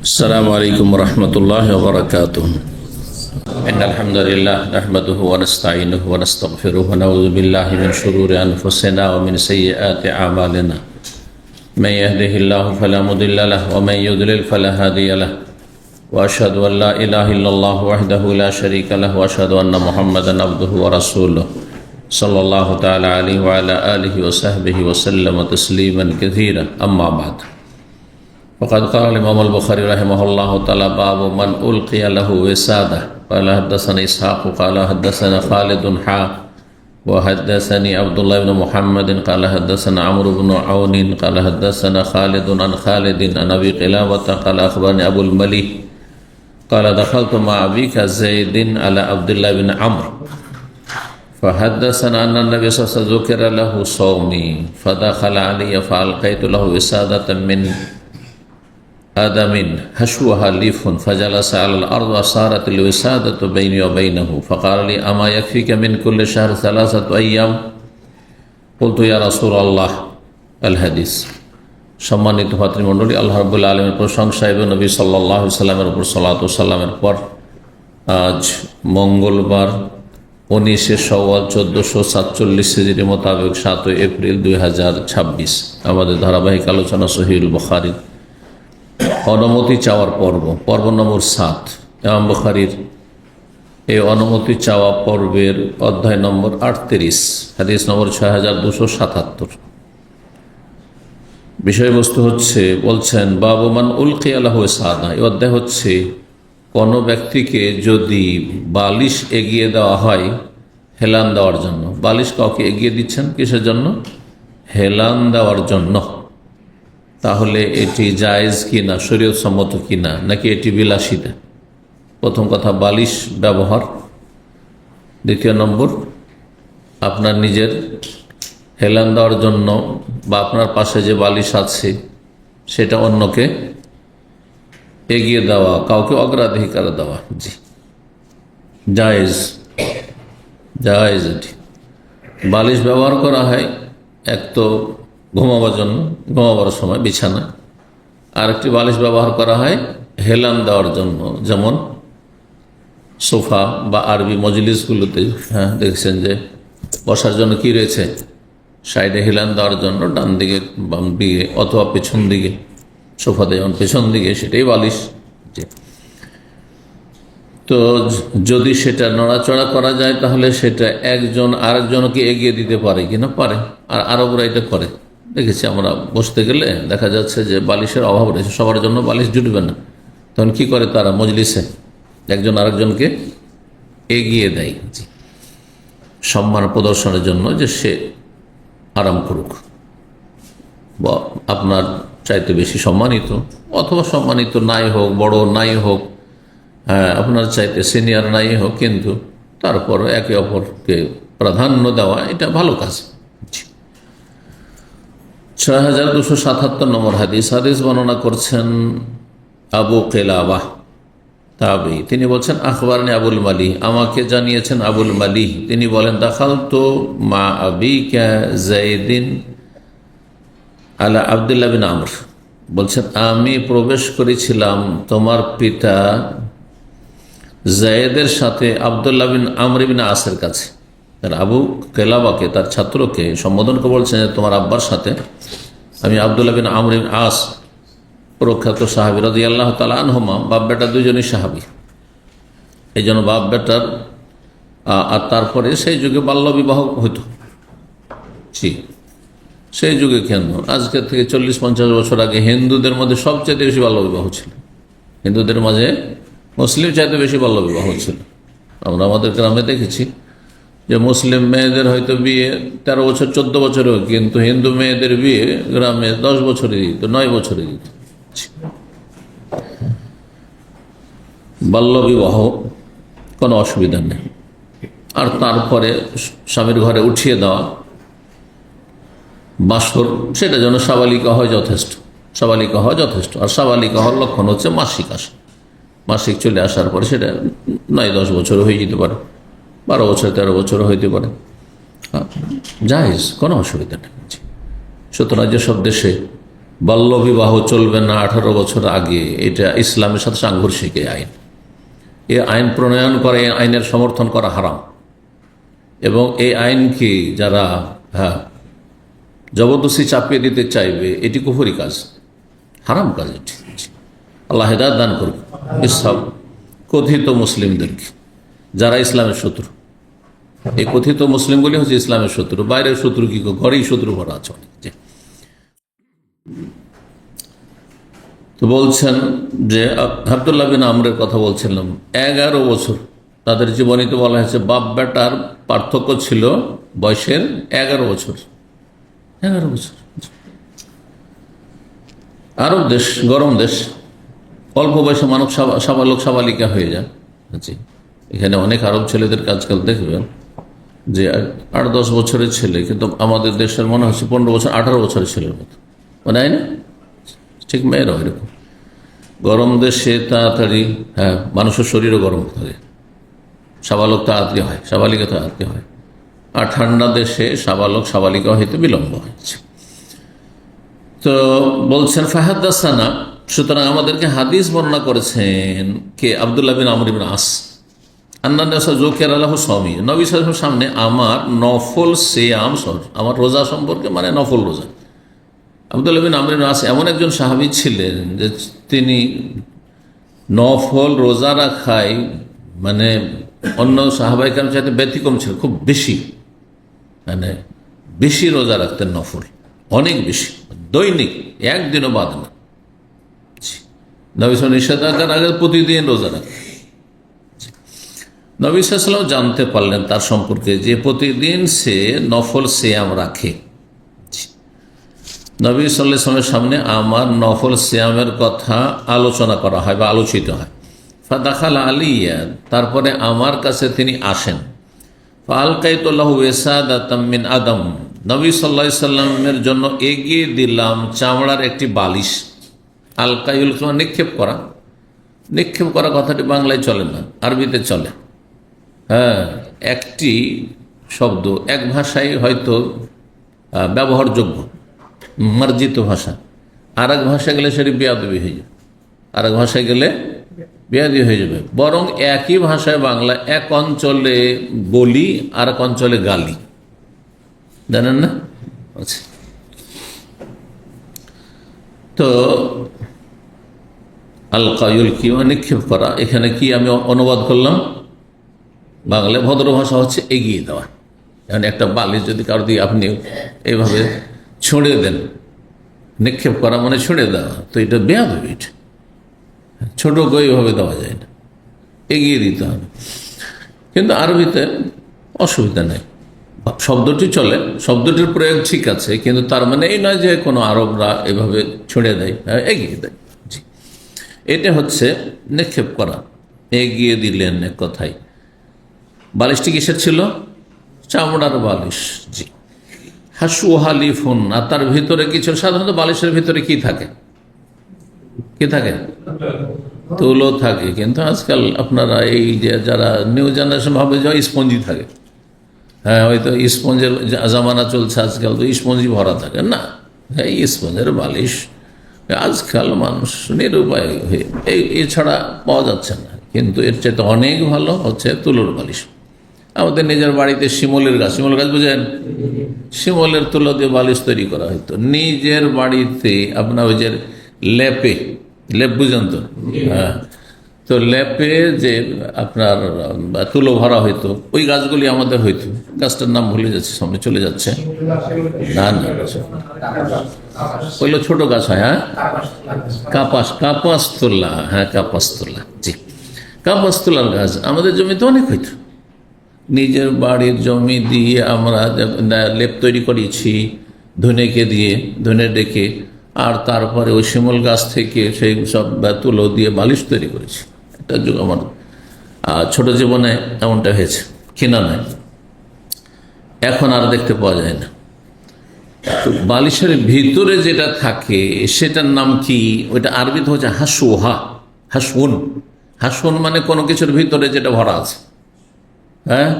السلام عليكم ورحمة الله وبركاته. إن الحمد لله نحمده ونستعينه ونستغفره ونعوذ بالله من شرور أنفسنا ومن سيئات أعمالنا. من يهده الله فلا مضل له ومن يضلل فلا هادي له. وأشهد أن لا إله إلا الله وحده لا شريك له وأشهد أن محمدا عبده ورسوله صلى الله تعالى عليه وعلى آله وصحبه وسلم تسليما كثيرا. أما بعد، وقد قال الإمام البخاري رحمه الله تعالى: باب من ألقي له وسادة. قال حدثنا إسحاق قال حدثنا خالد وحدثني عبد الله بن محمد قال حدثنا عمرو بن عون قال حدثنا خالد عن خالد عن أبي قلابة قال أخبرني أبو المليح قال دخلت مع أبيك زيد على عبد الله بن عمرو فحدثنا أن النبي صلى الله عليه وسلم ذكر له صومي فدخل علي فألقيت له وسادة من آدم حشوها ليف فجلس على الأرض وصارت الوسادة بيني وبينه فقال لي: أما يكفيك من كل شهر 3 أيام؟ قلت: يا رسول الله الحديث। সম্মানিত ভাতৃমণ্ডলী, আল্লাহ রাব্বুল আলামিনের প্রশংসা এবং নবী সাল্লাল্লাহু আলাইহি ওয়াসাল্লামের উপর সালাত ও সালামের পর আজ মঙ্গলবার 19 শাওয়াল 1447 হিজরি মোতাবেক 7 এপ্রিল 2026 আমাদের ধারাবাহিক আলোচনা সহিহুল বুখারী অনুমতি চাওয়ার পর্ব নম্বর 7। ইমাম বুখারীর এই অনুমতি চাওয়া পর্বের অধ্যায় নম্বর 38, হাদিস নম্বর 6277। বিষয়বস্তু বলছেন বাবু মান উলকিয়া লাহু ওয়াসাদা। এই অধ্যায় হচ্ছে কোনো ব্যক্তিকে যদি বালিশ এগিয়ে দেওয়া হয় হেলান দেওয়ার জন্য। বালিশ কাউকে এগিয়ে দিচ্ছেন কিসের জন্য? হেলান দেওয়ার জন্য। তাহলে এটি জায়েজ কিনা, শরীয়ত সম্মত কিনা, নাকি এটি বিলাসিতা? প্রথম কথা, বালিশ ব্যবহার। দ্বিতীয় নম্বর, আপনার নিজের হেলান দেওয়ার জন্য বা আপনার পাশে যে বালিশ আছে সেটা অন্যকে এগিয়ে দেওয়া, কাউকে অগ্রাধিকার দেওয়া। জি, জায়েজ জায়েজ। এটি বালিশ ব্যবহার করা হয় এক তো ঘুমাবার জন্য, ঘুমাবার সময় বিছানায়, আর একটি বালিশ ব্যবহার করা হয় হেলান দেওয়ার জন্য, যেমন সোফা বা আরবি মজলিসগুলোতে দেখছেন যে বসার জন্য কি রয়েছে, সাইডে হেলান দেওয়ার জন্য ডান দিকে বাম দিকে অথবা পেছন দিকে, সোফাতে যেমন পেছন দিকে, সেটাই বালিশ। তো যদি সেটা নড়াচড়া করা যায় তাহলে সেটা একজন আরেকজনকে এগিয়ে দিতে পারে কিনা? পারে। আর আরবরা এটা করে, দেখেছি আমরা। বসতে গেলে দেখা যাচ্ছে যে বালিশের অভাব রয়েছে, সবার জন্য বালিশ জুটবে না, তখন কি করে তারা মজলিসে একজন আরেকজনকে এগিয়ে দেয় সম্মান প্রদর্শনের জন্য, যে সে আরাম করুক, বা আপনার চাইতে বেশি সম্মানিত অথবা সম্মানিত নাই হোক, বড় নাই হোক, আপনার চাইতে সিনিয়র নাই হোক, কিন্তু তারপর একে অপরকে প্রাধান্য দেওয়া এটা ভালো কাজ। 6277 নম্বর হাদিস। হাদিস বর্ণনা করছেন আবু কিলাবাহ তাবী। তিনি বলছেন আখবারনি আবুল মালিহ, আমাকে জানিয়েছেন আবুল মালিহ। তিনি বলেন দাখালতু মা আবিকা যায়েদিন আলা আব্দুল্লাহ বিন আমর। বলছেন আমি প্রবেশ করেছিলাম তোমার পিতা যায়েদের সাথে আব্দুল্লাহ বিন আমর বিন আসের কাছে। আবু কিলাবাকে, তার ছাত্রকে সম্বোধনকে বলছেন তোমার আব্বার সাথে আমি আব্দুল্লাহ বিন আমর বিন আস, প্রখ্যাত সাহাবী রাদিয়াল্লাহু তাআলা আনহুমা, বাপ বেটা দুজনই সাহাবী। এই জন্য বাপ বেটার, আর তারপরে সেই যুগে বাল্য বিবাহ হতো। জি, সেই যুগে কেন, আজকে থেকে 40-50 বছর আগে হিন্দুদের মধ্যে সবচেয়ে বেশি বাল্য বিবাহ ছিল। হিন্দুদের মাঝে মুসলিম চাইতে বেশি বাল্য বিবাহ ছিল। আমরা আমাদের গ্রামে দেখেছি যে মুসলিম মেয়েদের হয়তো বিয়ে 13 বছর 14 বছরে হোক, কিন্তু হিন্দু মেয়েদের বিয়ে গ্রামে 10 বছরে দিত, 9 বছরে দিত। বাল্য বিবাহ কোনো অসুবিধা নেই। আর তারপরে স্বামীর ঘরে উঠিয়ে দেওয়া বাসর, সেটা যেন সাবালিকা হয় যথেষ্ট। সাবালিকা হওয়া যথেষ্ট। আর সাবালিকা হওয়ার লক্ষণ হচ্ছে মাসিক আসা। মাসিক চলে আসার পরে সেটা 9-10 বছর হয়ে যেতে পারে, 12 বছর 13 বছর হইতে পারে, জায়েজ, কোনো অসুবিধা নেই। সুতরাং যেসব দেশে বাল্যবিবাহ চলবে না 18 বছর আগে, এটা ইসলামের সাথে সাংঘর্ষিক আইন। এই আইন প্রণয়ন করে, এই আইনের সমর্থন করা হারাম। এবং এই আইনকে যারা জবরদস্তি চাপিয়ে দিতে চাইবে, এটি কুফরি কাজ, হারাম কাজ এটি। আল্লাহ হেদায়েত দান করবে এসব কথিত মুসলিমদেরকে, যারা ইসলামের শত্রু। এই কথিত মুসলিমগুলি হচ্ছে ইসলামের শত্রু। বাইরের শত্রু কি, ঘরেই শত্রু ভরা আছে অনেক। তো বলছেন যে আব্দুল্লাহ বিন আমরের কথা বলছিলাম, 11 বছর তাদের জীবনীতে বলা হয়েছে। বাপ বেটার পার্থক্য ছিল বয়সের 11 বছর। 11 বছর। আরব দেশ, গরম দেশ, অল্প বয়সে মানব সাবালক সাবালিকা হয়ে যায়। এখানে অনেক আরব ছেলেদেরকে আজকাল দেখবেন যে 8-10 বছরের ছেলে, কিন্তু আমাদের দেশের মনে হচ্ছে 15 বছর 18 বছরের ছেলের মতো, মনে হয় না? ঠিক মেয়েরাও এরকম। গরম দেশে তাড়াতাড়ি মানুষের শরীরও গরম থাকে, সাবালক তাড়াতাড়ি হয়, সাবালিকা তাড়াতাড়ি হয়। আর ঠান্ডা দেশে সাবালক সাবালিকা হইতে বিলম্ব হয়েছে। তো বলছেন ফাহাদাসানা, সুতরাং আমাদেরকে হাদিস বর্ণনা করেছেন কে? আব্দুল্লাহ বিন আমর ইবনে আস। নবী সাল্লাল্লাহু সামনে আমার নফল সিয়াম, আমার রোজা সম্পর্কে, মানে নফল রোজা। আব্দুল্লাহ বিন আমর ইবনে আস এমন একজন সাহাবী ছিলেন যে তিনি নফল রোজা রাখায় মানে অন্য সাহাবায়ে কেরাম চাইতে ব্যতিক্রম ছিল, খুব বেশি, মানে বেশি রোজা রাখতেন, নফল অনেক বেশি, দৈনিক, একদিনও বাদ না। নবী সাল্লাল্লাহু নিষেধাজ্ঞার আগে প্রতিদিন রোজা রাখতেন। নবী সাল্লাল্লাহু আলাইহি ওয়াসাল্লাম জানতে পারলেন তার সম্পর্কে যে প্রতিদিন সে নফল সিয়াম রাখে। নবী সাল্লাল্লাহু আলাইহি ওয়াসাল্লামের সামনে আমার নফল সিয়ামের কথা আলোচনা করা হয় বা আলোচিত হয়। ফাদাখাল আলিয়া, তারপরে আমার কাছে তিনি আসেন। ফাআলকাইতু লাহু ওয়াসাদাতাম মিন আদম, নবী সাল্লাল্লাহু আলাইহি ওয়াসাল্লামের জন্য এগিয়ে দিলাম চামড়ার একটি বালিশ। আলকাইল, নিক্ষেপ করা। নিক্ষেপ করা কথাটি বাংলায় চলে না, আরবিতে চলে। একটি শব্দ এক ভাষায় হয়তো ব্যবহারযোগ্য, মার্জিত ভাষা, আর এক ভাষায় গেলে সেটি বেয়াদবি হয়ে যাবে, আর এক ভাষায় গেলে বেয়াদবি হয়ে যাবে। বরং একই ভাষায় বাংলা এক অঞ্চলে বলি, আর এক অঞ্চলে গালি, জানেন না? আচ্ছা, তো আলকায়ুল কি নিক্ষেপ করা, এখানে কি আমি অনুবাদ করলাম? বাংলায় ভদ্র ভাষা হচ্ছে এগিয়ে দেওয়া। এখন একটা বালিশ যদি কারো দিয়ে আপনি এইভাবে ছুঁড়ে দেন, নিক্ষেপ করা মানে ছুঁড়ে দেওয়া, তো এটা বেয়াদবি। এটা ছোট করে এইভাবে দেওয়া যায় না, এগিয়ে দিতে হবে। কিন্তু আরবিতে অসুবিধা নেই, শব্দটি চলে, শব্দটির প্রয়োগ ঠিক আছে, কিন্তু তার মানে এই নয় যে কোনো আরবরা এভাবে ছুঁড়ে দেয়, এগিয়ে দেয়। জি, এটা হচ্ছে নিক্ষেপ করা, এগিয়ে দিলেন এক কথায়। বালিশটি কিসের ছিল? চামড়ার বালিশ। জি, হাসুহালিফুন, আর তার ভিতরে কিছু, সাধারণত বালিশের ভিতরে কি থাকে? কি থাকে? তুলো থাকে। কিন্তু আজকাল আপনারা এই যে যারা নিউ জেনারেশন ভাবে যে স্পঞ্জি থাকে, হয়তো স্পঞ্জের জামানা চলছে আজকাল, তো স্পঞ্জি ভরা থাকে না, এই স্পঞ্জের বালিশ আজকাল মানুষ নিরুপায় হয়ে, এছাড়া পাওয়া যাচ্ছে না। কিন্তু এর চাইতে অনেক ভালো হচ্ছে তুলোর বালিশ। আমাদের নিজের বাড়িতে শিমলের গাছ, শিমল গাছ বুঝেন, শিমলের তুলো দিয়ে বালিশ তৈরি করা হতো। নিজের বাড়িতে আপনার ওই যে লেপে, লেপ বুঝেন তো? হ্যাঁ, তো লেপে যে আপনার তুলো ভরা হইতো, ওই গাছগুলি আমাদের হইতো। গাছটার নাম ভুলে যাচ্ছে, সামনে চলে যাচ্ছে। না না, ওইগুলো ছোট গাছ হয়। হ্যাঁ, কাপাসতোলা। হ্যাঁ, কাপাসতোলা। জি, কাপাসতোলার গাছ আমাদের জমিতে অনেক হইতো। নিজের বাড়ির জমি দিয়ে আমরা লেপ তৈরি করেছি ধনেকে দিয়ে, ধনে ডেকে, আর তারপরে ওই শিমল গাছ থেকে সেই সব তুলো দিয়ে বালিশ তৈরি করেছি। একটা যুগ আমার ছোট জীবনে এমনটা হয়েছে, কিনা নয়, এখন আর দেখতে পাওয়া যায় না। তো বালিশের ভিতরে যেটা থাকে সেটার নাম কি? ওইটা আরবিতে হচ্ছে হাসুহা, হাসুন। হাসুন মানে কোনো কিছুর ভিতরে যেটা ভরা আছে। হ্যাঁ,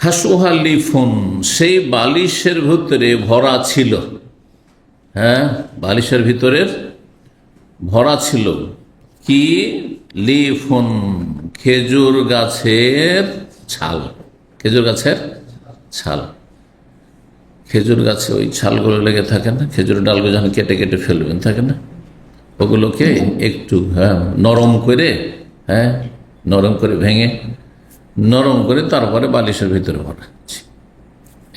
হাসুহা লিফুন, সেই বালিশের ভিতরে ভরা ছিল। হ্যাঁ, বালিশের ভিতরের ভরা ছিল কি? লিফুন, খেজুর গাছের ছাল। খেজুর গাছের ছাল, খেজুর গাছে ওই ছালগুলো লেগে থাকে না, খেজুর ডালগুলো যখন কেটে কেটে ফেলবেন থাকে না, ওগুলোকে একটু নরম করে, নরম করে ভেঙে নরম করে তারপরে বালিশের ভিতরে ভরা,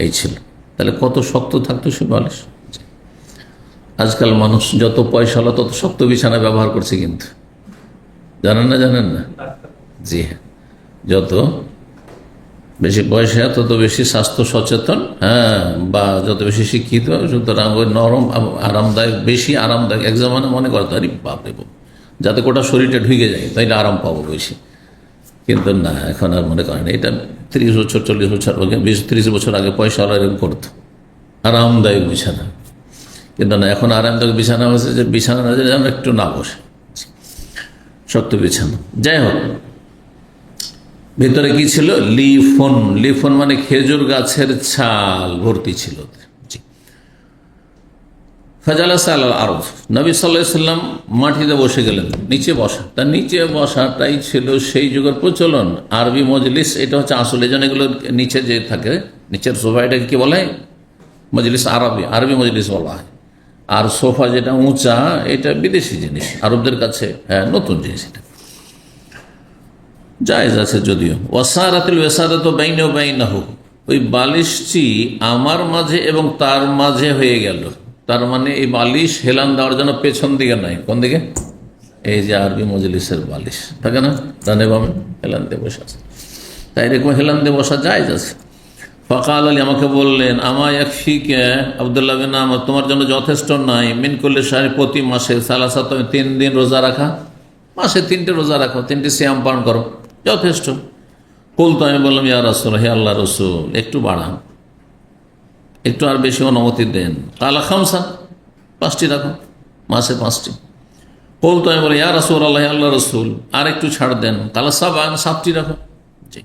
এই ছিল। তাহলে কত শক্ত থাকতো সে বালিশ। আজকাল মানুষ যত পয়সা হলো তত শক্ত বিছানা ব্যবহার করছে, কিন্তু জানেন না? জি হ্যাঁ, যত বেশি পয়সা তত বেশি স্বাস্থ্য সচেতন, বা যত বেশি শিক্ষিত, সুতরাং ওই নরম আরামদায়ক, বেশি আরামদায়ক। এক জমানে মনে করতো আরে বাপরে বাপ, যাতে গোটা শরীরটা ঢুকে যায় তাইলে আরাম পাবো বেশি, কিন্তু না, এখন আর মনে করেন। এটা 30 বছর 40 বছর আগে, 20-30 বছর আগে পয়সা এরকম করতো, আরামদায়ক বিছানা। কিন্তু না, এখন আরামদায়ক বিছানা হচ্ছে যে বিছানা যেন একটু না বসে, শক্ত বিছানা। যাই হোক, ভিতরে কি ছিল? লিফুন। লিফুন মানে খেজুর গাছের ছাল ভর্তি ছিল। ফাজালাসা আলাল আরদ, নবী সাল্লাল্লাহু আলাইহি ওয়াসাল্লাম মাটিতে বসে গেলেন, নিচে বসা। তার নিচে বসাটাই ছিল সেই যুগের প্রচলন। আরবি মজলিস এটা হচ্ছে আসলে, যেন এগুলো নিচে যে থাকে, নিচের সোফা, এটাকে কি বলা হয়? মজলিস। আরবি মজলিস বলা হয়। আর সোফা যেটা উঁচা, এটা বিদেশি জিনিস, আরবদের কাছে নতুন জিনিস। এটা জায়েজ আছে যদিও। ওয়াসারাতুল ওয়াসারাতু বাইনা ওয়া বাইনাহু, ওই বালিশটি আমার মাঝে এবং তার মাঝে হয়ে গেল। তার মানে এই বালিশ হেলান দেওয়ার জন্য পেছন দিকে নাই, কোন দিকে? এই যে আরবি মজলিসের বালিশ থাকে না, ডানে বামে হেলান দিয়ে বসে আছে, তাই এরকম হেলান দিয়ে বসা জায়েজ আছে। ফাকাল আলী, আমাকে বললেন, আমা ইয়াকফিকা আব্দুল্লাহ বিন আমর, তোমার জন্য যথেষ্ট নাই, মিন কুল্লি শাহরি, প্রতি মাসে, সালাসাত, 3 দিন রোজা রাখা, মাসে 3টে রোজা রাখো, 3টে সিয়াম পালন করো, যথেষ্ট। কুলতু, আমি বললাম, ইয়া রাসূল, হে আল্লাহ রসুল, একটু বাড়ান, একটু আর বেশি অনুমতি দেন। কালা খামসা, 5টি রাখো, মাসে 5টি। কুলতু, আমি বলি, ইয়া রাসূলুল্লাহ, হে আল্লাহ রসুল, আর একটু ছাড় দেন। কালা সাবান, 7টি রাখো। জি।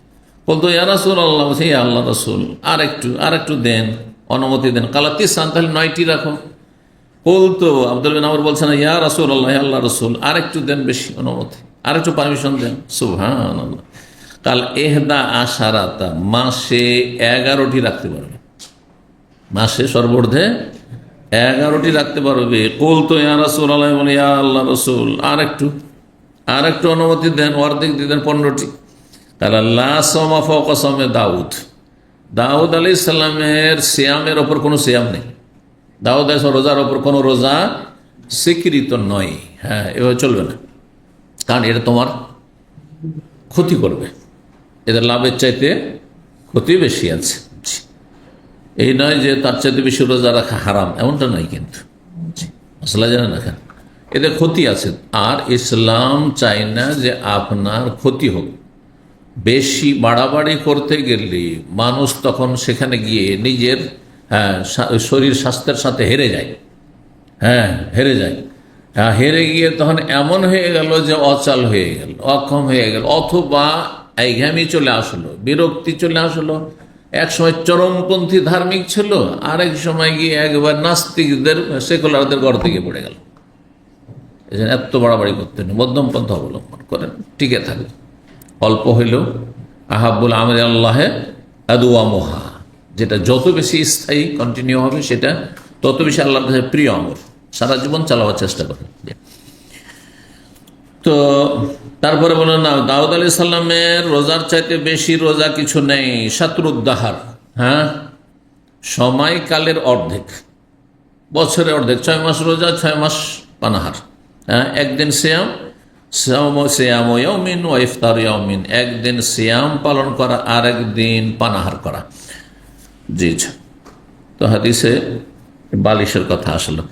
বলতো, ইয়া রাসূলুল্লাহ, হে আল্লাহ রসুল, আর একটু দেন, অনুমতি দেন। কালা তিসান, তাহলে 9টি রাখো। বলতো আব্দুল বিন আমর বলছেন, ইয়া রাসূলুল্লাহ, হে আল্লাহ রসুল, আর একটু দেন বেশি অনুমতি, আর একটু পারমিশন দেন। সুবহানাল্লাহ। কাল এহদা আশারাতা, মাসে 11টি রাখতে পারবে, মাসে সর্বর্ধে 11টি রাখতে পারবে। বলতো, ইয়া রাসূলুল্লাহ, ইয়া আল্লাহ রসুল, আর একটু অনুমতি দেন, অর্ধেক দিয়ে দেন, 15টি। দাউদ আলাইহিস সালামের সিয়ামের ওপর কোনো সিয়াম নেই, দাউদ আলাইহিস রোজার ওপর কোনো রোজা স্বীকৃত নয়। এভাবে চলবে না, কারণ এটা তোমার ক্ষতি করবে, এদের লাভের চাইতে ক্ষতি বেশি আছে। এই নয় যে তার চাইতে বেশি রোজা রাখা হারাম, এমনটা নয়, কিন্তু মশলা জানে না কেন, এদের ক্ষতি আছে। আর ইসলাম চায় না যে আপনার ক্ষতি হোক। বেশি বাড়াবাড়ি করতে গেলে মানুষ তখন সেখানে গিয়ে নিজের শরীর স্বাস্থ্যের সাথে হেরে যায়, হেরে গিয়ে তখন এমন হয়ে গেল যে অচাল হয়ে গেল, অক্ষম হয়ে গেল, অথবা একঘেয়েমি চলে আসলো, বিরক্তি চলে আসলো। এক সময় চরমপন্থী ধার্মিক ছিল, আরেক সময় গিয়ে একবার নাস্তিকদের, সেকুলারদের ঘর থেকে পড়ে গেল। এই জন্য এত বাড়াবাড়ি করতে নেই, মধ্যম পন্থা অবলম্বন করেন, টিকে থাকে। অল্প হইলেও আহাবুল আমর আল্লাহে আদওয়ামুহা, যেটা যত বেশি স্থায়ী কন্টিনিউ হবে সেটা তত বেশি আল্লাহর কাছে প্রিয় আমল, সারা জীবন চালাবার চেষ্টা করেন। তো তারপরে বলেন না, দাউদ আলাইহিস সালামের রোজার চাইতে বেশি রোজা কিছু নেই। শাতরুদ্দাহার, সময়কালের অর্ধেক, বছরের অর্ধেক, 6 মাস রোজা, 6 মাস পানাহার। একদিন সিয়াম, একদিন সিয়াম পালন করা, আর একদিন পানাহার করা। জি, তো হাদিসে বালিশের কথা আসলো।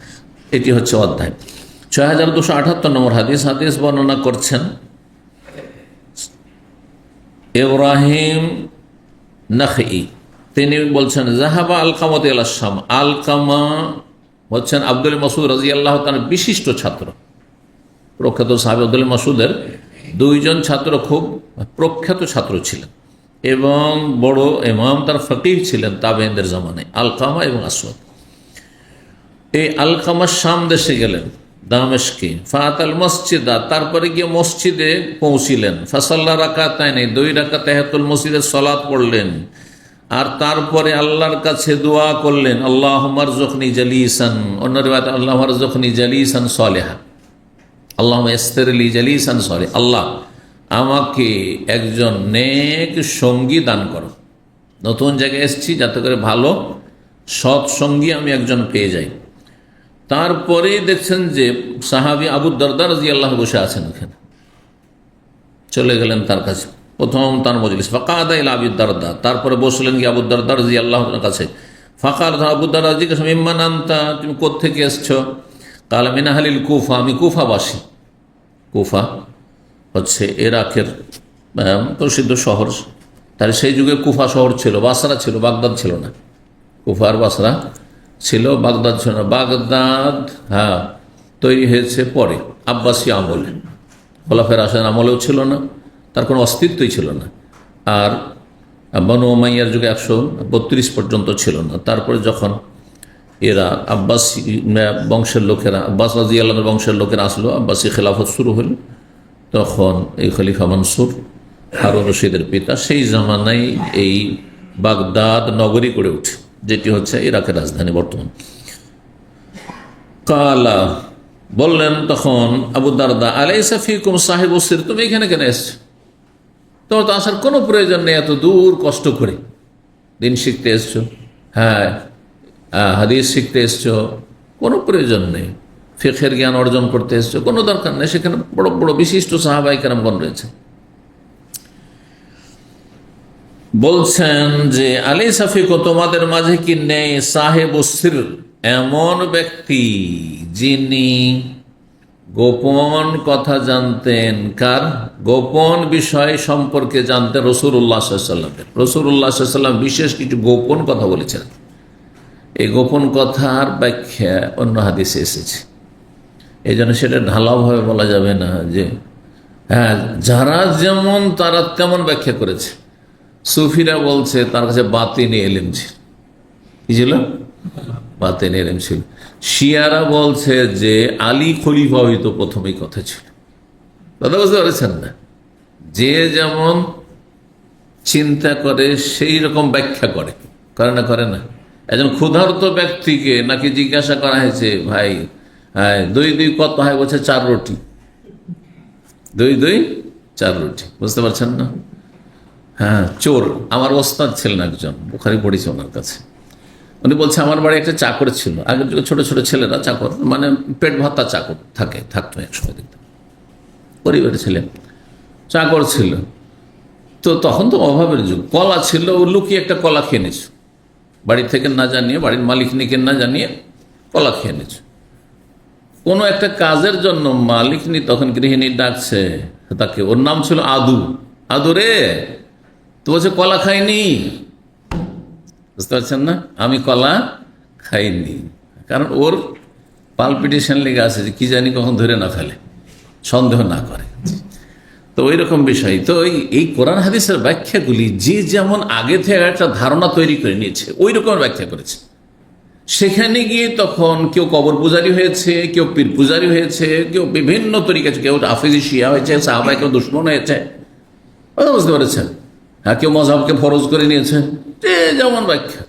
এটি হচ্ছে অধ্যায় 6278 নম্বর হাদিস। হাদিস বর্ণনা করছেন ইব্রাহিম নাখঈ, তিনি বলছেন, জাহাবা আলকামাত ইলা শাম। আলকামা হচ্ছেন আব্দুল মাসউদ রাদিয়াল্লাহু তাআলা বিশিষ্ট ছাত্র, প্রখ্যাত সাহাবী। আব্দুল মাসউদের 2 জন ছাত্র খুব প্রখ্যাত ছাত্র ছিলেন এবং বড় ইমাম, তার ফকিহ ছিলেন তাবেঈনদের জামানায়, আলকামা এবং আসওয়াদ। এই আলকামা শাম দেশে গেলেন, দামেশকে। ফাতাল মসজিদা, তারপরে গিয়ে মসজিদে পৌঁছিলেন। ফাসাল্লা রাকাতাইন, 2 রাকাত তাহিয়াতুল মসজিদের সালাত পড়লেন। আর তারপরে আল্লাহর কাছে দোয়া করলেন, আল্লাহুম্মা রযুকনি জালিসান, অন্য রিওয়ায়াত আল্লাহুম্মা রযুকনি জালিসান সালিহা, আল্লাহুম্মা ইসতিরলি জালিসান সালিহ, আল্লাহ আমাকে একজন নেক সঙ্গী দান করো। নতুন জায়গায় এসেছি, যাতে করে ভালো সৎ সঙ্গী আমি একজন পেয়ে যাই। তারপরে দেখছেন যে সাহাবী আবু দারদা রাদিয়াল্লাহু বসে আছেন ওখানে, চলে গেলেন তার কাছে। প্রথম তার মজলিস, ফাকাদা ইলা আবি দারদা, তারপরে বসলেন গিয়ে আবু দারদা রাদিয়াল্লাহু আনহুর কাছে। ফাকাল, আবু দারদা জিজ্ঞাসা, মিম্মান আনতা, তুমি কোত্থেকে এসছো? কাল মিন আহলিল কুফা, আমি কুফাবাসী। কুফা হচ্ছে ইরাকের প্রসিদ্ধ শহর। তাহলে সেই যুগে কুফা শহর ছিল, বাসরা ছিল, বাগদাদ ছিল না। কুফা আর বাসরা ছিল, বাগদাদ ছিল না। বাগদাদ তৈরি হয়েছে পরে আব্বাসী আমলে, খোলাফায়ে রাশিদিন আমলেও ছিল না, তার কোনো অস্তিত্বই ছিল না। আর বনু উমাইয়ার যুগে 132 পর্যন্ত ছিল না। তারপরে যখন এরা আব্বাসী বংশের লোকেরা, আব্বাস রাদিয়াল্লাহু আনহু বংশের লোকেরা আসলো, আব্বাসী খেলাফত শুরু হলো, তখন এই খলিফা মনসুর, হারুন রশিদের পিতা, সেই জামানায় এই বাগদাদ নগরী গড়ে ওঠে, যেটি হচ্ছে ইরাকের রাজধানী বর্তমান। কালা, বললেন তখন আবু দারদা, আলাইসা ফিকুম সাহিবু সির, তুমি এখানে কেন এসছো? তোমার তো আসার কোনো প্রয়োজন নেই, এত দূর কষ্ট করে দিন শিখতে এসছো, হাদিস শিখতে এসছো, কোনো প্রয়োজন নেই। ফিকহের জ্ঞান অর্জন করতে এসছো, কোনো দরকার নেই। সেখানে বড় বড় বিশিষ্ট সাহাবায়ে কেরামগণ রয়েছে। বলছেন যে আলাইসা ফিকুম, তোমাদের মাঝে কি নেই সাহেবুস সির, এমন ব্যক্তি যিনি গোপন কথা জানতেন? কার গোপন বিষয় সম্পর্কে জানতেন? রাসূলুল্লাহ সাল্লাল্লাহু আলাইহি ওয়াসাল্লামের। রাসূলুল্লাহ সাল্লাল্লাহু আলাইহি ওয়াসাল্লাম বিশেষ কিছু গোপন কথা বলেছেন। এই গোপন কথার ব্যাখ্যা অন্য হাদিসে এসেছে, এই জন্য সেটা ঢালাওভাবে বলা যাবে না যে যারা যেমন তারা তেমন ব্যাখ্যা করেছে। সুফিরা বলছে তার কাছে বাতিনি ইলম ছিল। কি ছিল? বাতিনি ইলম ছিল। শিয়ারা বলছে যে আলী খলিফা হইতো প্রথমেই কথা ছিল। কথা বুঝতে পারছেন না? যে যেমন চিন্তা করে সেই রকম ব্যাখ্যা করে, করে না? করে না? একজন ক্ষুধার্ত ব্যক্তিকে নাকি জিজ্ঞাসা করা হয়েছে, ভাই 2 কত হয়? বলছে 4 রুটি। 2 4 রুটি। বুঝতে পারছেন না? চোর। আমার ওস্তাদ ছিলেন একজন, বুখারী পড়েছে ওনার কাছে। উনি বলছে আমার বাড়ি একটা চাকর ছিল। আগের যুগে ছোট ছোট ছেলেরা চাকর, মানে পেট ভাতা চাকর থাকতো একসময়, দেখতাম পরিবারে ছিলেন, চাকর ছিল। তো তখন তো অভাবের যুগ, কলা ছিল, ও লুকিয়ে একটা কলা খেয়ে নিয়েছে, বাড়ি থেকে না জানিয়ে, বাড়ির মালিকনিকে না জানিয়ে কলা খেয়ে নিয়েছে। কোনো একটা কাজের জন্য মালিকনি তখন গৃহিণী ডাকছে তাকে, ওর নাম ছিল আদু রে, তো বলছে কলা খাইনি। বুঝতে পারছেন না? আমি কলা খাইনি, কারণ ওর পালপিটেশন লেগে আছে যে কি জানি কখন ধরে না ফেলে, সন্দেহ না করে। তো ওই রকম বিষয়। তো এই কোরআন হাদিসের ব্যাখ্যাগুলি যে যেমন আগে থেকে একটা ধারণা তৈরি করে নিয়েছে, ওই রকমের ব্যাখ্যা করেছে। সেখানে গিয়ে তখন কেউ কবর পূজারী হয়েছে, কেউ পীর পূজারী হয়েছে, কেউ বিভিন্ন তরিকা, কেউ হাফিজি শিয়া হয়েছে, সাহাবায়ে কেউ দুশমন হয়েছে। বুঝতে পেরেছেন? কেউ মযহাবকে ফরজ করে নিয়েছে, যে যেমন ব্যাখ্যা।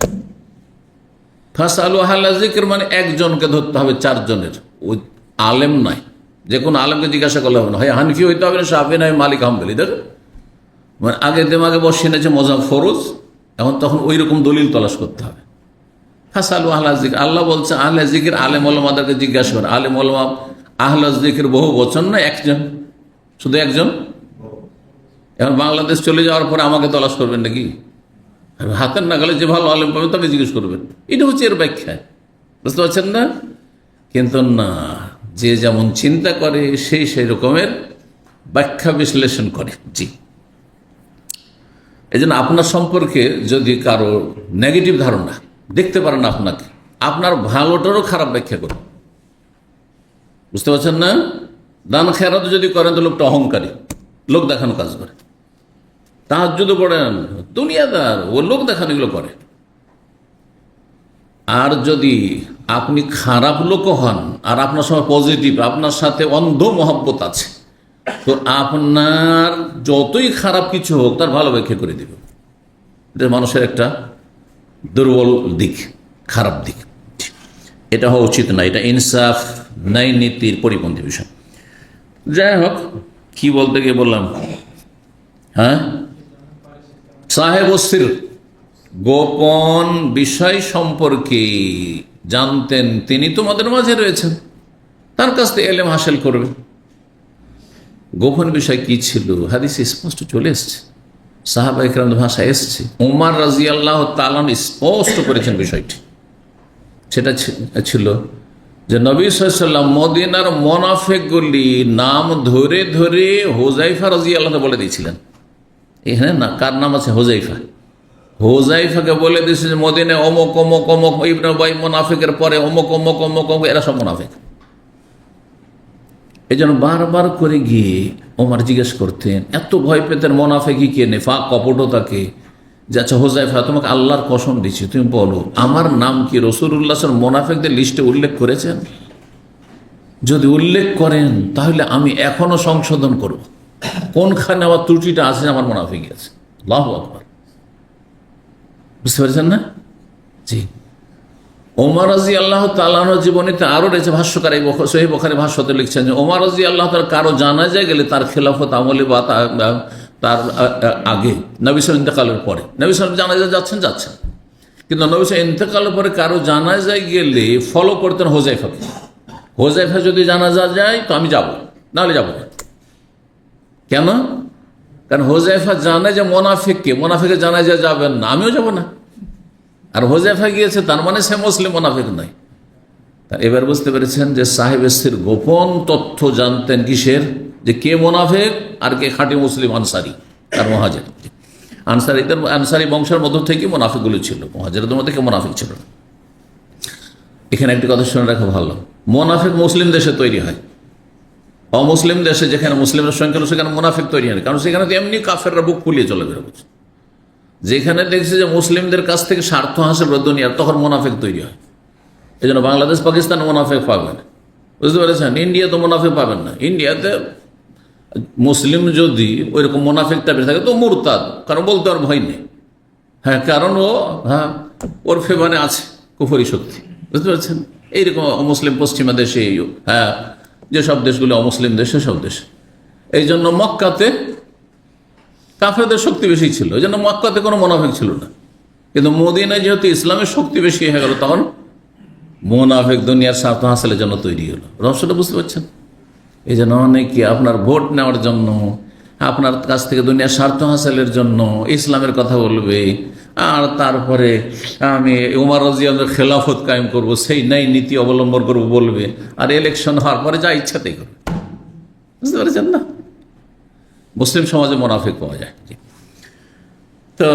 ফাসআলু আহলা যিকর মানে একজনকে ধরতে হবে, 4 জনের, ওই আলেম নয়। যে কোনো আলেমকে জিজ্ঞাসা করলে হবে না, হয় হানফি হইতে হবে না, শাফি নয় মালিক হাম্বলি। দেখো, মানে আগে দেমাগে বসিয়ে নিয়েছে মযহাব ফরজ, এখন তখন ওই রকম দলিল তলাশ করতে হবে। ফাসআলু আহলা যিকর, আল্লাহ বলছে আহলে যিকর, আলেম ওলামাদেরকে জিজ্ঞাসা করে। আলেম ওলামা আহলা যিকর বহু বচন না, একজন, শুধু একজন। এখন বাংলাদেশ চলে যাওয়ার পরে আমাকে তলাশ করবেন নাকি? হাতের নাগালে যে ভালো আলেম পাবেন তাকে জিজ্ঞেস করবেন। এটা হচ্ছে এর ব্যাখ্যা। বুঝতে পারছেন না? কিন্তু না, যে যেমন চিন্তা করে সেই রকমের ব্যাখ্যা বিশ্লেষণ করে। জি, এই জন্য আপনার সম্পর্কে যদি কারো নেগেটিভ ধারণা দেখতে পারেন, আপনাকে আপনার ভালোটারও খারাপ ব্যাখ্যা করুন। বুঝতে পারছেন না? দান খেরাত যদি করেন তো লোকটা অহংকারী, লোক দেখানো কাজ করে। তাহাজ্জুদ পড়েন, দুনিয়াদার, ও লোক দেখানো এগুলো করে। আর যদি আপনি খারাপ লোক হন আর আপনার সময় পজিটিভ, আপনার সাথে অন্ধ মহব্বত আছে, তো আপনার যতই খারাপ কিছু হোক তার ভালো ব্যাখ্যা করে দিবে। এটা মানুষের একটা দুর্বল দিক, খারাপ দিক। এটা হওয়া উচিত না, এটা ইনসাফ নাই, নীতির পরিপন্থী বিষয়। যাই হোক, কি বলতে গিয়ে বললাম, হ্যাঁ, সাহেব সির, গোপন বিষয় সম্পর্কে জানতেন, তিনি তোমাদের মাঝে রয়েছেন, তার কাছ থেকে এলেম হাসিল করবে। গোপন বিষয় কি ছিল হাদিসে স্পষ্ট চলে এসছে, সাহাবা ইকরামের ভাষায় এসছে। ওমর রাদিয়াল্লাহু তাআলা স্পষ্ট করেছেন বিষয়টি। সেটা ছিল যে নবী সাল্লাল্লাহু আলাইহি ওয়াসাল্লাম মদিনার মুনাফিকগুলি নাম ধরে ধরে হুযায়ফা রাদিয়াল্লাহু বলে দিয়েছিলেন। এখানে না, কার নাম আছে? হুযায়ফা। হুযায়ফাকে বলে দিয়েছে যে মদিনায় অমুক অমুক অমুক ইবনে উবাই মুনাফিকের পরে অমুক অমুক অমুক অমুক, এরা সব মুনাফিক। এই জন্য বারবার করে গিয়ে ওমর জিজ্ঞেস করতেন, এত ভয় পেতেন মুনাফিকি কে, নেফাক, কপটতাকে, যে আচ্ছা হুযায়ফা, তোমাকে আল্লাহর কসম দিচ্ছি, তুমি বলো আমার নাম কি রাসূলুল্লাহ সাল্লাল্লাহু আলাইহি ওয়াসাল্লাম মুনাফিকদের লিস্টে উল্লেখ করেছেন? যদি উল্লেখ করেন তাহলে আমি এখনো সংশোধন করব, কোনখানে আমার ত্রুটিটা আছে, আমার মুনাফিকি আছে। আল্লাহু আকবার। বুঝতে পেরেছেন না? জি। ওমর রাদিয়াল্লাহু তাআলা আনহুর জীবনীতে আরো রয়েছে, ভাষ্যকার এই সহিহ বুখারী ভাষ্যতে লিখছেন যে ওমর রাদিয়াল্লাহু তাআলা কারো জানাজায় গেলে তার খেলাফত আমলে বা তার আগে, নবী সাল্লাল্লাহু ইন্তেকালের পরে, নবী সাল্লাল্লাহু জানাজায় যাচ্ছেন, কিন্তু নবী সাল্লাল্লাহু ইন্তেকালের পরে কারো জানাজায় গেলে ফলো করতেন হুযায়ফাকে। হুযায়ফা যদি জানাজা যায় তো আমি যাব, নাহলে যাব না। কেন? কারণ হুযায়ফা জানে যে মুনাফিকের জানাজা যাবেন না, আমিও যাব না। আর হুযায়ফা গিয়েছে, তার মানে সে মুসলিম, মুনাফিক নয়। এবার বুঝতে পেরেছেন যে সাহেব সির গোপন তথ্য জানতেন, কিসের? যে কে মুনাফিক আর কে খাঁটি মুসলিম, আনসারি আর মুহাজির। আনসারি বংশের মধ্য থেকে মুনাফিকগুলো ছিল, মুহাজিরদের মধ্যে কেউ মুনাফিক ছিল না। এখানে একটি কথা শুনে রাখা ভালো, মুনাফিক মুসলিম দেশে তৈরি হয়, অমুসলিম দেশে যেখানে মুসলিমের সংখ্যা সেখানে মুনাফিক তৈরি হয়, কারণ সেখানে তো এমনি কাফেররা বুক ফুলিয়ে চলে বেরোচ্ছে। যেখানে দেখছে যে মুসলিমদের কাছ থেকে স্বার্থ হাসিল দুনিয়ার, তখন মুনাফিক তৈরি হয়। এই জন্য বাংলাদেশ পাকিস্তান মুনাফিক পাবেন, বুঝতে পেরেছেন? ইন্ডিয়া তো মুনাফিক পাবেন না। ইন্ডিয়াতে মুসলিম যদি ওইরকম মুনাফিক টাইপের থাকে তো মুরতাদ, কারণ বলতে আর ভয় নেই। হ্যাঁ, কারণ ও ওর ফেভারে আছে কুফরি শক্তি, বুঝতে পারছেন? এইরকম অমুসলিম পশ্চিমা দেশে, হ্যাঁ, যেসব দেশগুলো অমুসলিম দেশ, সেসব দেশে। এই জন্য মক্কাতে কাফেরদের শক্তি বেশি ছিল, এই জন্য মক্কাতে কোনো মুনাফিক ছিল না। কিন্তু মদিনায় যেহেতু ইসলামের শক্তি বেশি হয়ে গেল, তখন মুনাফিক দুনিয়ার স্বার্থ হাসিলের জন্য তৈরি হলো। রহস্যটা বুঝতে পারছেন? এই জন্য অনেকে আপনার ভোট নেওয়ার জন্য, আপনার কাছ থেকে দুনিয়ার স্বার্থ হাসিলের জন্য ইসলামের কথা বলবে, আর তারপরে আমি উমর রাদিয়াল্লাহু আনহুর খেলাফত কায়েম করব, সেই ন্যায় নীতি অবলম্বন করব বলবে, আর ইলেকশন হওয়ার পরে যা ইচ্ছা তাই করবে। বুঝতে পারছেন না? মুসলিম সমাজে মুনাফিক পাওয়া যায়। তো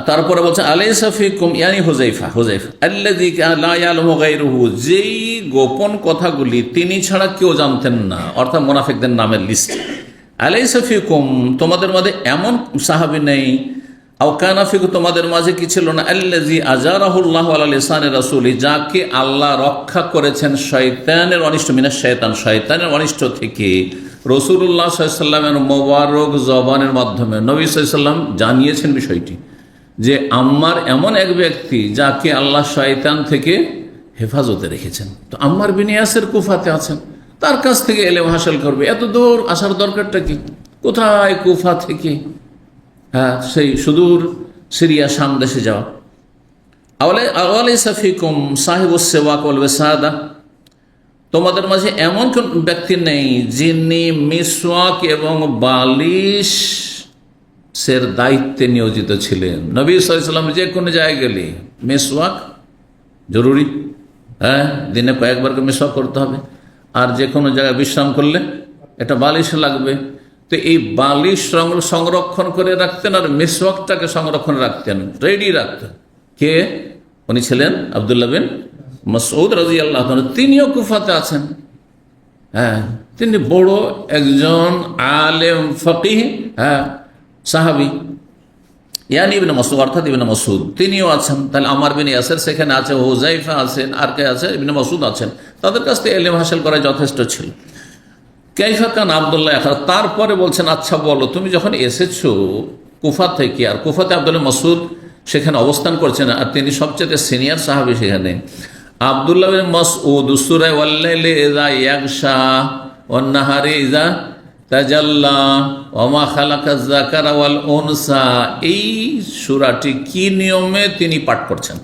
তারপরে বলছে আলাইসা ফিকুম, ইয়ানি হুযায়ফা আল্লাযী লা ইয়ালামু গায়রুহু, যেই গোপন কথাগুলি তিনি ছাড়া কেউ জানতেন না, অর্থাৎ মুনাফিকদের নামের লিস্ট। আলাইসা ফিকুম, তোমাদের মাঝে এমন সাহাবী নেই, আও কানা ফিকুম, তোমাদের মাঝে কি ছিল না, আল্লাযী আজারাহুল্লাহু আলা লিসানি রাসূলি, যাকে আল্লাহ রক্ষা করেছেন শয়তানের অনিষ্ট, মিনাশ শয়তান, শয়তানের অনিষ্ট থেকে রাসূলুল্লাহ সাল্লাল্লাহু আলাইহি ওয়াসাল্লামের মোবারক জবানের মাধ্যমে নবী সাল্লাল্লাহু আলাইহি ওয়াসাল্লাম জানিয়েছেন বিষয়টি, যে আম্মার এমন এক ব্যক্তি যাকে আল্লাহ শয়তান থেকে হেফাজতে রেখেছেন। তো আম্মার বিন ইয়াসির কুফাতে আছেন, তার কাছ থেকে এলেম হাসিল করবে। এত দূর আসার দরকারটা কি? কোথায় কুফা থেকে, হ্যাঁ, সেই সুদূর সিরিয়া শাম দেশে যাওয়া। আওয়ালাইসা ফিকুম সাহিবুস সিওয়াক ওয়াল ওয়াসাদা, তোমাদের মাঝে এমন কোন ব্যক্তি নেই যিনি মিসওয়াক এবং বালিশ সের দায়িত্বে নিয়োজিত ছিলেন। নবী সাল্লাল্লাহু আলাইহি ওয়াসাল্লাম যে কোনো জায়গায় গেলে মিসওয়াক জরুরি, হ্যাঁ, দিনে কয়েকবার করে মিসওয়াক করতে হবে। আর যে কোনো জায়গায় বিশ্রাম করলে এটা বালিশ লাগবে। তো এই বালিশ সংরক্ষণ করে রাখতেন, আর মিসওয়াকটাকে সংরক্ষণ রাখতেন, রেডি রাখতেন। কে? উনি ছিলেন আব্দুল্লাহ বিন মাসউদ রাদিয়াল্লাহু আনহু। তিনিও কুফাতে আছেন। হ্যাঁ, তিনি বড় একজন আলেম ফকিহ, হ্যাঁ, সাহাবী। ইয়ানি ইবনে মাসউদ, অর্থাৎ ইবনে মাসউদ তিনিও আছেন। তাহলে আম্মার বিন ইয়াসির সেখানে আছে, হুযাইফা আছেন, আর কে আছে? ইবনে মাসউদ আছেন। তাদের কাছ থেকে ইলম হাসিল করা যথেষ্ট ছিল। কাইফা কান আব্দুল্লাহ ইয়াকরা, তারপরে বলছেন আচ্ছা বলো তুমি যখন এসেছো কুফা থেকে, আর কুফাতে আব্দুল্লাহ মাসউদ সেখানে অবস্থান করছেন, আর তিনি সবচেয়ে সিনিয়র সাহাবী সেখানে। আব্দুল্লাহ বিন মাসউদ সূরা ওয়াল লাইলি ইযা ইয়াগশা ওয়ান নাহারি ইযা তাজাল্লা ওয়া মা খালাকাজ যাকারা ওয়াল উনসা, এই সূরাটি কি নিয়মে তিনি পাঠ করছেন,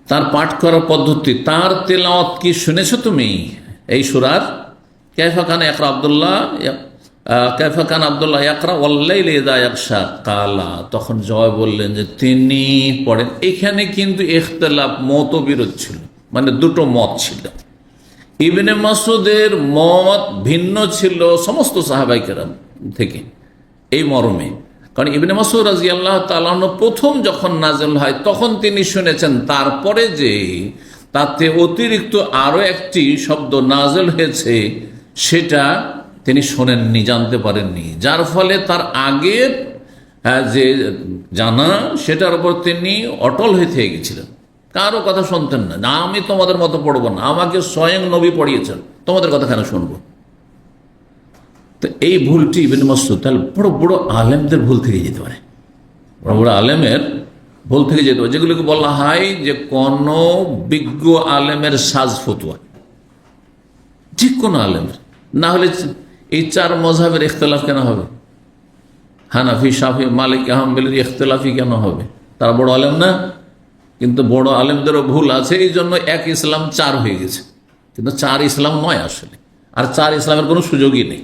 তার পাঠ করার পদ্ধতি, তার তেলাওয়াত কি শুনেছো তুমি এই সূরার? কাইফা কান ইয়াকরা আব্দুল্লাহ, কাইফা কান আব্দুল্লাহ ইয়াকরা ওয়াল লাইলি ইযা ইয়াগশা কালা, তখন জয় বললেন যে তিনি পড়েন। এখানে কিন্তু ইখতিলাফ, মতবিরোধ ছিল, মানে দুটো মত ছিল। ইবনে মাসউদের মত ভিন্ন ছিল সমস্ত সাহাবায়ে কেরাম থেকে এই মর্মে, কারণ ইবনে মাসউদ রাদিয়াল্লাহু তাআলা আনহু প্রথম যখন নাযিল হয় তখন তিনি শুনেছেন, তারপরে যে তাতে অতিরিক্ত আরো একটি শব্দ নাযিল হয়েছে সেটা তিনি শোনেননি, জানতে পারেননি, যার ফলে তার আগের যে জানা সেটার উপর তিনি অটল হয়ে থেকে গেছিলেন, কারো কথা শুনতেন না। না, আমি তোমাদের মতো পড়বো না, আমাকে স্বয়ং নবী পড়িয়েছেন, তোমাদের কথা কেন শুনবো? তো এই ভুলটি ইবনে মাসউদ, তাহলে বড় বড় আলেমদের ভুল থেকে যেতে পারে, বড় বড় আলেমের ভুল থেকে যেতে পারে, যেগুলোকে বলা হয় যে কোন বিজ্ঞ আলেমের সাজ ফতুয়া, ঠিক কোন আলেমের। না হলে এই চার মযহাবের ইখতিলাফ কেন হবে? হানাফি, শাফি, মালিকি, হাম্বলির ইখতিলাফই কেন হবে? তারা বড় আলেম না? কিন্তু বড় আলেমদেরও ভুল আছে, এই জন্য এক ইসলাম চার হয়ে গেছে, কিন্তু চার ইসলাম নয় আসলে, আর চার ইসলামের কোনো সুযোগই নেই,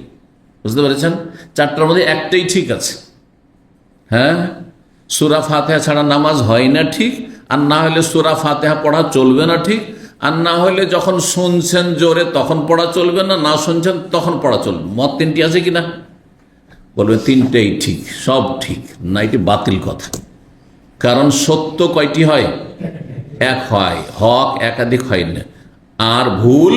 বুঝতে পেরেছেন? চারটার মধ্যে একটাই ঠিক আছে। হ্যাঁ, সূরা ফাতিহা ছাড়া নামাজ হয় না ঠিক, আর না হলে সূরা ফাতিহা পড়া চলবে না ঠিক, আর না হলে যখন শুনছেন জোরে তখন পড়া চলবে না, না শুনছেন তখন পড়া চলবে। মত তিনটি আছে কিনা? বলবে তিনটেই ঠিক, সব ঠিক না, এটি বাতিল কথা। কারণ সত্য কয়টি হয়? এক হয়, হক একাধিক হয় না। আর ভুল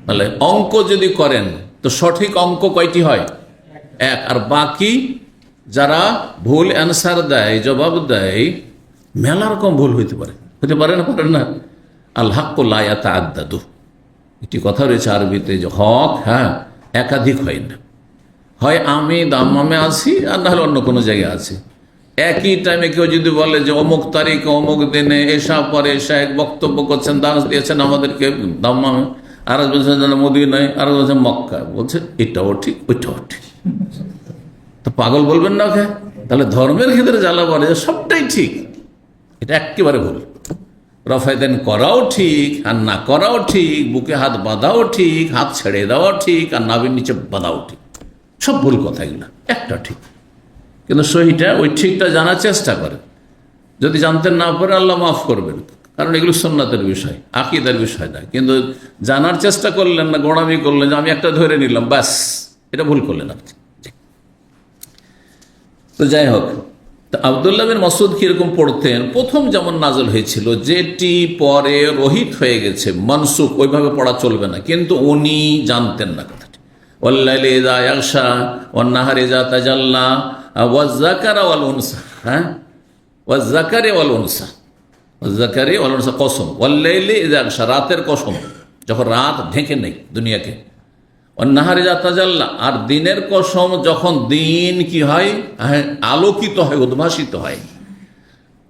মানে অঙ্ক যদি করেন তো সঠিক অঙ্ক কয়টি হয়? এক। আর বাকি যারা ভুল অ্যান্সার দেয়, জবাব দেয়, মেলা রকম ভুল হইতে পারে, হতে পারে না? পারে না? আল হাক্কু লা ইয়াতাআদ্দাদু, একটি কথা রয়েছে আরবিতে যে হক, হ্যাঁ, একাধিক হয় না, হয় আমি দাম্মামে আছি আর না হলে অন্য কোনো জায়গায় আছে। একই টাইমে কেউ যদি বলে যে অমুক তারিখে অমুক দিনে এশা পরে এশা এক বক্তব্য করছেন, দাস দিয়েছেন আমাদেরকে দাম্মামে, আর বলছেন মদিনায়, আর বলছেন মক্কা, বলছে এটাও ঠিক ওইটাও ঠিক, তো পাগল বলবেন না ওকে? তাহলে ধর্মের ক্ষেত্রে জ্বালা বলে যে সবটাই ঠিক, এটা একেবারে ভুল। রফায়দান করাও ঠিক আর না করাও ঠিক, বুকে হাত বাঁধাও ঠিক, হাত ছেড়ে দেওয়াও ঠিক, আর নাভির নিচে বাঁধাও ঠিক, সব ভুল কথা এগুলো, একটা ঠিক। কিন্তু সহিটা, ওই ঠিকটা জানার চেষ্টা করেন, যদি জানতে না পারে আল্লাহ মাফ করবেন, কারণ এগুলো সুন্নাতের বিষয়, আকীদার বিষয় না। কিন্তু জানার চেষ্টা করলেন না, গোড়ামি করলেন যে আমি একটা ধরে নিলাম, ব্যাস, এটা ভুল করলেন আপনি। তো যাই হোক, আব্দুল্লাহ বিন মাসউদ কিরকম পড়তেন? প্রথম যেমন নাযিল হয়েছিল, যেটি পরে রহিত হয়ে গেছে, মানসুখ, ওইভাবে পড়া চলবে না, কিন্তু উনি জানতেন না কথাটি। ওয়াল লাইলি ইযা ইয়াগশা ওয়ান নাহারি ইযা তাজাল্লা ওয়াজ যাকারা ওয়াল উনসা, হ্যাঁ, ওয়াজ যাকারি ওয়াল উনসা, ওয়াজ যাকারি ওয়াল উনসা কসম, ওয়াল লাইলি ইযা ইয়াগশা, রাতের কসম, যখন রাত ঢেকে নেই দুনিয়াকে, ওয়ান নাহারি ইযা তাজাল্লা, আর দিনের কসম যখন দিন কি হয়, আলোকিত হয়, উদ্ভাসিত হয়,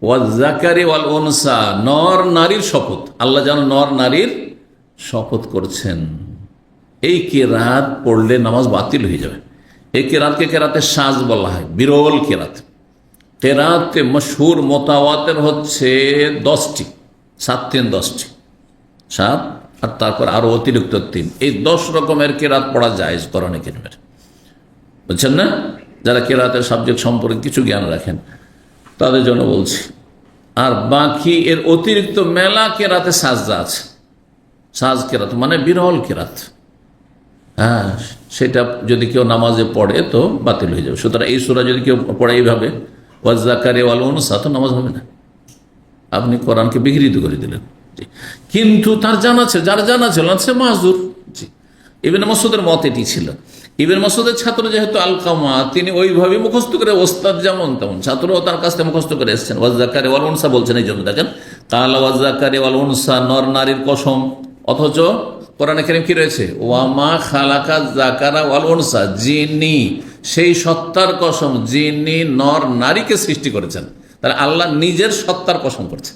ওয়াজ যাকারি ওয়াল উনসা, নর নারীর শপথ, আল্লাহ যেন নর নারীর শপথ করছেন। এই কেরাত পড়লে নামাজ বাতিল হয়ে যাবে। এই কেরাতকে কেরাতে সাজ বলা হয়, বিরল কেরাত। কেরাতে মশহুর মোতাওয়াতের হচ্ছে 10টি, 7 3 10টি, 7, আর তারপর আরো অতিরিক্ত 3, এই 10 রকমের কেরাত পড়া জায়েজ কোরআনে কারীমের, বুঝছেন না? যারা কেরাতের সাবজেক্ট সম্পর্কে কিছু জ্ঞান রাখেন তাদের জন্য বলছি। আর বাকি এর অতিরিক্ত মেলা কেরাতে সাজদা আছে, সাজ কেরাত মানে বিরল কেরাত, হ্যাঁ, সেটা যদি কেউ নামাজে পড়ে তো বাতিল হয়ে যাবে। সুতরাং এই সূরা যদি কেউ পড়ে এইভাবে ওয়াজ যাকারি ওয়াল উনসা, তো নামাজ হবে না, আপনি কোরআনকে বিকৃত করে দিলেন। কিন্তু তার জানা ছিল, যার জানা ছিল সে মাযুর। জি, ইবনে মাসউদের মত এটি ছিল। ইবনে মাসউদের ছাত্র যেহেতু আলকামা, তিনি ওইভাবে মুখস্থ করে, ওস্তাদ যেমন তেমন ছাত্রও তার কাছ থেকে মুখস্থ করে এসেছেন। ওয়াজ্জাকারি ওয়াল উনসা বলছেন, এই জন্য দেখেন কালা ওয়াজ্জাকারি ওয়াল উনসা, নর নারীর কসম, অথচ কোরআনে কারীম কি রয়েছে, ওয়ামা খালাকা যাকারা ওয়াল উনসা, যিনি, সেই সত্তার কসম যিনি নর নারীকে সৃষ্টি করেছেন। তাহলে আল্লাহ নিজের সত্তার কসম করছেন।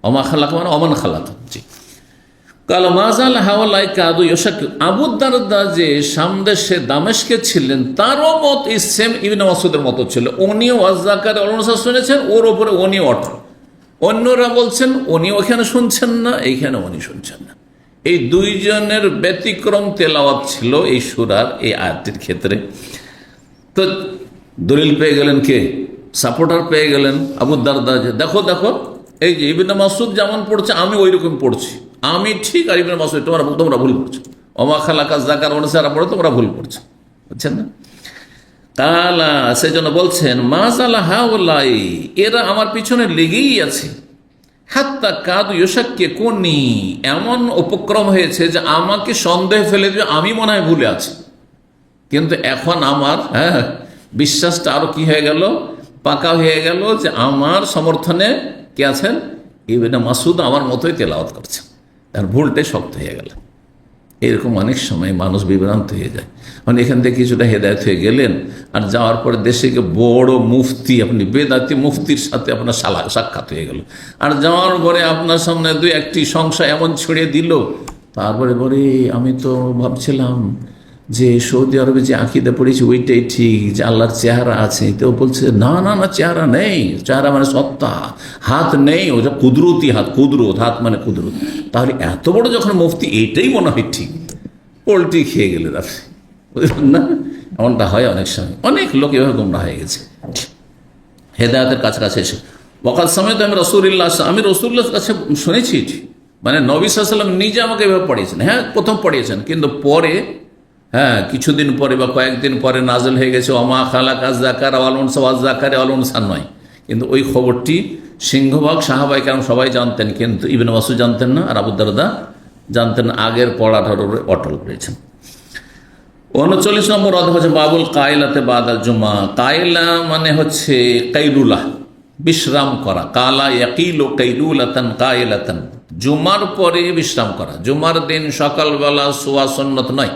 ওমা খালাকা মানে অমান খালাকা। জি, আবু দারদা যে সামদেশে দামেশকে ছিলেন, তারও মত সেম ইবনে মাসউদের মতো ছিল। উনিও ওয়াজ্জাকার অলনসা শুনেছেন, ওর ওপরে উনি অটল। অন্যরা বলছেন উনি ওখানে শুনছেন না, এইখানে উনি শুনছেন না। এই দুইজনের ব্যতিক্রম তেলাওয়াত ছিল এই সূরার এই আয়াতটির ক্ষেত্রে। তো দলিল পেয়ে গেলেন কে? সাপোর্টার পেয়ে গেলেন আবু দারদা, যে দেখো দেখো, এই যে ইবনে মাসউদ যেমন পড়ছে আমি ওই রকম পড়ছি, আমি ঠিক, আর ইবনে মাসউদ তোমরা ভুল করছো। ওমা খালাকা যাকার অনুসারা পড়ে তোমরা ভুল করছো, বুঝছেন না? কালা, সেজন্য বলছেন মাজালা হাওলাই, এরা আমার পিছনে লেগেই আছে। হাত্তা কাদু ইউশাক্কে কোনি, এমন উপক্রম হয়েছে যে আমাকে সন্দেহ ফেলে দিবে, আমি মনে হয় ভুলে আছি। কিন্তু এখন আমার বিশ্বাসটা আরো কি হয়ে গেল, পাকা হয়ে গেল, যে আমার সমর্থনে কে আছেন, ইবনে মাসউদ আমার মতোই তেলাওয়াত করছে, তার ভুলটাই শক্ত হয়ে গেল। এরকম অনেক সময় মানুষ বিভ্রান্ত হয়ে যায়। মানে এখান থেকে কিছুটা হেদায়েত হয়ে গেলেন, আর যাওয়ার পরে দেশে গিয়ে বড় মুফতি, আপনি বেদাতি মুফতির সাথে আপনার সাক্ষাৎ হয়ে গেল, আর যাওয়ার পরে আপনার সামনে দুই একটি সংশয় এমন ছড়িয়ে দিল, তারপরে বলে আমি তো ভাবছিলাম যে সৌদি আরবে যে আকিদা পড়েছি ওইটাই ঠিক, যে আল্লাহর চেহারা আছে। তো বলছে না না না, চেহারা নেই, চেহারা মানে সত্তা, হাত নেই, ওটা কুদরতি হাত, কুদরত, হাত মানে কুদরত। তাহলে এত বড় যখন মুফতি, এইটাই মনে হয় ঠিক, পোল্ট্রি খেয়ে গেলে আপনি, বুঝলেন না? এমনটা হয় অনেক সময়, অনেক লোক এভাবে গোমরা হয়ে গেছে হেদায়েতের কাছাকাছি এসে। ওয়াকাদ সামিআতু আমি রাসূলুল্লাহ, আমি রাসূলুল্লাহর কাছে শুনেছি, মানে নবী সাল্লাল্লাহু আলাইহি ওয়াসাল্লাম নিজে আমাকে এভাবে পড়িয়েছেন। হ্যাঁ, প্রথম পড়িয়েছেন, কিন্তু পরে কিছুদিন পরে বা কয়েকদিন পরে নাজল হয়ে গেছে ওমা খালাকা যাকারা ওয়াল উনসা ওয়াজ্জাকারি ওয়াল উনসা নয়। কিন্তু ওই খবরটি সিংহভাগ সাহাবায়ে কেরাম সবাই জানতেন, কিন্তু ইবনে মাসউদ জানতেন না, আর আবু দারদা জানতেন না। আগের পড়াটার উপরে অটল রয়েছেন। 39 নম্বর অধ্যায় হচ্ছে বাবুল কাইলাতে বাদাল জুমা। কাইলা মানে হচ্ছে কাইলুলা, বিশ্রাম করা। কালা ইয়াকিলু কাইলুলাতান কাইলাতান, জুমার পরে বিশ্রাম করা। জুমার দিন সকালবেলা শোয়া সুন্নত নয়,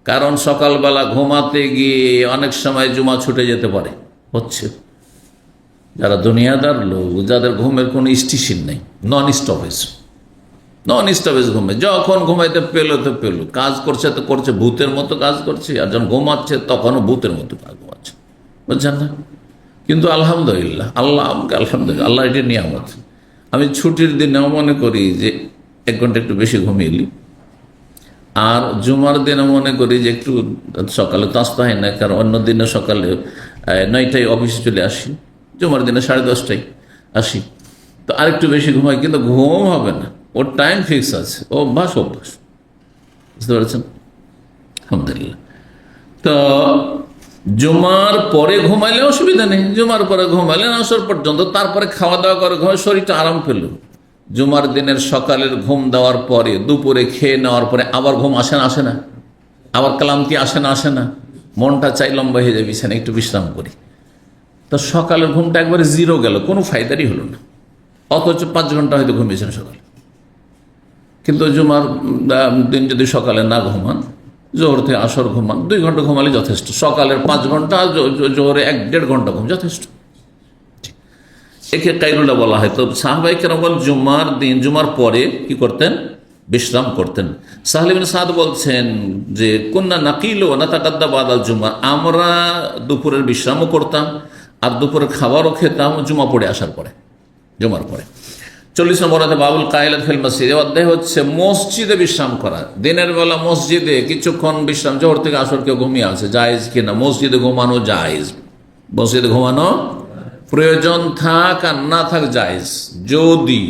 কারণ সকালবেলা ঘুমাতে গিয়ে অনেক সময় জুমা ছুটে যেতে পারে। হচ্ছে যারা দুনিয়াদার লোক, যাদের ঘুমের কোনো স্টেশন নেই, নন স্টপেজ ঘুমে, যখন ঘুমাইতে পেলো তো পেলো, কাজ করছে তো করছে, ভূতের মতো কাজ করছে, আর যখন ঘুমাচ্ছে তখনও ভূতের মতো কাজ ঘুমাচ্ছে, বুঝছেন না? কিন্তু আলহামদুলিল্লাহ, আলহামদুলিল্লাহ, আল্লাহ এটি নিয়ামত। আমি ছুটির দিনেও মনে করি যে 1 ঘন্টা একটু বেশি ঘুমিয়ে, আর জুমার দিনে মনে করি যে একটু সকালে তো আসতে হয় না, কারণ অন্য দিনে সকালে 9টায় অফিসে চলে আসি, জুমার দিনে 10:30টায় আসি, তো আরেকটু বেশি ঘুমাই, কিন্তু ঘুম হবে না, ওর টাইম ফিক্স আছে, অভ্যাস, বুঝতে পারছেন? আলহামদুলিল্লাহ। তো জুমার পরে ঘুমাইলে অসুবিধা নেই, জুমার পরে ঘুমাইলেন আসর পর্যন্ত, তারপরে খাওয়া দাওয়া করে ঘুমাই, শরীরটা আরাম পেল। জুমার দিনের সকালের ঘুম দেওয়ার পরে, দুপুরে খেয়ে নেওয়ার পরে আবার ঘুম আসে না, আবার ক্লান্তি আসে না, মনটা চাই লম্বা হয়ে যাবে, বিছানায় একটু বিশ্রাম করি। তো সকালের ঘুমটা একবারে 0 গেল, কোনো ফায়দারই হলো না, অথচ 5 ঘন্টা হয়তো ঘুমিয়েছেন সকালে। কিন্তু জুমার দিন যদি সকালে না ঘুমান, জোহর থেকে আসর ঘুমান, 2 ঘন্টা ঘুমালে যথেষ্ট। সকালের 5 ঘন্টা, জোহরে 1-1.5 ঘন্টা ঘুম যথেষ্ট। একে কাইলুলা বলা হয়। তো সাহাবায়ে কেরাম জুমার দিন, জুমার পরে কি করতেন? বিশ্রাম করতেন। সাহল ইবনে সাদ বলছেন যে কুন্না নাকিলু ওয়া নাতাকাদ্দা বাদাল জুমা, আমরা দুপুরের বিশ্রামও করতাম আর দুপুরের খাবারও খেতাম জুমা পড়ে আসার পরে, জুমার পরে। 40 নম্বর বাবুল কাইলাত ফিল মসজিদ, অধ্যায় হচ্ছে মসজিদে বিশ্রাম করা। দিনের বেলা মসজিদে কিছুক্ষণ বিশ্রাম, জোহর থেকে আসর কেউ ঘুমিয়ে আছে, জায়েজ কিনা? মসজিদে ঘুমানো জায়েজ, মসজিদে ঘুমানো প্রয়োজন থাক আর না থাক জায়েজ, যদি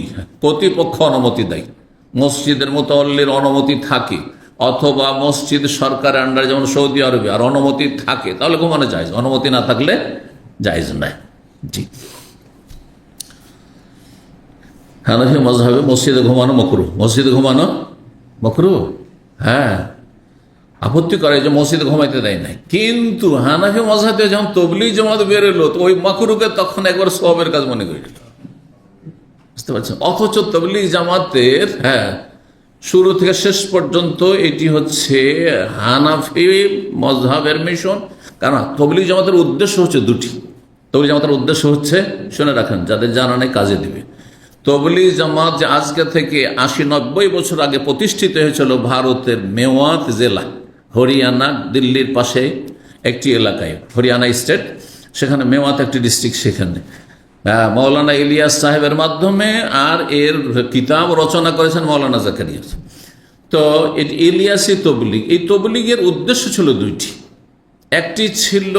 কর্তৃপক্ষ অনুমতি দেয়, মসজিদের মুতাওয়াল্লির অনুমতি থাকে, অথবা মসজিদ সরকারের আন্ডারে যেমন সৌদি আরবে আর অনুমতি থাকে, তাহলে ঘুমানো জায়েজ, অনুমতি না থাকলে জায়েজ নয়। জি, হানাফি মাযহাবে মসজিদে ঘুমানো মাকরুহ, মসজিদে ঘুমানো মাকরুহ। হ্যাঁ, আপত্তি করে যে মসজিদে ঘুমাইতে দেয় নাই, কিন্তু হানাফি মজহাবে যখন তবলিগ জামাত বেরোলো তো ওই মাকরুকে তখন একবার সওয়াবের কাজ মনে করে নিল, বুঝতে পারছেন। অথচ তবলিগ জামাতের শুরু থেকে শেষ পর্যন্ত এটি হচ্ছে হানাফি মজহাবের মিশন। কারণ তবলিগ জামাতের উদ্দেশ্য হচ্ছে দুটি। তবলিগ জামাতের উদ্দেশ্য হচ্ছে, শুনে রাখেন যাদের জানা নেই কাজে দিবে, তবলিগ জামাত যে আজকে থেকে 80-90 বছর আগে প্রতিষ্ঠিত হয়েছিল ভারতের মেওয়াত জেলা, হরিয়ানা দিল্লির পাশে একটি এলাকায়, হরিয়ানা স্টেট, সেখানে মেওয়াত একটি ডিস্ট্রিক্ট, সেখানে মৌলানা ইলিয়াস সাহেবের মাধ্যমে, আর এর কিতাব রচনা করেছেন মৌলানা জাকারিয়া। তো ইলিয়াসি তবলিগ, এই তবলিগের উদ্দেশ্য ছিল দুইটি। একটি ছিল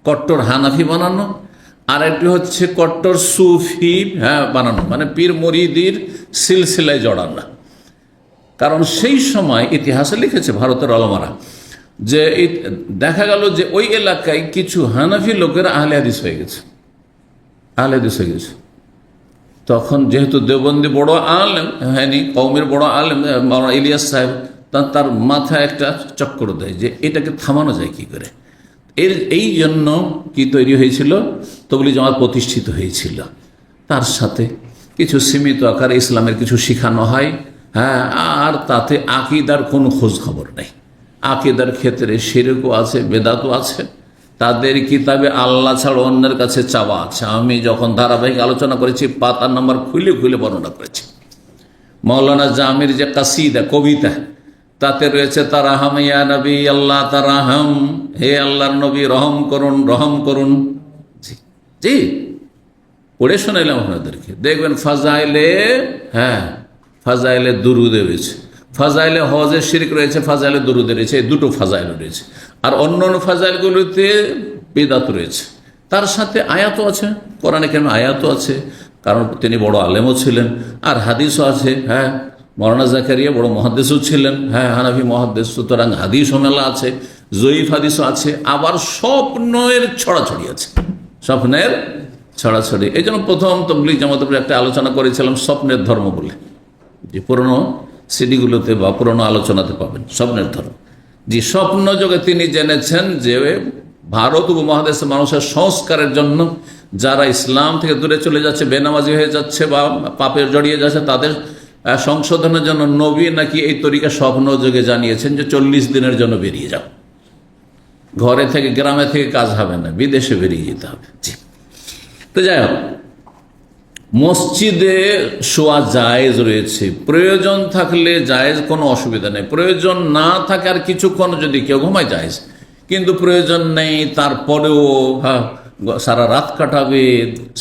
কট্টর হানাফি বানানো, আর একটি হচ্ছে কট্টর সুফি বানানো, মানে পীর মুরিদির সিলসিলায় জড়ানো। কারণ সেই সময় ইতিহাসে লিখেছে ভারতের আলেমরা যে দেখা গেল যে ওই এলাকায় কিছু হানাফি লোকের আহলে হাদিস হয়ে গেছে, আহলে হাদিস হয়ে গেছে। তখন যেহেতু দেওবন্দি বড় আলেম, হয়নি কওমের বড় আলেম মাওলানা ইলিয়াস সাহেব, তার মাথায় একটা চক্কর দেয় যে এটাকে থামানো যায় কি করে। এই জন্য কি তৈরি হয়েছিল, তবলিগ জামাত প্রতিষ্ঠিত হয়েছিল। তার সাথে কিছু সীমিত আকারে ইসলামের কিছু শেখানো হয়, আর তাতে আকিদার কোনো খোঁজ খবর নেই। আকিদার ক্ষেত্রে শিরকও আছে, বেদাতও আছে। তাদের কিতাবে আল্লাহ ছাড়া অন্যের কাছে চাওয়া আছে। আমি যখন ধারাবাহিক আলোচনা করেছি পাতার নাম্বার খুলে খুলে বর্ণনা করেছি। মৌলানা জামির যে কাসিদা, কবিতা, তাতে রয়েছে তারাহাম ইয়া নবী আল্লাহ তারাহাম, হে আল্লাহর নবী রহম করুন, রহম করুন। জি পড়ে শোনাইলাম আপনাদেরকে, দেখবেন ফাজাইলে, ফাজাইলে দুরুদে রয়েছে, ফাজাইলে হজের শিরক রয়েছে, ফাজাইলে দুরুদে রয়েছে, এই দুটো ফাজাইল রয়েছে। আর অন্য অন্য ফাজাইলগুলোতে বিদআত রয়েছে। তার সাথে আয়াতও আছে, কোরআনে কেন আয়াতও আছে, কারণ তিনি বড় আলেমও ছিলেন। আর হাদিসও আছে, মৌলানা জাকারিয়া বড় মুহাদ্দিসও ছিলেন, হানাফি মুহাদ্দিস, সুতরাং হাদিসও মেলা আছে, জয়ীফ হাদিসও আছে। আবার স্বপ্নের ছড়াছড়ি আছে, স্বপ্নের ছড়াছড়ি। এই জন্য প্রথম তবলিগ জামাতের উপরে একটা আলোচনা করেছিলাম স্বপ্নের ধর্ম বলে, যে পুরনো সিডিগুলোতে বা পুরনো আলোচনাতে পাবেন স্বপ্নের ধর্ম। যে স্বপ্ন যোগে তিনি জেনেছেন যে ভারত উপমহাদেশের মানুষের সংস্কারের জন্য যারা ইসলাম থেকে দূরে চলে যাচ্ছে, বেনামাজি হয়ে যাচ্ছে বা পাপের জড়িয়ে যাচ্ছে, তাদের সংশোধনের জন্য নবী নাকি এই তরিকা স্বপ্ন যোগে জানিয়েছেন যে 40 দিনের জন্য বেরিয়ে যাও, ঘরে থেকে গ্রামে থেকে কাজ হবে না, বিদেশে বেরিয়ে যেতে হবে। জি, তো যাই হোক, মসজিদে শোয়া জায়েজ রয়েছে, প্রয়োজন থাকলে জায়েজ, কোনো অসুবিধা নেই। প্রয়োজন না থাকে আর কিছুক্ষণ যদি কেউ ঘুমায় জায়েজ, কিন্তু প্রয়োজন নেই তারপরেও সারা রাত কাটাবে,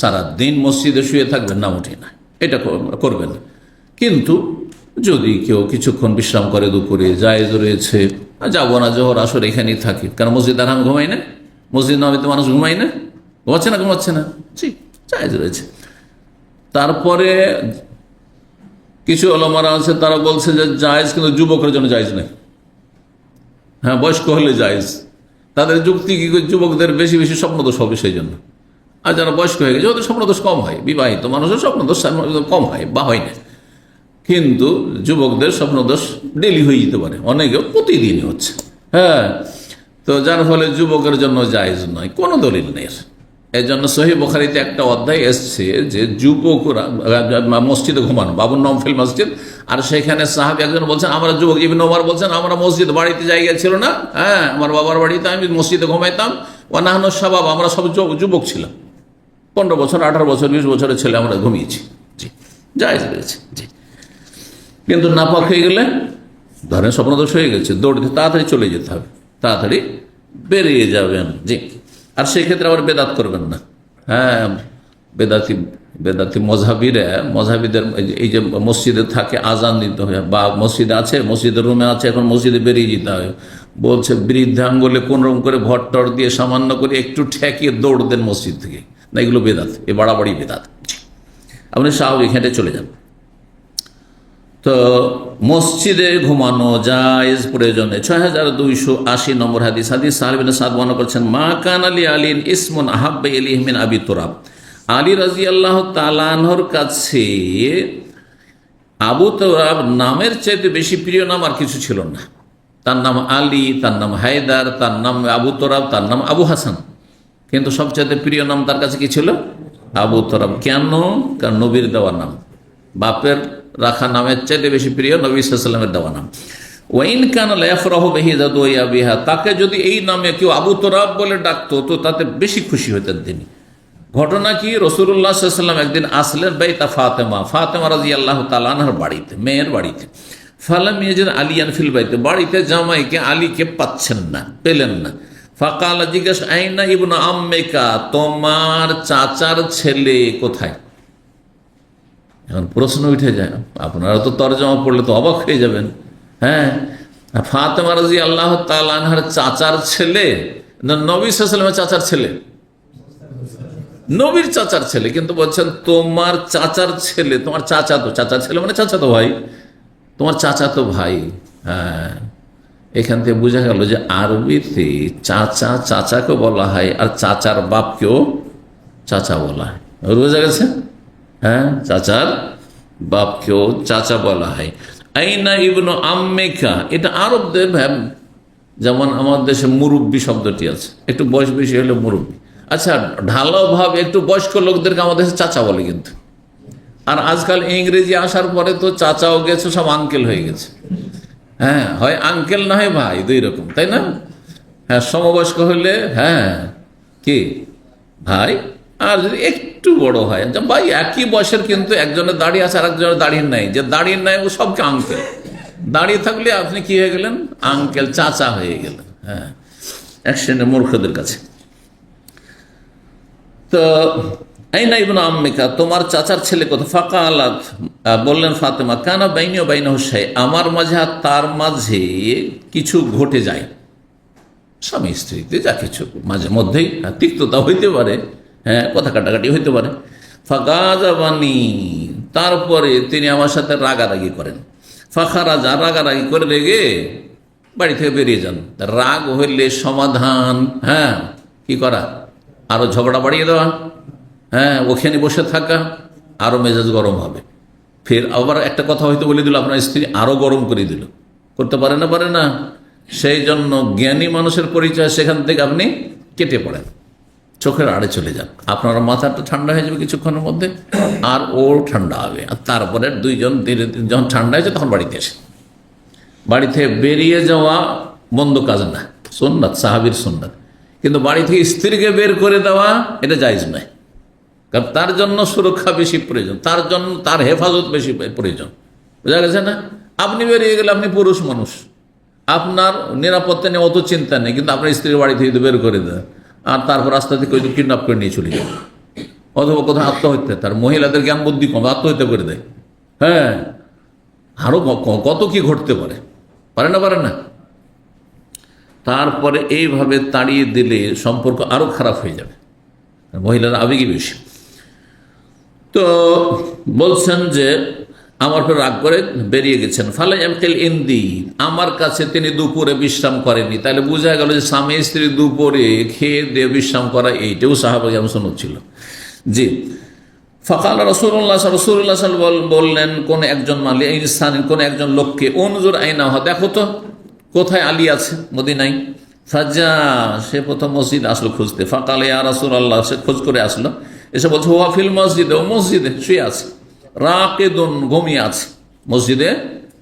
সারা দিন মসজিদে শুয়ে থাকবেন না, উঠে না, এটা করবেন। কিন্তু যদি কেউ কিছুক্ষণ বিশ্রাম করে দুপুরে, জায়েজ রয়েছে। যাবো না, জোহর আসর এখানেই থাকি, কারণ মসজিদ আর আমি ঘুমাই না, মসজিদ নবীতে মানুষ ঘুমাই না, ঘুমাচ্ছে না, জি জায়েজ রয়েছে। তারপরে কিছু ওলামারা আছে, তারা বলছে যে জায়েজ, কিন্তু যুবকের জন্য জায়েজ নেই। বয়স্ক হলে জায়েজ। তাদের যুক্তি কি, যুবকদের বেশি বেশি স্বপ্নদোষ হবে সেই জন্য। আর যারা বয়স্ক হয়ে গেছে ওদের স্বপ্নদোষ কম হয়, বিবাহিত মানুষের স্বপ্নদোষ কম হয় বা হয় না, কিন্তু যুবকদের স্বপ্নদোষ ডেলি হয়ে যেতে পারে, অনেকে প্রতিদিনই হচ্ছে। তো যার ফলে যুবকের জন্য জায়েজ নয়, কোনো দলিল নেই। এই জন্য সহিহ বুখারীতে একটা অধ্যায় এসছে যে যুবকরা মসজিদে ঘুমানো, বাবুর নওফল মসজিদ, আর সেখানে সাহাবী একজন বলছেন, আমরা যুবক, ইবনে ওমর বলছেন, আমরা মসজিদ বাড়িতে জায়গা ছিল না, আমার বাবার বাড়িতে আমি মসজিদে ঘুমাইতাম, ওয়া নাহনু শাবাব, আমরা সব যুবক ছিলাম, 15 বছর 18 বছর 20 বছরের ছেলে আমরা ঘুমিয়েছি। জি জায়েজ রয়েছে। জি, কিন্তু নাপাক হয়ে গেলে, ধরেন স্বপ্নদোষ হয়ে গেছে, দৌড় দিয়ে তাড়াতাড়ি চলে যেতে হবে, তাড়াতাড়ি বেরিয়ে যাবেন। জি, আর সেই ক্ষেত্রে আবার বেদাত করবেন না। বেদাতি মজহাবিদের এই যে মসজিদে থাকে, আজান দিতে হবে, বা মসজিদে আছে, মসজিদের রুমে আছে, এখন মসজিদে বেরিয়ে যেতে হবে, বলছে বৃদ্ধাঙ্গুলে কোন রকম করে ভট্টর দিয়ে সামান্য করে একটু ঠেকিয়ে দৌড় দেন মসজিদ থেকে, না, এগুলো বেদাত, এ বাড়াবাড়ি বেদাত। আপনি স্বাভাবিক হেঁটে চলে যান। তো মসজিদে ঘুমানো জায়েজ প্রয়োজনে। 6280 নম্বর হাদিস, সাহেব বিন সাদ বর্ণনা করছেন, মা কান আলী আলীন ইসমুন আহাব্বা ইলাইহি মিন আবি তুরাব। আলী রাদিয়াল্লাহু তাআলা আনহুর কাছে আবু তুরাব নামের চাইতে বেশি প্রিয় নাম আর কিছু ছিল না। তার নাম আলী, তার নাম হায়দার, তার নাম আবু তোরাব, তার নাম আবু হাসান। কিন্তু সবচেয়ে প্রিয় নাম তার কাছে কি ছিল? আবু তোরাব। কেন? কারণ নবীর দেওয়া নাম। বাপের রাখা নামের চাইতে বেশি প্রিয় নবী সাল্লাল্লাহু আলাইহি ওয়াসাল্লামের দেওয়া নাম। ওয়াইন কানা লা ইয়াফরাহু বিহি যাদু ইয়া বিহা, তাকে যদি এই নামে কেউ আবু তোরাব বলে ডাকতো তো তাতে বেশি খুশি হতেন তিনি। ঘটনা কি, রাসূলুল্লাহ সাল্লাল্লাহু আলাইহি ওয়াসাল্লাম একদিন আসলেন বাইতা ফাতেমা, ফাতেমা রাদিয়াল্লাহু তাআলা আনহার বাড়িতে, মেয়ের বাড়িতে। ফালাম ইয়াজিদ আলিয়ান ফিল বাইতে, বাড়িতে জামাইকে আলীকে পাচ্ছেন না, পেলেন না। ফাকাল, জিজ্ঞেস, আইনা ইবনু আম্মিকা, তোমার চাচার ছেলে কোথায়? এখন প্রশ্ন উঠে যায়, আপনারা তো তরজমা পড়লে তো অবাক হয়ে যাবেন। হ্যাঁ, ফাতেমা রাদিয়াল্লাহু তাআলা আনহার চাচার ছেলে না নবী সাল্লাল্লাহু আলাইহি ওয়াসাল্লামের চাচার ছেলে? নবীর চাচার ছেলে। কিন্তু বলছেন তোমার চাচার ছেলে, তোমার চাচা তো, চাচার ছেলে মানে চাচা তো ভাই, তোমার চাচা তো ভাই। হ্যাঁ, এখান থেকে বোঝা গেল যে আরবিতে চাচা চাচাকে বলা হয় আর চাচার বাপকেও চাচা বলা হয়। বোঝা গেছে? হ্যাঁ, চাচার বাপকেও চাচা বলা হয়। আইনা ইবনু আম্মিকা, এটা আরবদের যেমন আমার দেশে মুরব্বী শব্দটি আছে, একটু বয়স বেশি হলে মুরব্বী। আচ্ছা, ঢালাও ভাবে একটু বয়স্ক লোকদেরকে আমাদের দেশে চাচা বলে কিন্তু। আর আজকাল ইংরেজি আসার পরে তো চাচাও গেছে, সব আঙ্কেল হয়ে গেছে। হ্যাঁ, হয় আঙ্কেল না হয় ভাই, দুই রকম, তাই না? হ্যাঁ, সমবয়স্ক হলে হ্যাঁ কি ভাই, আর যদি একটু বড় হয় ভাই, একই বয়সের কিন্তু একজনের দাড়ি আছে আর একজনের দাড়ি নাই, যে দাড়ি নাই ও সবকে আঙ্কেল, দাঁড়িয়ে থাকলে আপনি কি হয়ে গেলেন? আঙ্কেল, চাচা হয়ে গেলেন। হ্যাঁ, এক শ্রেণীর মূর্খদের কাছে। তো আইনা ইবনু আম্মিকা, তোমার চাচার ছেলে কোথায়? ফাকালাত, বললেন ফাতেমা, কানা বাইনি ও বাইনাহু শাই, আমার মাঝে আর তার মাঝে কিছু ঘটে যায়। স্বামী স্ত্রীতে যা কিছু মাঝে মধ্যেই তিক্ততা হইতে পারে, হ্যাঁ, কথা কাটাকাটি হইতে পারে। ফাগাজাবানি, তারপরে তিনি আমার সাথে রাগারাগি করেন। ফাখারাজা, রাগারাগি করে রেগে বাড়ি থেকে বেরিয়ে যান। রাগ হইলে সমাধান, হ্যাঁ, কি করা? আরো ঝগড়া বাড়িয়ে দেওয়া, হ্যাঁ, ওখানে বসে থাকা, আরো মেজাজ গরম হবে। ফের আবার একটা কথা হয়তো বলে দিল, আপনার স্ত্রী আরো গরম করে দিল। করতে পারে না, পারে না? সেই জন্য জ্ঞানী মানুষের পরিচয় সেখান থেকে আপনি কেটে পড়েন, চোখের আড়ে চলে যান। আপনার মাথাটা ঠান্ডা হয়ে যাবে কিছুক্ষণের মধ্যে, আর ওর ঠান্ডা হবে। আর তারপরে দুইজন ধীরে ধীরে যখন ঠান্ডা হয়েছে তখন বাড়িতে এসে, বাড়িতে বেরিয়ে যাওয়া বন্ধ কাজ না, সুন্নাত, সাহাবীর সুন্নাত। কিন্তু বাড়ি থেকে স্ত্রীকে বের করে দেওয়া এটা জায়েজ নয়, কারণ তার জন্য সুরক্ষা বেশি প্রয়োজন, তার জন্য তার হেফাজত বেশি প্রয়োজন। বোঝা গেছে না? আপনি বেরিয়ে গেলে, আপনি পুরুষ মানুষ, আপনার নিরাপত্তা নিয়ে অত চিন্তা নেই, কিন্তু আপনার স্ত্রীর বাড়ি থেকে বের করে দেয়, আর তারপর রাস্তা থেকে ওই কিডন্যাপ করে নিয়ে চলে যায়, অথবা কোথাও আত্মহত্যা, তার মহিলাদের জ্ঞান বুদ্ধি কম, আত্মহত্যা করে দেয়। হ্যাঁ, আরো কত কি ঘটতে পারে, পারে না, পারে না? তারপরে এইভাবে তাড়িয়ে দিলে সম্পর্ক আরো খারাপ হয়ে যাবে, মহিলারা আবেগী বেশি। তো বলছেন যে আমার পর রাগ করে বেরিয়ে গেছেন। ফালাই আমকেল ইন্দি, আমার কাছে তিনি দুপুরে বিশ্রাম করেনি। তাহলে বোঝা গেল যে স্বামী স্ত্রী দুপুরে খেয়ে দিয়ে বিশ্রাম করা, এইটাও সাহাবায়ে সুন্নাত ছিল। জি। ফাকাল রাসূলুল্লাহ বললেন কোন একজন মালিক ইনসান, কোন একজন লোককে, উনজুর আইনা, দেখো তো কোথায় আলী আছে মদিনায়। ফাজা, সে প্রথম মসজিদ আসলো খুঁজতে। ফাকাল ইয়া রাসূলুল্লাহ, সে খোঁজ করে আসলো, এসে বলছে হুয়া ফিল মসজিদে, ও মসজিদে শুয়ে আছে, রাকিদুন, ঘুমিয়ে আছে, মসজিদে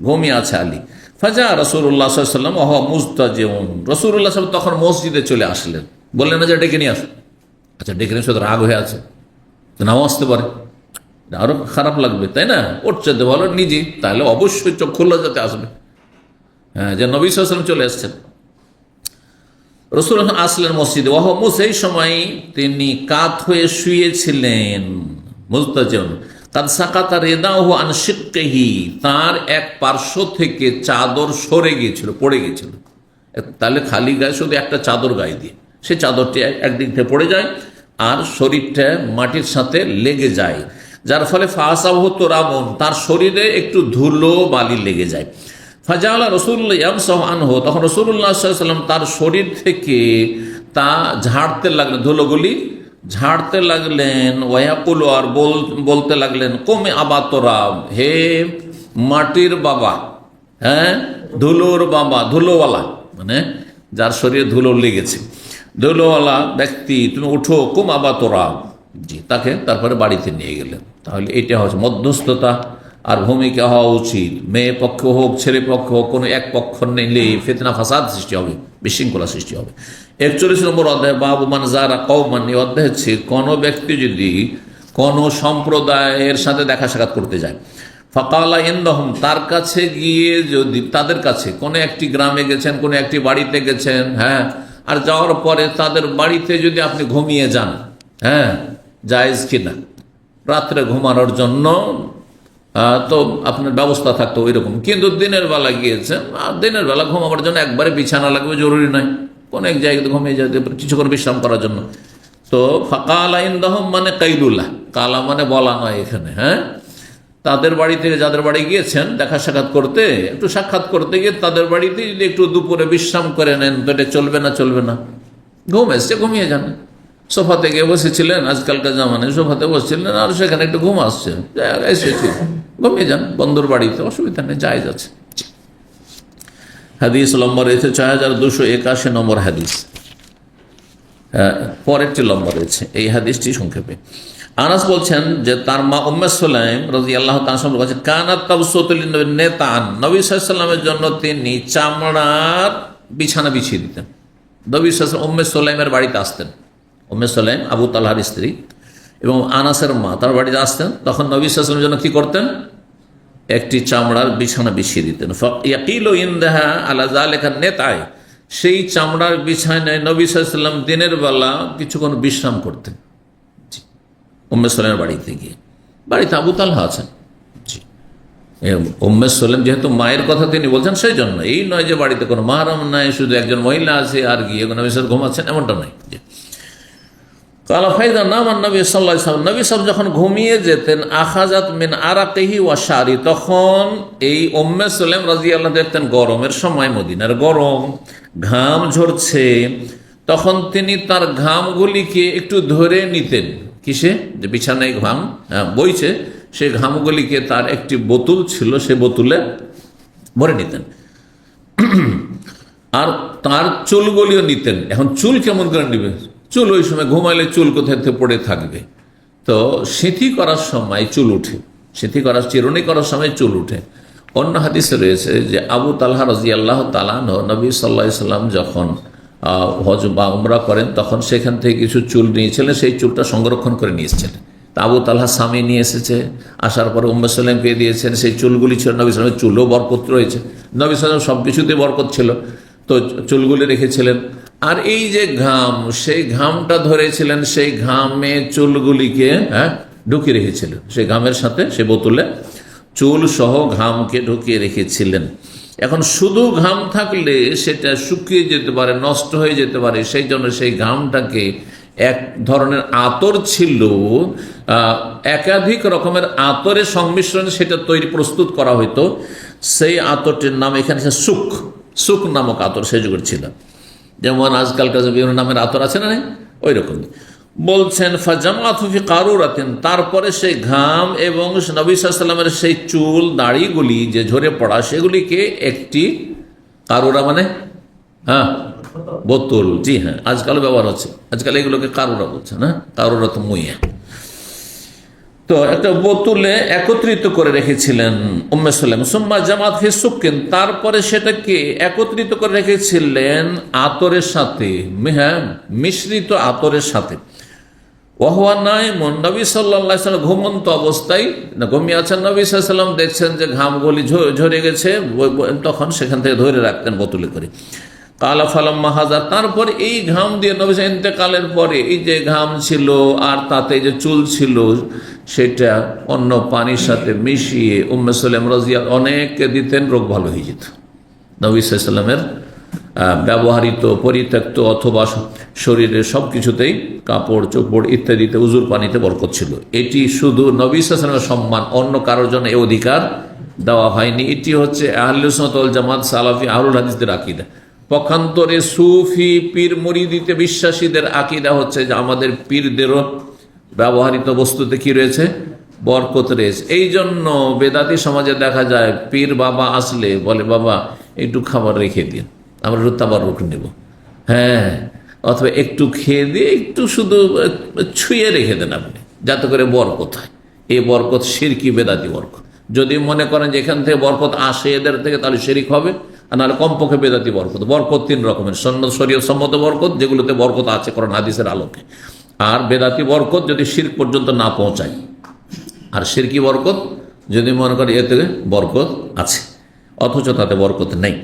ঘুমিয়ে আছে আলী। ফাজা রাসূলুল্লাহ সাল্লাল্লাহু আলাইহি ওয়াসাল্লাম ওয়া মুস্তাজিউন, রাসূলুল্লাহ সাল্লাল্লাহু আলাইহি ওয়াসাল্লাম তখন মসজিদে চলে আসলেন। বললেন না যে ডেকে নিয়ে আসো। আচ্ছা, ডেকে নিয়ে রাগ হয়ে আছে, নাও আসতে পারে, আরো খারাপ লাগবে, তাই না? ওর চাইতে ভালো নিজে, তাহলে অবশ্যই চোখ খোলা যাতে আসবে, হ্যাঁ, যে নবী সাল্লাল্লাহু আলাইহি ওয়াসাল্লাম চলে আসছেন। রাসূল আসলেন মসজিদে, সেই সময় তিনি কাত হয়ে শুয়েছিলেন, মুস্তাজিউন। কাদ সাকাতা রিদাহু আন শিক্কিহি, তার এক পার্শ্ব থেকে চাদর সরে গিয়েছিল, পড়ে গিয়েছিল। তাহলে খালি গায়ে শুধু একটা চাদর গায়ে দিয়ে, সে চাদরটি একদিক থেকে পড়ে যায় আর শরীরটা মাটির সাথে লেগে যায়, যার ফলে ফাসাবহু তুরাবুন, তার শরীরে একটু ধুলো বালি লেগে যায়। ফাজালা রাসূলুল্লাহ ইয়ামসাহু আনহু, তখন রাসূলুল্লাহ সাল্লাল্লাহু আলাইহি ওয়াসাল্লাম তার শরীর থেকে তা ঝাড়তে লাগলেন, ধুলোগুলি ঝাড়তে লাগলেন। ওয়াকুলু, আর বলতে লাগলেন, কমে আবা তোরাব, হে মাটির বাবা, হ্যাঁ, ধুলোর বাবা, ধুলোওয়ালা মানে যার শরীরে ধুলো লেগেছে, ধুলোওয়ালা ব্যক্তি, তুমি উঠো, কুম আবা তোরা, জি, তাকে তারপরে বাড়িতে নিয়ে গেলেন। তাহলে এটা হচ্ছে মধ্যস্থতা আর ভূমিকা হওয়া উচিত। মেয়ে পক্ষ হোক, ছেলে পক্ষ হোক, কোনো এক পক্ষ নিলে ফিতনা ফাসাদ সৃষ্টি হবে, বিশৃঙ্খলা সৃষ্টি হবে। 41 নম্বর অধ্যায়, বাবু মান যারা কওমান, এই অধ্যায় হচ্ছে কোনো ব্যক্তি যদি কোনো সম্প্রদায়ের সাথে দেখা সাক্ষাৎ করতে যায়, ফাকালা ইনদাহুম, তার কাছে গিয়ে যদি, তাদের কাছে কোনো একটি গ্রামে গেছেন, কোনো একটি বাড়িতে গেছেন, হ্যাঁ, আর যাওয়ার পরে তাদের বাড়িতে যদি আপনি ঘুমিয়ে যান, হ্যাঁ, জায়েজ কিনা, রাত্রে ঘুমানোর জন্য তো আপনার ব্যবস্থা থাকতো ওই রকম। কিন্তু দিনের বেলা গিয়েছেন, আর দিনের বেলা ঘুমাবার জন্য একবারে বিছানা লাগবে জরুরি নয়, কোনো এক জায়গাতে ঘুমিয়ে যেতে কিছুক্ষণ বিশ্রাম করার জন্য। তো ফাকালা ইনদাহুম মানে কাইলুল্লাহ, কালা মানে বলা নয় এখানে, হ্যাঁ, তাদের বাড়িতে, যাদের বাড়ি গিয়েছেন দেখা সাক্ষাৎ করতে, একটু সাক্ষাৎ করতে গিয়ে তাদের বাড়িতে যদি একটু দুপুরে বিশ্রাম করে নেন, তো এটা চলবে না? চলবে না। ঘুম এসছে, ঘুমিয়ে যান। সোফাতে গিয়ে বসেছিলেন, আজকালকার জামানে সোফাতে বসছিলেন, আর সেখানে একটু ঘুম আসছে, এসেছি, ঘুমিয়ে যান বন্ধুর বাড়িতে, অসুবিধা নেই, জায়েজ আছে। হাদিস নম্বর রয়েছে 6281 নম্বর হাদিস, পরেরটি লম্বা রয়েছে, এই হাদিসটি সংক্ষেপে। আনাস বলছেন যে তার মা উম্মে সুলাইম রাদিয়াল্লাহু তাআলা বলেছেন, কানাত তাবসুতু লিন-নেতান, নবী সাল্লাল্লাহু আলাইহি ওয়াসাল্লামের জন্য তিনি চামড়ার বিছানা বিছিয়ে দিতেন। নবী সাল্লাল্লাহু আলাইহি ওয়াসাল্লাম উম্মে সুলাইমের বাড়িতে আসতেন, উম্মে সুলাইম আবু তালহার স্ত্রী এবং আনাসের মা, তার বাড়িতে আসতেন, তখন নবী সাল্লাল্লাহু আলাইহি ওয়াসাল্লামের জন্য কি করতেন? একটি চামড়ার বিছানা বিছিয়ে দিতেন। ফায়াকিলু ইনদাহা আলা যালিকা নেতায়, সেই চামড়ার বিছানায় নবী সাল্লাল্লাহু আলাইহি ওয়াসাল্লাম দিনের বেলা কিছুক্ষণ বিশ্রাম করতেন উম্মে সুলাইমের বাড়িতে গিয়ে। বাড়িতে আবু তালহা আছেন, জি, উম্মে সুলাইম যেহেতু মায়ের কথা তিনি বলছেন, সেই জন্য এই নয় যে বাড়িতে কোনো মাহরাম নাই, শুধু একজন মহিলা আছে আর গিয়ে নবী সাল্লাল্লাহু ঘুমাচ্ছেন, এমনটা নয়। কালা ফাইদা নামান নবী সাল্লাল্লাহু আলাইহি ওয়াসাল্লাম, নবী সাল্লাল্লাহু যখন ঘুমিয়ে যেতেন, আখাজাত মিন আরাকিহি ওয়া শারি, তখন এই উম্মে সুলাইম রাদিয়াল্লাহু দেখতেন গরমের সময়, মদিনার গরম, ঘাম ঝরছে, তখন তিনি তার ঘামগুলিকে একটু ধরে নিতেন। কিসে? যে বিছানায় ঘাম বইছে, সেই ঘামগুলিকে তার একটি বোতল ছিল, সে বোতলে ভরে নিতেন। আর তার চুলগুলিও নিতেন। এখন চুল কেমন করে নিবে? চুল ওই সময় ঘুমাইলে চুল কোথায় থেকে পড়ে থাকবে, তো সিঁথি করার সময় চুল উঠে, সিঁথি করার, চিরুনি করার সময় চুল উঠে। অন্য হাদিসে রয়েছে যে আবু তালহা রাদিয়াল্লাহু তাআলা আনহু নবী সাল্লাল্লাহু আলাইহি ওয়াসাল্লাম যখন হজ বা উমরা করেন, তখন সেখান থেকে কিছু চুল নিয়েছিলেন, সেই চুলটা সংরক্ষণ করে নিয়ে এসেছিলেন। তা আবু তালহা স্বামী নিয়ে এসেছে, আসার পরে উম্মে সুলাইমকে দিয়েছেন, সেই চুলগুলি ছিল নবী সাল্লাল্লাহু আলাইহি ওয়াসাল্লামের, চুলও বরকত রয়েছে, নবী সাল্লাল্লাহু আলাইহি ওয়াসাল্লাম সব কিছুতে বরকত ছিল, তো চুলগুলি রেখেছিলেন। আর এই যে ঘাম, সেই ঘামটা ধরেছিলেন, সেই ঘামে চুলগুলিকে ঢুকিয়ে রেখেছিলেন, সেই ঘামের সাথে সে বোতলে চুল সহ ঘামকে ঢুকিয়ে রেখেছিলেন। এখন শুধু ঘাম থাকলে সেটা শুকিয়ে যেতে পারে, নষ্ট হয়ে যেতে পারে, সেই জন্য সেই ঘামটাকে এক ধরনের আতর ছিল, একাধিক রকমের আতরের সংমিশ্রণে সেটা তৈরি প্রস্তুত করা হইতো। সেই আতরটির নাম এখানে সুখ, সুখ নামক আতর সেই যুগের ছিল। যেমন আজকালকার বিভিন্ন নামের আতর আছে না, ওই রকম। বলছেন ফাজামাতু ফি কারুরাতিন, তারপরে সেই ঘাম এবং নবী সাল্লাল্লাহু আলাইহি ওয়াসাল্লামের সেই চুল দাড়িগুলি যে ঝরে পড়া, সেগুলিকে একটি কারুরা মানে বোতল, জি হ্যাঁ, আজকাল ব্যবহার হচ্ছে, আজকাল এগুলোকে কারুরা বলছে না, কারুরা তো মুইয়া, তো একটা বোতলে একত্রিত করে রেখেছিলেন উম্মে সুলাইম। সুম্মা জামাত ফি সুকিন, তারপরে সেটাকে একত্রিত করে রেখেছিলেন আতরের সাথে, মিশ্রিত আতরের সাথে। ওয়াহুয়া নাইমুন, নবী সাল্লাল্লাহু আলাইহি ওয়াসাল্লাম ঘুমন্ত অবস্থায় ঘুমিয়ে আছেন, নবী সাল্লাল্লাহু আলাইহি ওয়াসাল্লাম দেখছেন যে ঘামগুলি ঝরে গেছে, তখন সেখান থেকে ধরে রাখতেন বোতলে করে। কালা ফালাম্মা হাজা, তারপর এই ঘাম দিয়ে নবী ইন্তেকালের পরে এই যে ঘাম ছিল আর তাতে যে চুল ছিল, সেটা অন্য পানির সাথে মিশিয়ে উম্মে সুলাইম রাদিয়াল্লাহু অনেককে দিতেন, রোগ ভালো হয়ে যেত। নবী সাল্লাল্লাহু আলাইহি ওয়াসাল্লামের ব্যবহৃত পরিত্যক্ত অথবা শরীরের সব কিছুতেই, কাপড় চোপড় ইত্যাদিতে উজুর পানিতে বরকত ছিল। এটি শুধু নবী সাল্লাল্লাহু আলাইহি ওয়াসাল্লামের সম্মান, অন্য কারোর জন্য এই অধিকার দেওয়া হয়নি। এটি হচ্ছে আহলে সুন্নাত ওয়াল জামাত, সালাফি আহলুল হাদিসদের আকীদা। পক্ষান্তরে সুফি পীর মুরিদিতে বিশ্বাসীদের আকীদা হচ্ছে যে আমাদের পীরদেরও ব্যবহৃত বস্তুতে কি রয়েছে? বরকত রয়েছে। এই জন্য বেদাতি সমাজে দেখা যায় পীর বাবা আসলে বলে, বাবা একটু খাবার রেখে দিন, আমরা একটু তাবারুক নেব। হ্যাঁ, অথবা একটু খেয়ে দিয়ে একটু শুধু ছুঁয়ে রেখে দেন আপনি, যাতে করে বরকত হয়। এই বরকত শিরকি বেদাতি বরকত। যদি মনে করেন যে এখান থেকে বরকত আসে এদের থেকে, তাহলে শিরিক হবে, আর নাহলে কমপক্ষে বেদাতি বরকত। বরকত তিন রকমের: সন্ন্যত শরীয়ত সম্মত বরকত, যেগুলোতে বরকত আছে কোরআন হাদিসের আলোকে, আর বেদাতি বরকত যদি শিরক পর্যন্ত না পৌঁছায়, আর শিরকি বরকত যদি মনে করে এতে বরকত আছে অথচ তাতে বরকত নেই,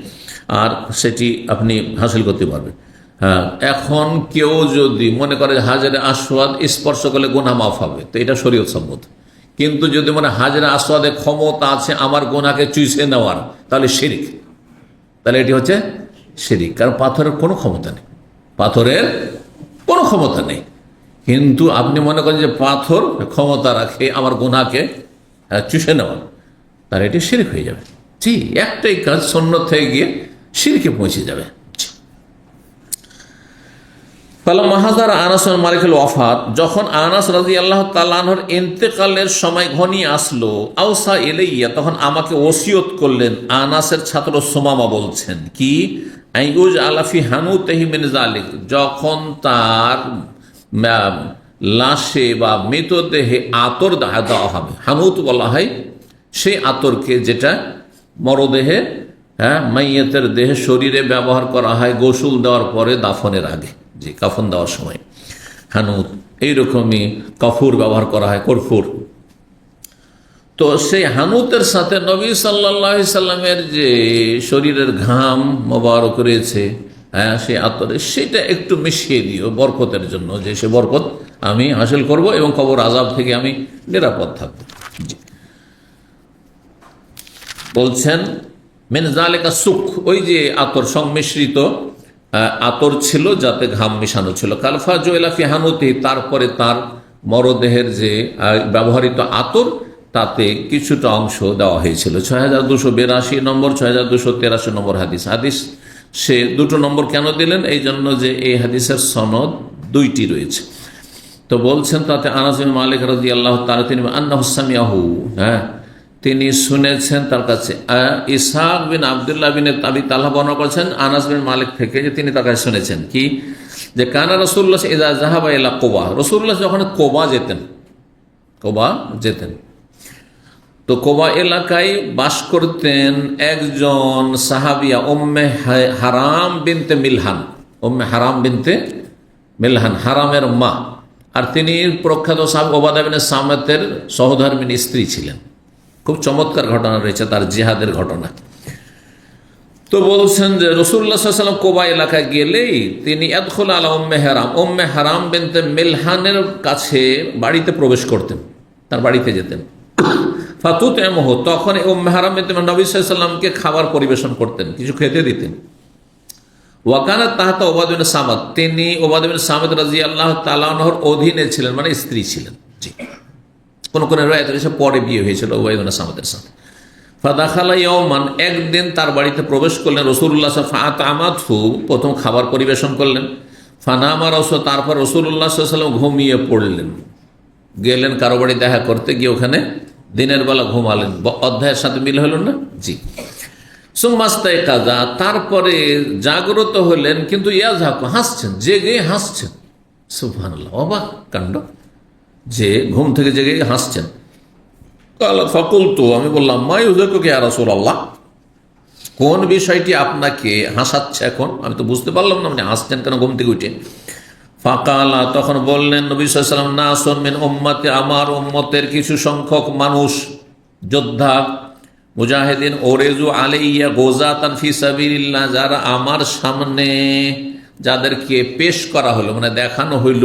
আর সেটি আপনি হাসিল করতে পারবেন। হ্যাঁ, এখন কেউ যদি মনে করে হাজারে আসওয়াদ স্পর্শ করলে গুনাহ মাফ হবে, তো এটা শরীয়ত সম্মত। কিন্তু যদি মনে হাজারে আসওয়াদে ক্ষমতা আছে আমার গুনাহকে চুষে নেওয়ার, তাহলে শিরিক। তাহলে এটি হচ্ছে শিরিক, কারণ পাথরের কোনো ক্ষমতা নেই, পাথরের কোনো ক্ষমতা নেই। কিন্তু আপনি মনে করেন যে পাথর ক্ষমতা রাখে আমার গুনাহকে চুষে নেওয়ার, তাহলে এটি শিরিক হয়ে যাবে। জি, একটাই কাজ সুন্নত থেকে গিয়ে শিরকে পৌঁছে যাবে। যখন আনাস রাদিয়াল্লাহু তাআলা আনহুর ইন্তেকালের সময় ঘনিয়ে আসলো, আওসা ইলাইয়া, তখন আমাকে ওসিয়ত করলেন। আনাসের ছাত্র সুমামা বলছেন কি, আইউজ আলাফি হানুতিহি মিন যালিক, যখন তার লাশে বা মৃতদেহে আতর দেওয়া হবে। হানুত বলা হয় সেই আতরকে যেটা মরদেহে, মাইয়াতের দেহে শরীরে ব্যবহার করা হয় গোসল দেওয়ার পরে দাফনের আগে, যে কাফন দেওয়ার সময় হানুত। এইরকমই কাফুর ব্যবহার করা হয়, কর্ফুর। তো সেই হানুতের সাথে নবী সাল্লাল্লাহু আলাইহি সাল্লামের যে শরীরের ঘাম মোবারক রয়েছে, সেই আতরে, সেটা একটু মিশিয়ে দিও বরকতের জন্য, যে সে বরকত আমি হাসিল করব এবং কবর আযাব থেকে আমি নিরাপদ থাকব। বলছেন মিন যালিকা সুখ, ওই যে আতর সংমিশ্রিত আতর ছিল যাতে ঘাম মিশানো ছিল। কালফা জয়লা ফি হানুতি, তারপরে তার মরদেহের যে ব্যবহৃত আতর তাতে কিছুটা অংশ দেওয়া হয়েছিল। 6282 নম্বর, 6283 নম্বর হাদিস। সে দুটো নম্বর কেন দিলেন? এই জন্য যে এই হাদিসের সনদ দুইটি রয়েছে। তো বলছেন তাতে আনাস বিন মালিক রাদিয়াল্লাহু তাআলা তিনি আন্নাহু সামিআহু, তিনি শুনেছেন তার কাছে। ইসহাক বিন আব্দুল্লাহ বিন আবি তালহা বর্ণনা করেছেন আনাস বিন মালিক থেকে, যে তিনি তার কাছে শুনেছেন কি, যে কানা রাসূলুল্লাহ ইযা যাহাবা ইলা কুবা, রাসূলুল্লাহ যখন কোবা যেতেন, তো কোবা এলাকায় বাস করতেন একজন সাহাবিয়া উম্মে হারাম বিনতে মিলহান। উম্মে হারাম বিনতে মিলহান, হারামের মা, আর তিনি প্রখ্যাত সাহাবী উবাদা বিন সামিতের সহধর্মিণী স্ত্রী ছিলেন। খুব চমৎকার ঘটনা রয়েছে তার জিহাদের ঘটনা। তো বলছেন যে রাসূলুল্লাহ সাল্লাল্লাহু আলাইহি ওয়াসাল্লাম কোবা এলাকায় গেলেই তিনি ইয়াদখুল আলা উম্মে হারাম বিনতে মিলহানের কাছে বাড়িতে প্রবেশ করতেন, তার বাড়িতে যেতেন। ফাতুতইমহু, তখন উম্মে হারাম বিনতে নবী সাল্লাল্লাহু আলাইহি ওয়াসাল্লামকে খাবার পরিবেশন করতেন, কিছু খেতে দিতেন। ওয়াকানাত তাহতা উবাদা বিন সামিত, তিনি উবাদা বিন সামিত রাদিয়াল্লাহু তাআলা আনহুর অধীনে ছিলেন, মানে স্ত্রী ছিলেন। জি, কোন কোন রায়ত রয়েছে পরে বিয়ে হয়েছিল উবাদা বিন সামিতের সাথে। ফাদাখালা ইয়াওমান, একদিন তার বাড়িতে প্রবেশ করলেন রাসূলুল্লাহ সাল্লাল্লাহু আলাইহি ওয়াসাল্লাম। ফাতামাতহু, প্রথম খাবার পরিবেশন করলেন। ফানামা রাসূল, তারপর রাসূলুল্লাহ সাল্লাল্লাহু আলাইহি ওয়াসাল্লাম ঘুমিয়ে পড়লেন। গেলেন কারো বাড়ি দেখা করতে, গিয়ে ওখানে দিনের বেলা ঘুমালেন। অধ্যায়ের সাথে মিল হলো না? জি। সুম্মাস্তাইকাযা, তারপরে জাগ্রত হলেন, কিন্তু ইয়াযহাকু, হাসছেন, জেগে হাসছেন। সুবহানাল্লাহ, অবাক কাণ্ড, যে ঘুম থেকে জেগে হাসছেন। ফাকুলতু, আমি বললাম, মা ইউযিকুকা ইয়া রাসূলুল্লাহ, কোন বিষয়টি আপনাকে হাসাচ্ছে এখন? আমি তো বুঝতে পারলাম না আপনি হাসছেন কেন ঘুম থেকে উঠে। ফাকালা, তখন বললেন নবী সাল্লাল্লাহু আলাইহি ওয়াসাল্লাম, নাসুন মিন উম্মতি, আমার উম্মতের কিছু সংখ্যক মানুষ, যোদ্ধা, মুজাহিদিন, ওরেজু আলাইয়া গোজাতান ফি সাবিলিল্লাহ, যারা আমার সামনে যাদেরকে পেশ করা হলো, মানে দেখানো হইল,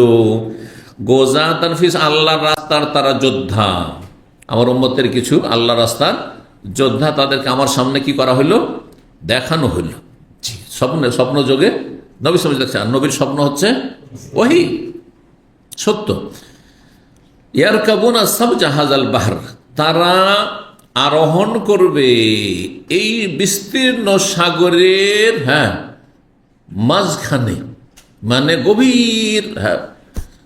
গোজাতান ফি, আল্লাহর রাস্তার তারা যোদ্ধা, আমার উম্মতের কিছু আল্লাহর রাস্তার যোদ্ধা, তাদেরকে আমার সামনে কি করা হইল? দেখানো হইল। স্বপ্ন যোগে নবী সাল্লাল্লাহু আলাইহি ওয়াসাল্লাম দেখছেন। নবীর স্বপ্ন হচ্ছে ওহী, সত্য। ইয়ারকাবুনা সাবজাহাজাল বাহর, তারা আরোহণ করবে এই বিস্তীর্ণ সাগরের মাঝখানে, মানে গভীর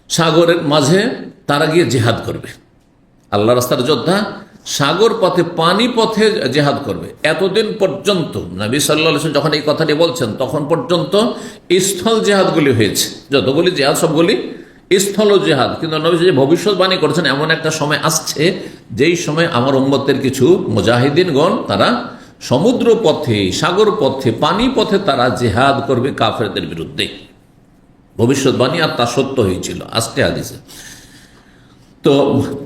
সাগরের মাঝে তারা গিয়ে জিহাদ করবে। আল্লাহ রাস্তার যোদ্ধা সাগর পথে পানি পথে জেহাদ করবে। এতদিন পর্যন্ত নবী সাল্লাল্লাহু আলাইহি ওয়াসাল্লাম যখন এই কথাটি বলছেন তখন পর্যন্ত স্থল জেহাদগুলি হয়েছে, যতগুলি জেহাদ সবগুলি স্থল জেহাদ। কিন্তু নবী যে ভবিষ্যৎবাণী করেছেন এমন একটা সময় আসছে যেই সময় আমার উম্মতের কিছু মুজাহিদিনগণ তারা সমুদ্র পথে, সাগর পথে, পানি পথে তারা জেহাদ করবে কাফেরদের বিরুদ্ধে। ভবিষ্যৎবাণী আর তা সত্য হয়েছিল। আসতে হাদিসে তো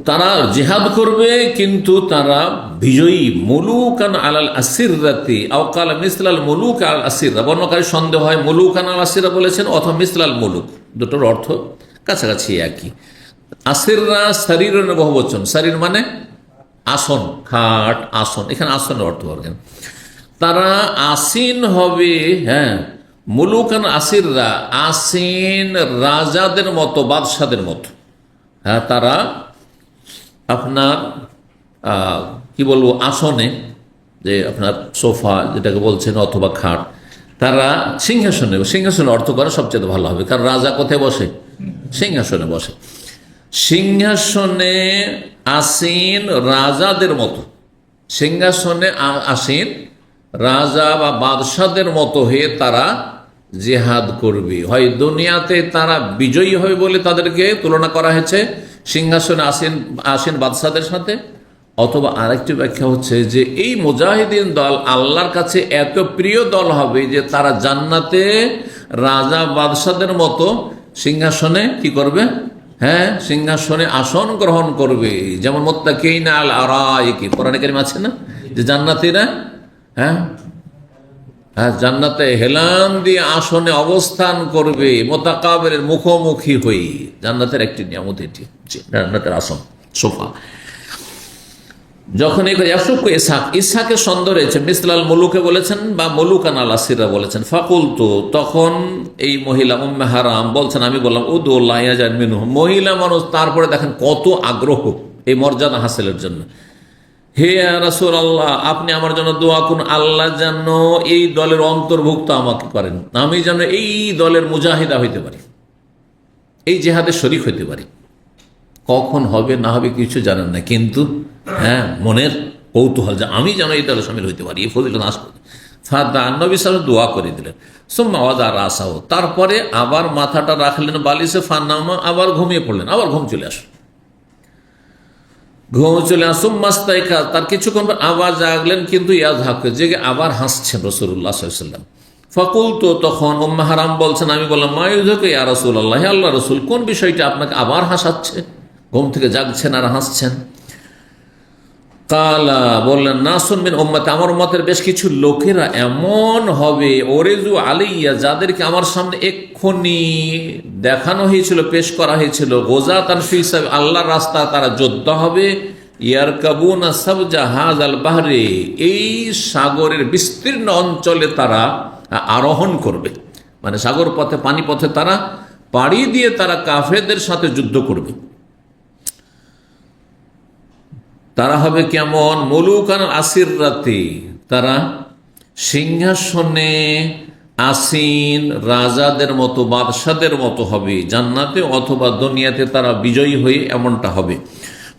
তারা জেহাদ করবে, কিন্তু তারা বিজয়ী। মুলুকান আলাল আসিররাতি আও কাল মিসলাল মুলুক আল আসিররা, বর্ণকারী সন্দেহ হয় মুলুকান আল আসিররা বলেছেন অথবা মিসলাল মুলুক, দুটোর অর্থ কাছাকাছি একই। আসিররা শরীরের বহুবচন, শরীর মানে আসন, খাট, আসন, এখানে আসনের অর্থ করবেন। তারা আসীন হবে, হ্যাঁ, মুলুকান আসিররা, আসীন রাজাদের মতো, বাদশাদের মতো। হ্যাঁ, তারা আপনার কি বলবো, আসনে, যে আপনার সোফা যেটাকে বলছেন অথবা খাট, তারা সিংহাসনে, সিংহাসনে অর্থ করা সবচেয়ে ভালো হবে, কারণ রাজা কোথায় বসে? সিংহাসনে বসে। সিংহাসনে আসীন রাজাদের মতো, সিংহাসনে আসীন রাজা বা বাদশাদের মতো হয়ে তারা জেহাদ করবে। হয় দুনিয়াতে তারা বিজয়ী হবে বলে তাদেরকে তুলনা করা হয়েছে সিংহাসনে আসীন বাদশাদের সাথে, অথবা আরেকটি ব্যাখ্যা হচ্ছে যে এই মুজাহিদিন দল আল্লাহর কাছে এত প্রিয় দল হবে যে তারা জান্নাতে রাজা বাদশাদের মতো সিংহাসনে কি করবে? হ্যাঁ, সিংহাসনে আসন গ্রহণ করবে। যেমন মুত্তাকিনা আল আরাইকি, কোরআনে কারীম আছে না, যে জান্নাতীরা হ্যাঁ জান্নাতে হেলান দিয়ে আসনে অবস্থান করবে, মোতাকাবিরের মুখোমুখি হয়ে। জান্নাতের একটি নিয়ামত এটি, জান্নাতের আসন, সোফা। যখন এই ইসহাকের সন্দেহ রয়েছে, মিসলাল মুলুকে বলেছেন বা মুলুকান আল আসিররা বলেছেন। ফাকুলতু, তখন এই মহিলা উম্মে হারাম বলছেন, আমি বললাম উদুল্লাহ ইয়াজান মিনহুম, মহিলা মানুষ, তারপরে দেখেন কত আগ্রহ এই মর্যাদা হাসিলের জন্য। হে রাসূলুল্লাহ, আপনি আমার জন্য দোয়া করুন, আল্লাহ যেন এই দলের অন্তর্ভুক্ত আমাকে করেন, আমি যেন এই দলের মুজাহিদা হইতে পারি, এই জেহাদের শরীক হইতে পারি। কখন হবে না হবে কিছু জানেন না, কিন্তু হ্যাঁ মনের কৌতূহল যে আমি যেন এই দলে সামিল হইতে পারি, এই ফজিলত হাসিল। নবী সাল্লাল্লাহু আলাইহি ওয়াসাল্লাম দোয়া করে দিলেন। সুম্মা ওয়াদা রাসাহু, তারপরে আবার মাথাটা রাখলেন বালিশে, ফানামা, আবার ঘুমিয়ে পড়লেন, আবার ঘুম চলে আসলো, ঘুম চলে আসুম মাস্তাইকা, তার কিছুক্ষণ আবার জাগলেন, কিন্তু ইয়াজহাকে, জেগে আবার হাসছেন রাসূলুল্লাহ সাল্লাল্লাহু আলাইহি ওয়াসাল্লাম। ফাকুলতু, তখন উম্মে হারাম বলছেন, আমি বললাম মা ইউযুকা ইয়া রাসূলুল্লাহ, হে আল্লাহর রাসূল, কোন বিষয়টা আপনাকে আবার হাসাচ্ছে, ঘুম থেকে জাগছেন আর হাসছেন? কালা, বললেন নাসুন মিন উম্মতি, আমার উম্মতের বেশ কিছু লোকেরা এমন হবে, ওরেজু আলাইয়া, যাদেরকে আমার সামনে এক্ষুনি দেখানো হয়েছিল, পেশ করা হয়েছিল, গোজাতান ফি সাবিল, আল্লাহর রাস্তা তারা যোদ্ধা হবে। ইয়ারকাবুনা সাবজা হাযাল বাহরি, এই সাগরের বিস্তীর্ণ অঞ্চলে তারা আরোহণ করবে, মানে সাগর পথে, পানি পথে তারা পাড়ি দিয়ে তারা কাফেরদের সাথে যুদ্ধ করবে। তারা হবে কেমন? মুলুকান আসিররাতি, তারা সিংহাসনে আসীন রাজাদের মতো, বাদশাদের মতো হবে জান্নাতে অথবা দুনিয়াতে, তারা বিজয়ী হয়ে এমনটা হবে।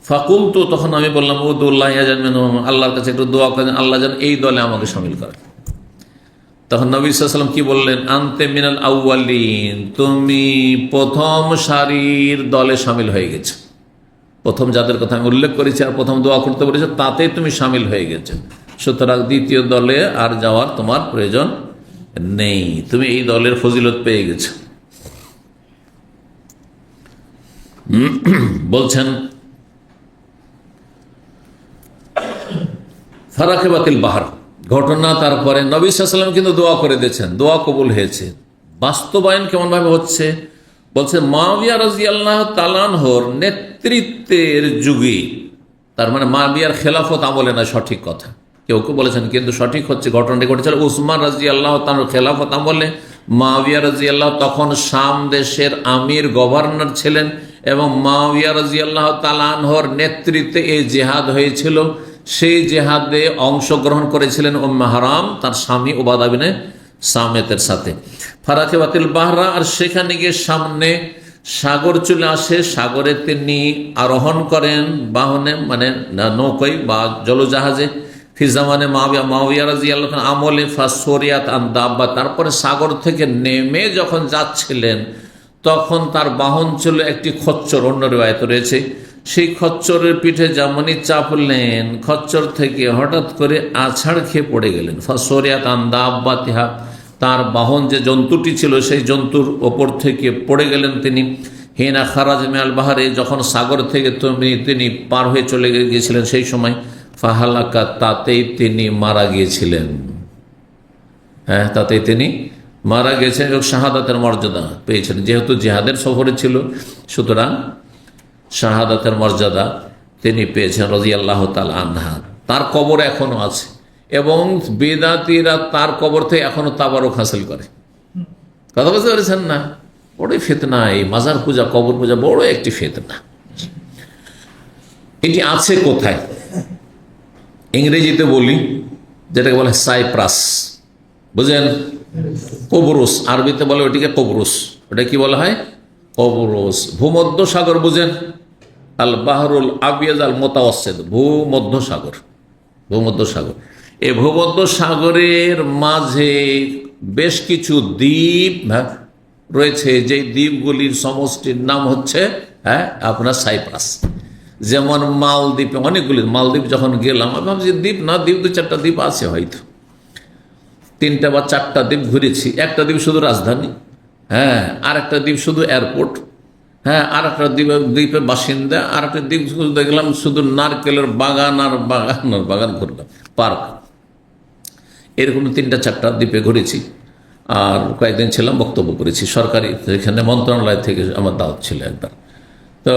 ফাকুলতু, তখন আমি বললাম উদুল্লাহ ইয়াজান মিনহুম, আল্লাহর কাছে একটু দোয়া করেন, আল্লাহ যেন এই দলে আমাকে শামিল করেন। তখন নবী সাল্লাল্লাহু আলাইহি ওয়াসাল্লাম কি বললেন? আনতে মিনাল আউয়ালিন, তুমি প্রথম সারির দলে শামিল হয়ে গেছো। প্রথম যাদের কথা আমি উল্লেখ করেছি আর প্রথম দোয়া করতে বলেছি, তাতেই তুমি সামিল হয়ে গেছো। সুতরাং দ্বিতীয় দলে আর যাওয়ার তোমার প্রয়োজন নেই, তুমি এই দলের ফজিলত পেয়ে গেছো। বলছেন ফারাকেবাতিল বাহার ঘটনা, তারপরে নবী সাল্লাল্লাহু আলাইহি ওয়াসাল্লাম কিন্তু দোয়া করে দিয়েছেন, দোয়া কবুল হয়েছে। বাস্তবায়ন কেমন ভাবে হচ্ছে? বলছে মুআবিয়া রাদিয়াল্লাহু তাআলা আনহুর নেতৃত্বের যুগে, তার মানে মুআবিয়ার খেলাফত আমলে না, সঠিক কথা, কেউ কেউ বলেছেন, কিন্তু সঠিক হচ্ছে ঘটনাটি ঘটেছিল উসমান রাদিয়াল্লাহু তাআলার খেলাফত আমলে। মুআবিয়া রাদিয়াল্লাহু তখন শাম দেশের আমির, গভর্নর ছিলেন, এবং মুআবিয়া রাদিয়াল্লাহু তাআলা আনহুর নেতৃত্বে এই জিহাদ হয়েছিল। সেই জিহাদে অংশগ্রহণ করেছিলেন উম্মে হারাম তার স্বামী উবাদা বিন সামিতের সাথে। ফারাকেবাতিল বাহরা, আর সেখানে গিয়ে সামনে সাগর চলে আসে, সাগরে তিনি আরোহণ করেন বাহনে, মানে নৌকোয় বা জলজাহাজে। ফিজামানে মাওয়াবিয়া রাদিয়াল্লাহু আনহু আমলে ফাসরিয়াত আন দাব্বা, তারপরে সাগর থেকে নেমে যখন যাচ্ছিলেন তখন তার বাহন ছিল একটি খচ্চর, অন্য রিওয়ায়াতে রয়েছে। সেই খচ্চরের পিঠে যেমনই চাপলেন, খচ্চর থেকে হঠাৎ করে আছাড় খেয়ে পড়ে গেলেন। ফাসরিয়াত আন দাব্বাতিহা, তার বাহন যে জন্তুটি ছিল সেই জন্তুর ওপর থেকে পড়ে গেলেন তিনি। হিনা খারাজ মিনাল বাহারে, যখন সাগর থেকে তিনি পার হয়ে চলে গিয়েছিলেন সেই সময়। ফাহালাকা, তাতেই তিনি মারা গিয়েছিলেন। হ্যাঁ, তাতেই তিনি মারা গেছেন এবং শাহাদাতের মর্যাদা পেয়েছেন। যেহেতু জিহাদের সফরে ছিল, সুতরাং শাহাদাতের মর্যাদা তিনি পেয়েছেন রাদিয়াল্লাহু তাআলা আনহা। তার কবর এখনো আছে এবং বেদাতীরা তার কবর থেকে এখনো তাবারক হাসিল করে। কথা বুঝতে পেরেছেন না? বড়ই ফিতনা এই মাজার পূজা, কবর পূজা বড় একটি ফিতনা। এটি আছে কোথায়? ইংরেজিতে বলি, যেটাকে বলে সাইপ্রাস, বুঝলেন? কবরুস, আরবিতে বলে ওটিকে কবরুস। ওটা কি বলা হয়? কবরুস। ভূমধ্য সাগর বুঝেন? আল বাহরুল আবিয়াজ আল মুতাওয়াসসিত, ভূমধ্য সাগর। ভূমধ্য সাগর, এই ভূমধ্য সাগরের মাঝে বেশ কিছু দ্বীপ রয়েছে, যে দ্বীপগুলির সমষ্টির নাম হচ্ছে আপনার সাইপ্রাস। যেমন মালদ্বীপে অনেকগুলি, মালদ্বীপ যখন গেলাম আমি ভাবছি দ্বীপ না, দ্বীপ 2-4টা দ্বীপ আছে হয়তো, 3টা বা 4টা দ্বীপ ঘুরেছি। একটা দ্বীপ শুধু রাজধানী, হ্যাঁ, আর একটা দ্বীপ শুধু এয়ারপোর্ট, হ্যাঁ, আর একটা দ্বীপের বাসিন্দা, আর একটা দ্বীপ দেখলাম শুধু নারকেলের বাগান আর বাগান আর বাগান ঘুরলাম, পার্ক। এরকম 3টা-4টা দ্বীপে ঘুরেছি। আর কয়েকদিন ছিলাম, বক্তব্য করেছি সরকারি, এখানে মন্ত্রণালয় থেকে আমার দাওয়াত ছিল একবার। তো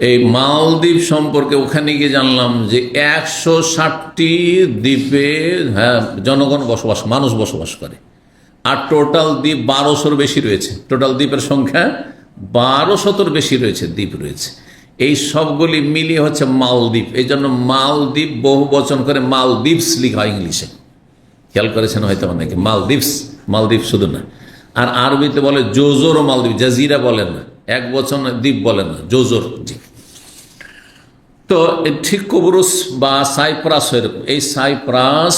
এই মালদ্বীপ সম্পর্কে ওখানে গিয়ে জানলাম যে 160টি দ্বীপে জনগণ বসবাস, মানুষ বসবাস করে। আর টোটাল দ্বীপ 1200-র বেশি রয়েছে। টোটাল দ্বীপের সংখ্যা 1200-র বেশি রয়েছে, দ্বীপ রয়েছে। এই সবগুলি মিলিয়ে হচ্ছে মালদ্বীপ। এই জন্য মালদ্বীপ বহু বচন করে মালদ্বীপস লিখা হয় ইংলিশে, খেয়াল করেছেন হয়তো অনেকে। মালদ্বীপস, মালদ্বীপ শুধু না। আর আরবিতে বলে জোজোর ও মালদ্বীপ, জাজিরা বলেন না, এক বচন দ্বীপ বলেন না, জোজোর। জি, তো ঠিক কবরুস বা সাইপ্রাস এরকম। এই সাইপ্রাস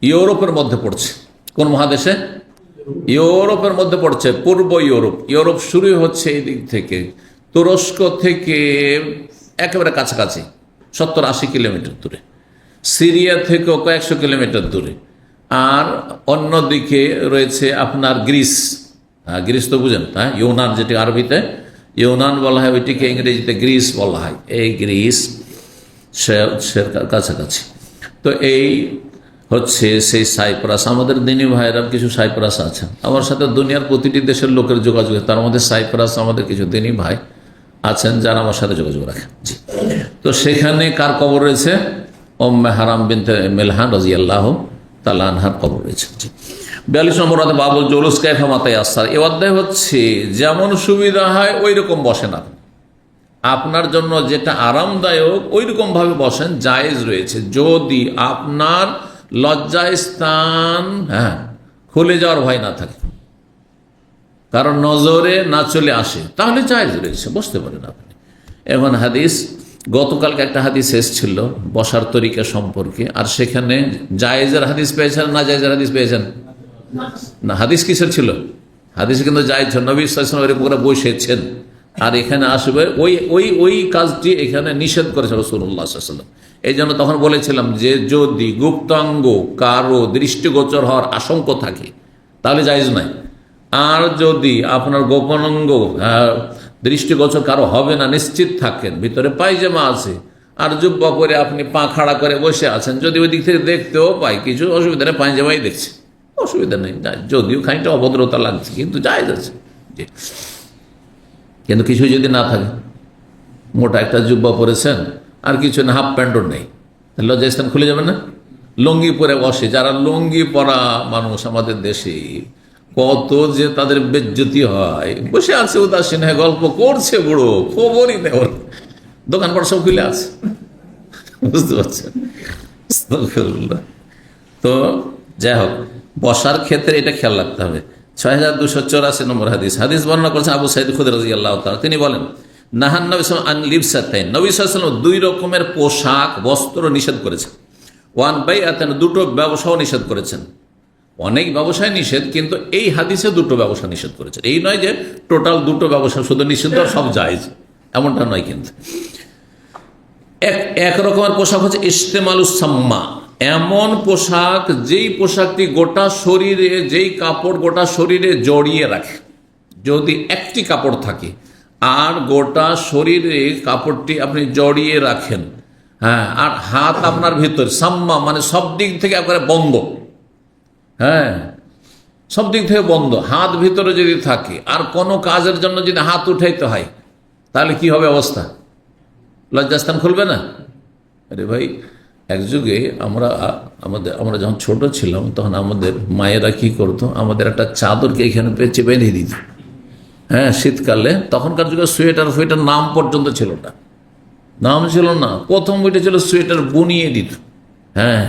ইউরোপের মধ্যে পড়ছে। কোন মহাদেশে? ইউরোপের মধ্যে পড়ছে, পূর্ব ইউরোপ। ইউরোপ শুরু হচ্ছে এই দিক থেকে, তুরস্ক থেকে একেবারে কাছাকাছি, 70-80 কিলোমিটার দূরে। সিরিয়া থেকেও কয়েকশো কিলোমিটার দূরে। আর অন্যদিকে রয়েছে আপনার গ্রিস। গ্রিস তো বুঝেন, ইউনান, যেটি আরবিতে ইউনান বলা হয়, ওইটিকে ইংরেজিতে গ্রিস বলা হয়। এই গ্রিস কাছাকাছি। তো এই হচ্ছে সেই সাইপ্রাস। আমাদের দিনী ভাইয়েরা কিছু সাইপ্রাস আছেন আমার সাথে, দুনিয়ার প্রতিটি দেশের লোকের যোগাযোগ, তার মধ্যে সাইপ্রাস আমাদের কিছু দিনী ভাই আছেন যারা আমার সাথে যোগাযোগ রাখেন। জি, তো সেখানে কার কবর রয়েছে? উম্মে হারাম বিনতে মিলহান রাদিয়াল্লাহু তাআলা আনহার কবর রয়েছে। 42 নম্বর বাবুল জুলুস কাইফা মা তায়াসসার। এই অধ্যায় হচ্ছে যেমন সুবিধা হয় ওই রকম বসেন আপনি, আপনার জন্য যেটা আরামদায়ক ওই রকম ভাবে বসেন, জায়েজ রয়েছে। যদি আপনার লজ্জায় স্থান খুলে যাওয়ার ভয় না থাকে, কারণ নজরে না চলে আসে, তাহলে জায়েজ রয়েছে, বসতে পারেন আপনি। এখন হাদিস, গতকালকে একটা হাদিস এসেছিল বসার তরিকা সম্পর্কে, আর সেখানে জায়েজের হাদিস পেয়েছেন না জায়েজের হাদিস পেয়েছেন? না, হাদিস কিসের ছিল? হাদিস কিন্তু জায়েজ ছিল, নবী সাল্লাল্লাহু আলাইহি ওয়াসাল্লাম এর বসেছেন। আর এখানে আসবে ওই কাজটি এখানে নিষেধ করেছে রাসূলুল্লাহ সাল্লাল্লাহু আলাইহি ওয়াসাল্লাম। এই জন্য তখন বলেছিলাম যে যদি গুপ্তাঙ্গ কারো দৃষ্টিগোচর হওয়ার আশঙ্কা থাকে তাহলে জায়েজ নাই। আর যদি আপনার গোপনাঙ্গ দৃষ্টিগোচর কারো হবে না, নিশ্চিত থাকেন, ভিতরে পায়জামা আছে আর জুব্বা পরে আপনি পা খাড়া করে বসে আছেন, যদি ওই দিক থেকে দেখতেও পাই কিছু অসুবিধা নেই, পায়জামাই দেখছে, অসুবিধা নেই। যদিও খানিকটা অভদ্রতা লাগছে কিন্তু জায়েজ আছে। কিন্তু কিছু যদি না থাকে, মোটা একটা জুব্বা পরেছেন আর কিছু না, হাফ প্যান্টও নেই, লজ্জা স্থান খুলে যাবে না? লুঙ্গি পরে বসে, যারা লুঙ্গি পরা মানুষ আমাদের দেশে, কত যে তাদের বেজ্জতি হয়। বসে আছে উদাসীন হয়ে গল্প করছে, বুড়ো খবরই নেই, ওর দোকানপাট সব খুলে আছে, বুঝতে পারছেন? তো যাই হোক, বসার ক্ষেত্রে এটা খেয়াল রাখতে হবে। 6284 নম্বর হাদিস। হাদিস বর্ণনা করেছেন আবু সাঈদ খুদরি রাদিয়াল্লাহু তাআলা। তিনি বলেন, নাহান নবী সাল্লাল্লাহু আলাইহি ওয়াসাল্লাম আন লিবসাতাইন, নবী সাল্লাল্লাহু আলাইহি ওয়াসাল্লাম দুই রকমের পোশাক বস্ত্র নিষেধ করেছেন। ওয়ান বাইআতান, দুটো ব্যবসাও নিষেধ করেছেন। অনেক ব্যবসায় নিষেধ, কিন্তু এই হাদিসে দুটো ব্যবসা নিষেধ করেছেন। এই নয় যে টোটাল দুটো ব্যবসা শুধু নিষিদ্ধ আর সব জায়েজ, এমনটা নয়। কিন্তু এক রকমের পোশাক হচ্ছে ইস্তেমালুস সাম্মা, এমন পোশাক যেই পোশাকটি গোটা শরীরে, যেই কাপড় গোটা শরীরে জড়িয়ে রাখে। যদি একটি কাপড় থাকে আর গোটা শরীরে কাপড়টি আপনি জড়িয়ে রাখেন, হ্যাঁ, আর হাত আপনার ভিতর, সাম্মা মানে সব দিক থেকে একেবারে বন্ধ, হ্যাঁ, সব দিক থেকে বন্ধ, হাত ভিতরে যদি থাকে আর কোনো কাজের জন্য যদি হাত উঠাইতে হয়, তাহলে কি হবে অবস্থা? লজ্জাস্থান খুলবে না? আরে ভাই, এক যুগে আমরা যখন ছোট ছিলাম তখন আমাদের মায়েরা কি করতো, আমাদের একটা চাদরকে এখানে পেঁচে বেঁধে দিত, হ্যাঁ, শীতকালে। তখনকার যুগে সোয়েটার নাম পর্যন্ত ছিল না, নাম ছিল না। প্রথম বইটা ছিল সোয়েটার বুনিয়ে দিত, হ্যাঁ।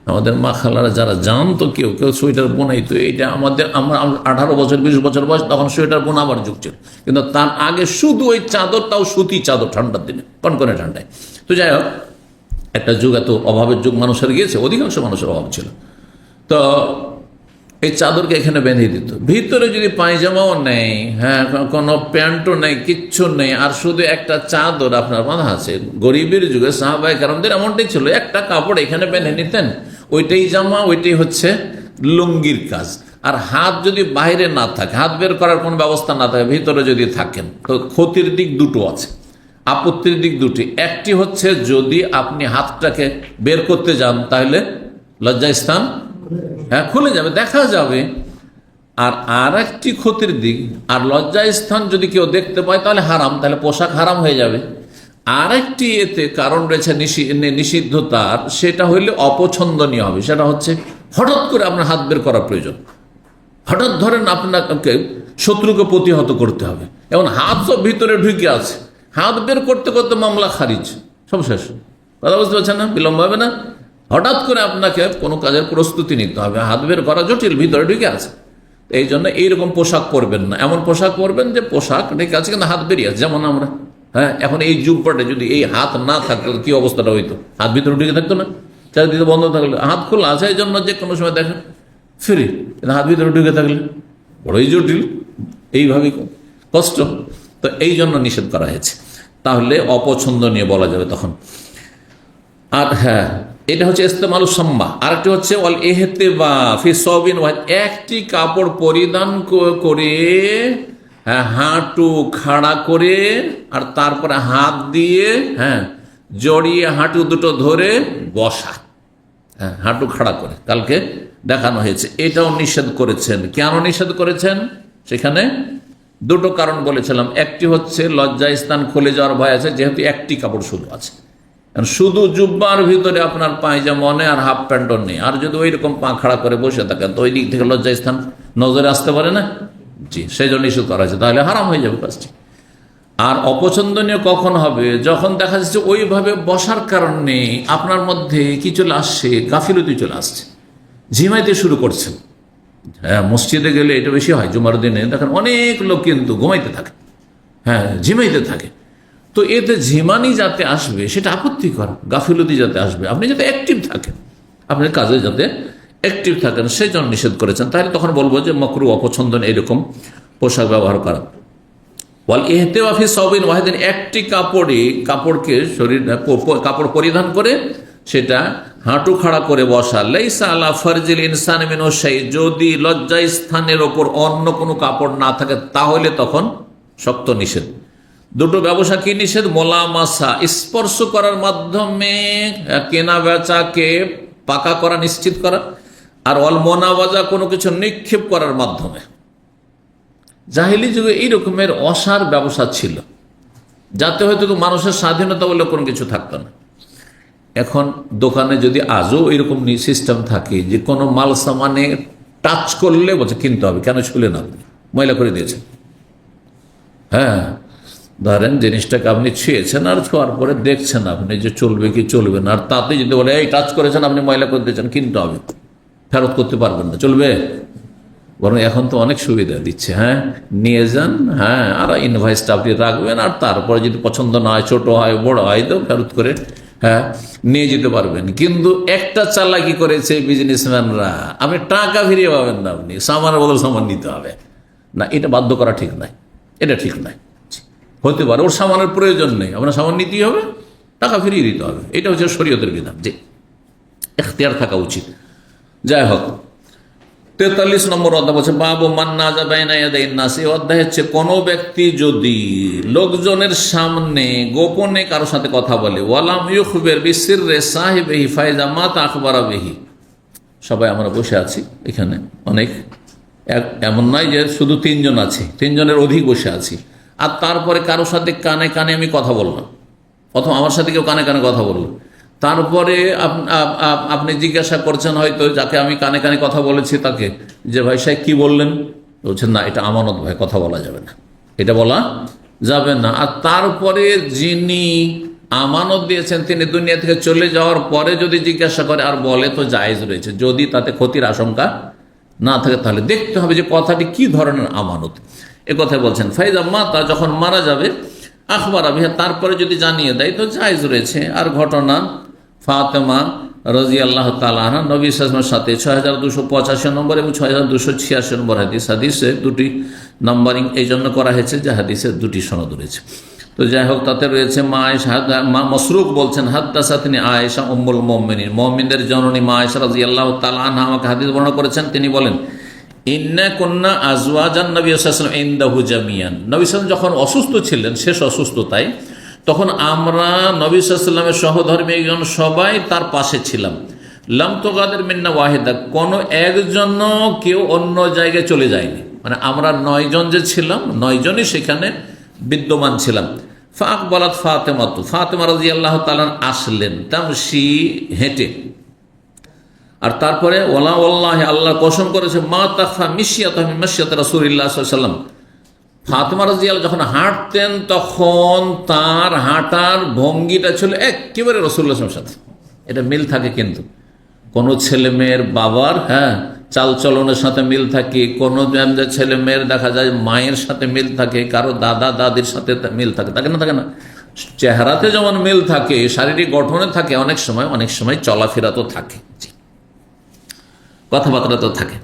আমাদের মা খালারা যারা জানতো, কেউ কেউ সোয়েটার বোনাইতো। এইটা আমরা 18 বছর 20 বছর বয়স, তখন সোয়েটার বোনাবার যুগ ছিল। কিন্তু তার আগে শুধু ওই চাদরটাও সুতি চাদর, ঠান্ডার দিনে, কনকনে ঠান্ডায়। তো যাই হোক, একটা যুগ, এত অভাবের যুগ মানুষের গিয়েছে, অধিকাংশ মানুষের অভাব ছিল। তো এই চাদরকে এখানে বেঁধে দিত। ভিতরে যদি পায়জামাও নেই, হ্যাঁ, কোনো প্যান্টও নেই, কিচ্ছু নেই, আর শুধু একটা চাদর আপনার বাঁধা আছে। গরিবের যুগে সাহাবায়ে কেরামদের এমনটাই ছিল, একটা কাপড় এখানে বেঁধে নিতেন, ওইটাই জামা, ওইটাই হচ্ছে লুঙ্গির কাজ। আর হাত যদি বাইরে না থাকে, হাত বের করার কোনো ব্যবস্থা না থাকে, ভিতরে যদি থাকেন, তো ক্ষতির দিক দুটো আছে, আপত্তির দিক দুটি। একটি হচ্ছে যদি আপনি হাতটাকে বের করতে যান, তাহলে লজ্জাস্থান, হ্যাঁ, খুলে যাবে, দেখা যাবে। আর একটি ক্ষতির দিক, আর লজ্জাস্থান যদি কেউ দেখতে পায় তাহলে হারাম, তাহলে পোশাক হারাম হয়ে যাবে। আর একটি এতে কারণ রয়েছে নিষিদ্ধতার, সেটা হইলে অপছন্দনীয় হবে। সেটা হচ্ছে হঠাৎ করে আপনার হাত বের করা প্রয়োজন, হঠাৎ ধরেন আপনাকে শত্রুকে প্রতিহত করতে হবে, এবং হাত সব ভিতরে ঢুকে আছে, হাত বের করতে করতে মামলা খারিজ, সব শেষ। কথা বুঝতে পারছেন না? বিলম্ব হবে না? হঠাৎ করে আপনাকে কোনো কাজের প্রস্তুতি নিতে হবে, হাত বের করা জটিল, ভিতরে ঢুকে আছে। এই জন্য এইরকম পোশাক পরবেন না। এমন পোশাক পরবেন যে পোশাক ঢেকে আছে কিন্তু হাত বেরিয়ে আছে, যেমন আমরা, হ্যাঁ, এখন এই যুগপাটে যদি এই হাত না থাকতো কি অবস্থাটা হইতো? হাত ভিতরে ঢুকে থাকতো না, চারিদিকে বন্ধ থাকলে। হাত খোলা আছে, এই জন্য যে কোনো সময় দেখেন ফ্রি, হাত ভিতরে ঢুকে থাকলে বড়ই জটিল, এইভাবেই কষ্ট। তো এই জন্য নিষেধ করা হয়েছে, তাহলে অপছন্দনীয় বলা যাবে তখন। আর হ্যাঁ, এটা হচ্ছে ইস্তেমালুস সাম্মা। আরেকটি হচ্ছে ওয়াল ইহতিবা ফি সাওবিন ওয়াহিদ, একটি কাপড় পরিধান করে, হ্যাঁ, হাঁটু খাড়া করে, আর তারপরে হাত দিয়ে, হ্যাঁ, জড়িয়ে হাঁটু দুটো ধরে বসা, হ্যাঁ, হাঁটু খাড়া করে, কালকে দেখানো হয়েছে। এটাও নিষেধ করেছেন। কেন নিষেধ করেছেন? সেখানে দুটো কারণ বলেছিলাম। একটি হচ্ছে লজ্জাস্থান খুলে যাওয়ার ভয় আছে, যেহেতু একটি কাপড় শুধু আছে। শুধু জুব্বার ভিতরে আপনার পায়জামা নেই আর হাফ প্যান্টও নেই, আর যদি ওই রকম পা খাড়া করে বসে থাকেন, তো ওই দিক থেকে লজ্জাস্থান নজরে আসতে পারে না, জি, সেই জন্য নিষেধ করা হয়েছে। তাহলে হারাম হয়ে যাবে কাজটি। আর অপছন্দনীয় কখন হবে? যখন দেখা যাচ্ছে ওইভাবে বসার কারণে আপনার মধ্যে কি চলে আসছে, গাফিলতি চলে আসছে, ঝিমাইতে শুরু করছেন। হ্যাঁ, মসজিদে গেলে এটা বেশি হয়, জুমার দিনে দেখেন অনেক লোক কিন্তু ঘুমাইতে থাকে, হ্যাঁ, ঝিমাইতে থাকে। তো এতে ঝিমানি যাতে আসবে সেটা আপত্তিকর, গাফিলতি যাতে আসবে, আপনি যাতে অ্যাক্টিভ থাকেন, আপনার কাজে যাতে অ্যাক্টিভ থাকেন, সেই জন্য নিষেধ করেছেন। তাহলে তখন বলবো যে মাকরু, অপছন্দন এরকম পোশাক ব্যবহার করা। ওয়াল ইহতিবা ফি সাওবিন ওয়াহিদিন, একটি কাপড়কে কাপড় পরিধান করে সেটা হাঁটু খাড়া করে বসা। লাইসা আলা ফারজিল ইনসান মিনহু শাই, যদি লজ্জা স্থানের ওপর অন্য কোনো কাপড় না থাকে তাহলে তখন শক্ত নিষেধ। দুটো ব্যবসা কি নিষেধ? মোলামাসা, স্পর্শ করার মাধ্যমে কেনা বেচাকে পাকা করা, নিশ্চিত করা, আর ওয়াল মোনাবাজা, কোনো কিছু নিক্ষেপ করার মাধ্যমে। জাহিলি যুগে এই রকমের অসার ব্যবসা ছিল, যাতে হয়তো মানুষের স্বাধীনতা বলে কোনো কিছু থাকতো না। এখন দোকানে যদি আজও এরকম সিস্টেম থাকে যে কোনো মাল সামানে টাচ করলে বলছে কিনতে হবে, কেন ছুলে না, ময়লা করে দিয়েছেন। হ্যাঁ, ধরেন জিনিসটাকে আপনি ছুঁয়েছেন, আর ছোঁয়ার পরে দেখছেন আপনি যে চলবে কি চলবে না, আর তাতে যদি বলে এই টাচ করেছেন আপনি ময়লা করে দিয়েছেন, কিনতে হবে, ফেরত করতে পারবেন না, চলবে? বরং এখন তো অনেক সুবিধা দিচ্ছে, হ্যাঁ নিয়ে যান, হ্যাঁ আর ইনভয়েসটা আপনি রাখবেন, আর তারপরে যদি পছন্দ না হয়, ছোট হয় বড় হয়, তো ফেরত করে হ্যাঁ নিয়ে যেতে পারবেন। কিন্তু একটা চালাকি করেছে বিজনেসম্যানরা, আপনি টাকা ফিরিয়ে পাবেন না, আপনি সামানের বদল সামান নিতে হবে না, এটা বাধ্য করা ঠিক নয়, এটা ঠিক নয়। হতে পারে ওর সামানের প্রয়োজন নেই, আপনার সামান নিতেই হবে, টাকা ফিরিয়ে দিতে হবে, এটা হচ্ছে শরীয়তের বিধান, যে এখতিয়ার থাকা উচিত। যাই হোক, 43 নম্বর অধ্যায় বলছে বাবু মান্না যাবাইনা ইয়াদাইন নাস। এই অধ্যায় হচ্ছে কোন ব্যক্তি যদি লোকজনের সামনে গোপনে কারোর সাথে কথা বলে, ওয়ালাম ইউখবির বিসিররি সাহিবিহি ফাইজা মাত আখবারা বিহি। সবাই আমরা বসে আছি এখানে, অনেক, এমন নয় যে শুধু 3 জন আছি, 3 জনের অধিক বসে আছি, আর তারপরে কারোর সাথে কানে কানে আমি কথা বললাম, অথবা আমার সাথে কেউ কানে কানে কথা বললো, তারপরে আপনি জিজ্ঞাসা করছেন হয়তো যাকে আমি কানে কানে কথা বলেছি তাকে, যে ভাই সাহেব কি বললেন, বলছেন না এটা আমানত ভাই, কথা বলা যাবে না, এটা বলা যাবে না। আর তারপরে যিনি আমানত দিয়েছেন তিনি দুনিয়া থেকে চলে যাওয়ার পরে যদি জিজ্ঞাসা করে আর বলে, তো জায়েজ রয়েছে, যদি তাতে ক্ষতির আশঙ্কা না থাকে, তাহলে দেখতে হবে যে কথাটি কি ধরনের আমানত। এ কথা বলছেন ফাইজা মাতা, যখন মারা যাবে, আখবার আবিহা, তারপরে যদি জানিয়ে দেয় তো জায়েজ রয়েছে। আর ঘটনা ফাতেমা রাদিয়াল্লাহু তাআলা আনহা নবী সাল্লাল্লাহু আলাইহি ওয়াসাল্লামের সাথে 6285 নম্বর এবং 6286 নম্বর হাদিসে দুটি নাম্বারিং এই জন্য করা হয়েছে যে হাদিসের দুটি সনদ রয়েছে। তো যাই হোক, তাতে রয়েছে মা আয়েশা, মাসরুক বলছেন হাদ্দাসাতনি আয়েশা উম্মুল মুমিনিন, মুমিনদের জননী মা আয়েশা রাদিয়াল্লাহু তাআলা আনহা আমাকে হাদিস বর্ণনা করেছেন। তিনি বলেন, ইন্না কুন্না আজওয়াজান নবী সাল্লাল্লাহু আলাইহি ওয়াসাল্লাম ইনদাহু জামিয়ান। নবী সাল্লাল্লাহু যখন অসুস্থ ছিলেন, শেষ অসুস্থতায়, তখন আমরা নবী সাল্লাল্লাহু আলাইহি ওয়াসাল্লামের সহধর্মীয়গণ সবাই তার পাশে ছিলাম। লাম তুগাদির মিন্না ওয়াহিদা, কোনো একজন কেউ অন্য জায়গায় চলে যায়নি, মানে আমরা 9 জন যে ছিলাম, 9 জনই সেখানে বিদ্যমান ছিলাম। ফাকবালাত ফাতেমাতু, ফাতেমা রাদিয়াল্লাহু তাআলা আসলেন, তামশি, হেঁটে। আর তারপরে ওয়ালা ওয়াল্লাহি, আল্লাহ কসম করেছে, মা তাখফা মিশিয়াতুহু মিন মাশিয়াতি রাসূলিল্লাহ সাল্লাল্লাহু আলাইহি ওয়াসাল্লাম, ফাতেমা রাদিয়াল্লাহু যখন হাঁটতেন তখন তার হাঁটার ভঙ্গিটা ছিল একেবারে রাসূলুল্লাহ সাল্লাল্লাহু আলাইহি ওয়াসাল্লামের সাথে। এটা মিল থাকে, কিন্তু কোনো ছেলে মেয়ের বাবার চালচলনের সাথে মিল থাকে, কোনো ছেলে মেয়ের দেখা যায় মায়ের সাথে মিল থাকে, কারো দাদা দাদির সাথে মিল থাকে, থাকে না, থাকে না? চেহারাতে যেমন মিল থাকে, শারীরিক গঠনে থাকে, অনেক সময় চলাফেরা তো থাকে, কথাবার্তা তো থাকে।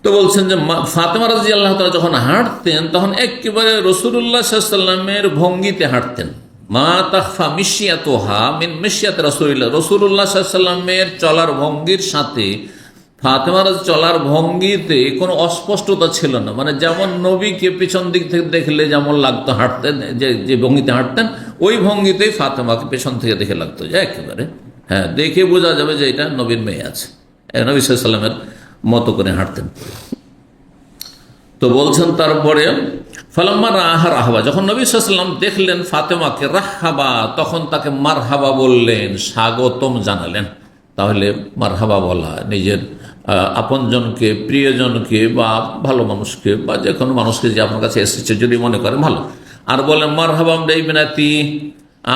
তো বলছেন যে ফাতেমা রাদিয়াল্লাহু তাআলা যখন হাঁটতেন তখন একেবারে রাসূলুল্লাহ সাল্লাল্লাহু আলাইহি ওয়াসাল্লামের ভঙ্গিতে হাঁটতেন। মা তাখফা মিশিয়াতুহা মিন মিশিয়াতি রাসূলিল্লাহ, রাসূলুল্লাহ সাল্লাল্লাহু আলাইহি ওয়াসাল্লামের চলার ভঙ্গির সাথে ফাতেমার চলার ভঙ্গিতে কোনো অস্পষ্টতা ছিল না, মানে যেমন নবীকে পিছন দিক থেকে দেখলে যেমন লাগতো হাঁটতেন, যে ভঙ্গিতে হাঁটতেন, ওই ভঙ্গিতেই ফাতেমাকে পেছন থেকে দেখে লাগতো, যে একেবারে দেখে বোঝা যাবে যে এটা নবীর মেয়ে আছে, নবী সাল্লাল্লাহু আলাইহি ওয়াসাল্লামের মতো করে হাঁটতেন। তো বলছেন তারপরে ফালাম্মা রাহা রাহবা, যখন নবী সাল্লাল্লাহু আলাইহি ওয়াসাল্লাম দেখলেন ফাতেমাকে, রাহবা, তখন তাকে মারহাবা বললেন, স্বাগতম জানালেন। তাহলে মারহাবা বলা, নিজের আপনজনকে, প্রিয়জনকে বা ভালো মানুষকে বা যে কোনো মানুষকে যে আপনার কাছে এসেছে যদি মনে করেন ভালো, আর বলেন মারহাবা বিনাতি,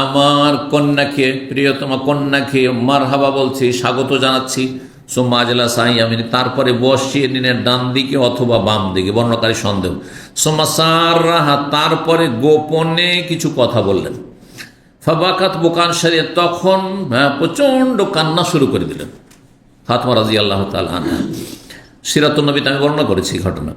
আমার কন্যাকে, প্রিয়তমা কন্যাকে মারহাবা বলছি, স্বাগত জানাচ্ছি। সুম্মা আজলা সাইয়ামিনী, তারপরে বসিয়ে নিলেন ডান দিকে অথবা বাম দিকে, বর্ণনাকারী সন্দেহ। সুম্মা সাররাহা, তারপরে গোপনে কিছু কথা বললেন। ফাবাকাত বুকান সারিয়া, তখন প্রচণ্ড কান্না শুরু করে দিলেন ফাতেমা রাদিয়াল্লাহু তাআলা আনহা। সিরাতুন নবীতে আমি বর্ণনা করেছি ঘটনা।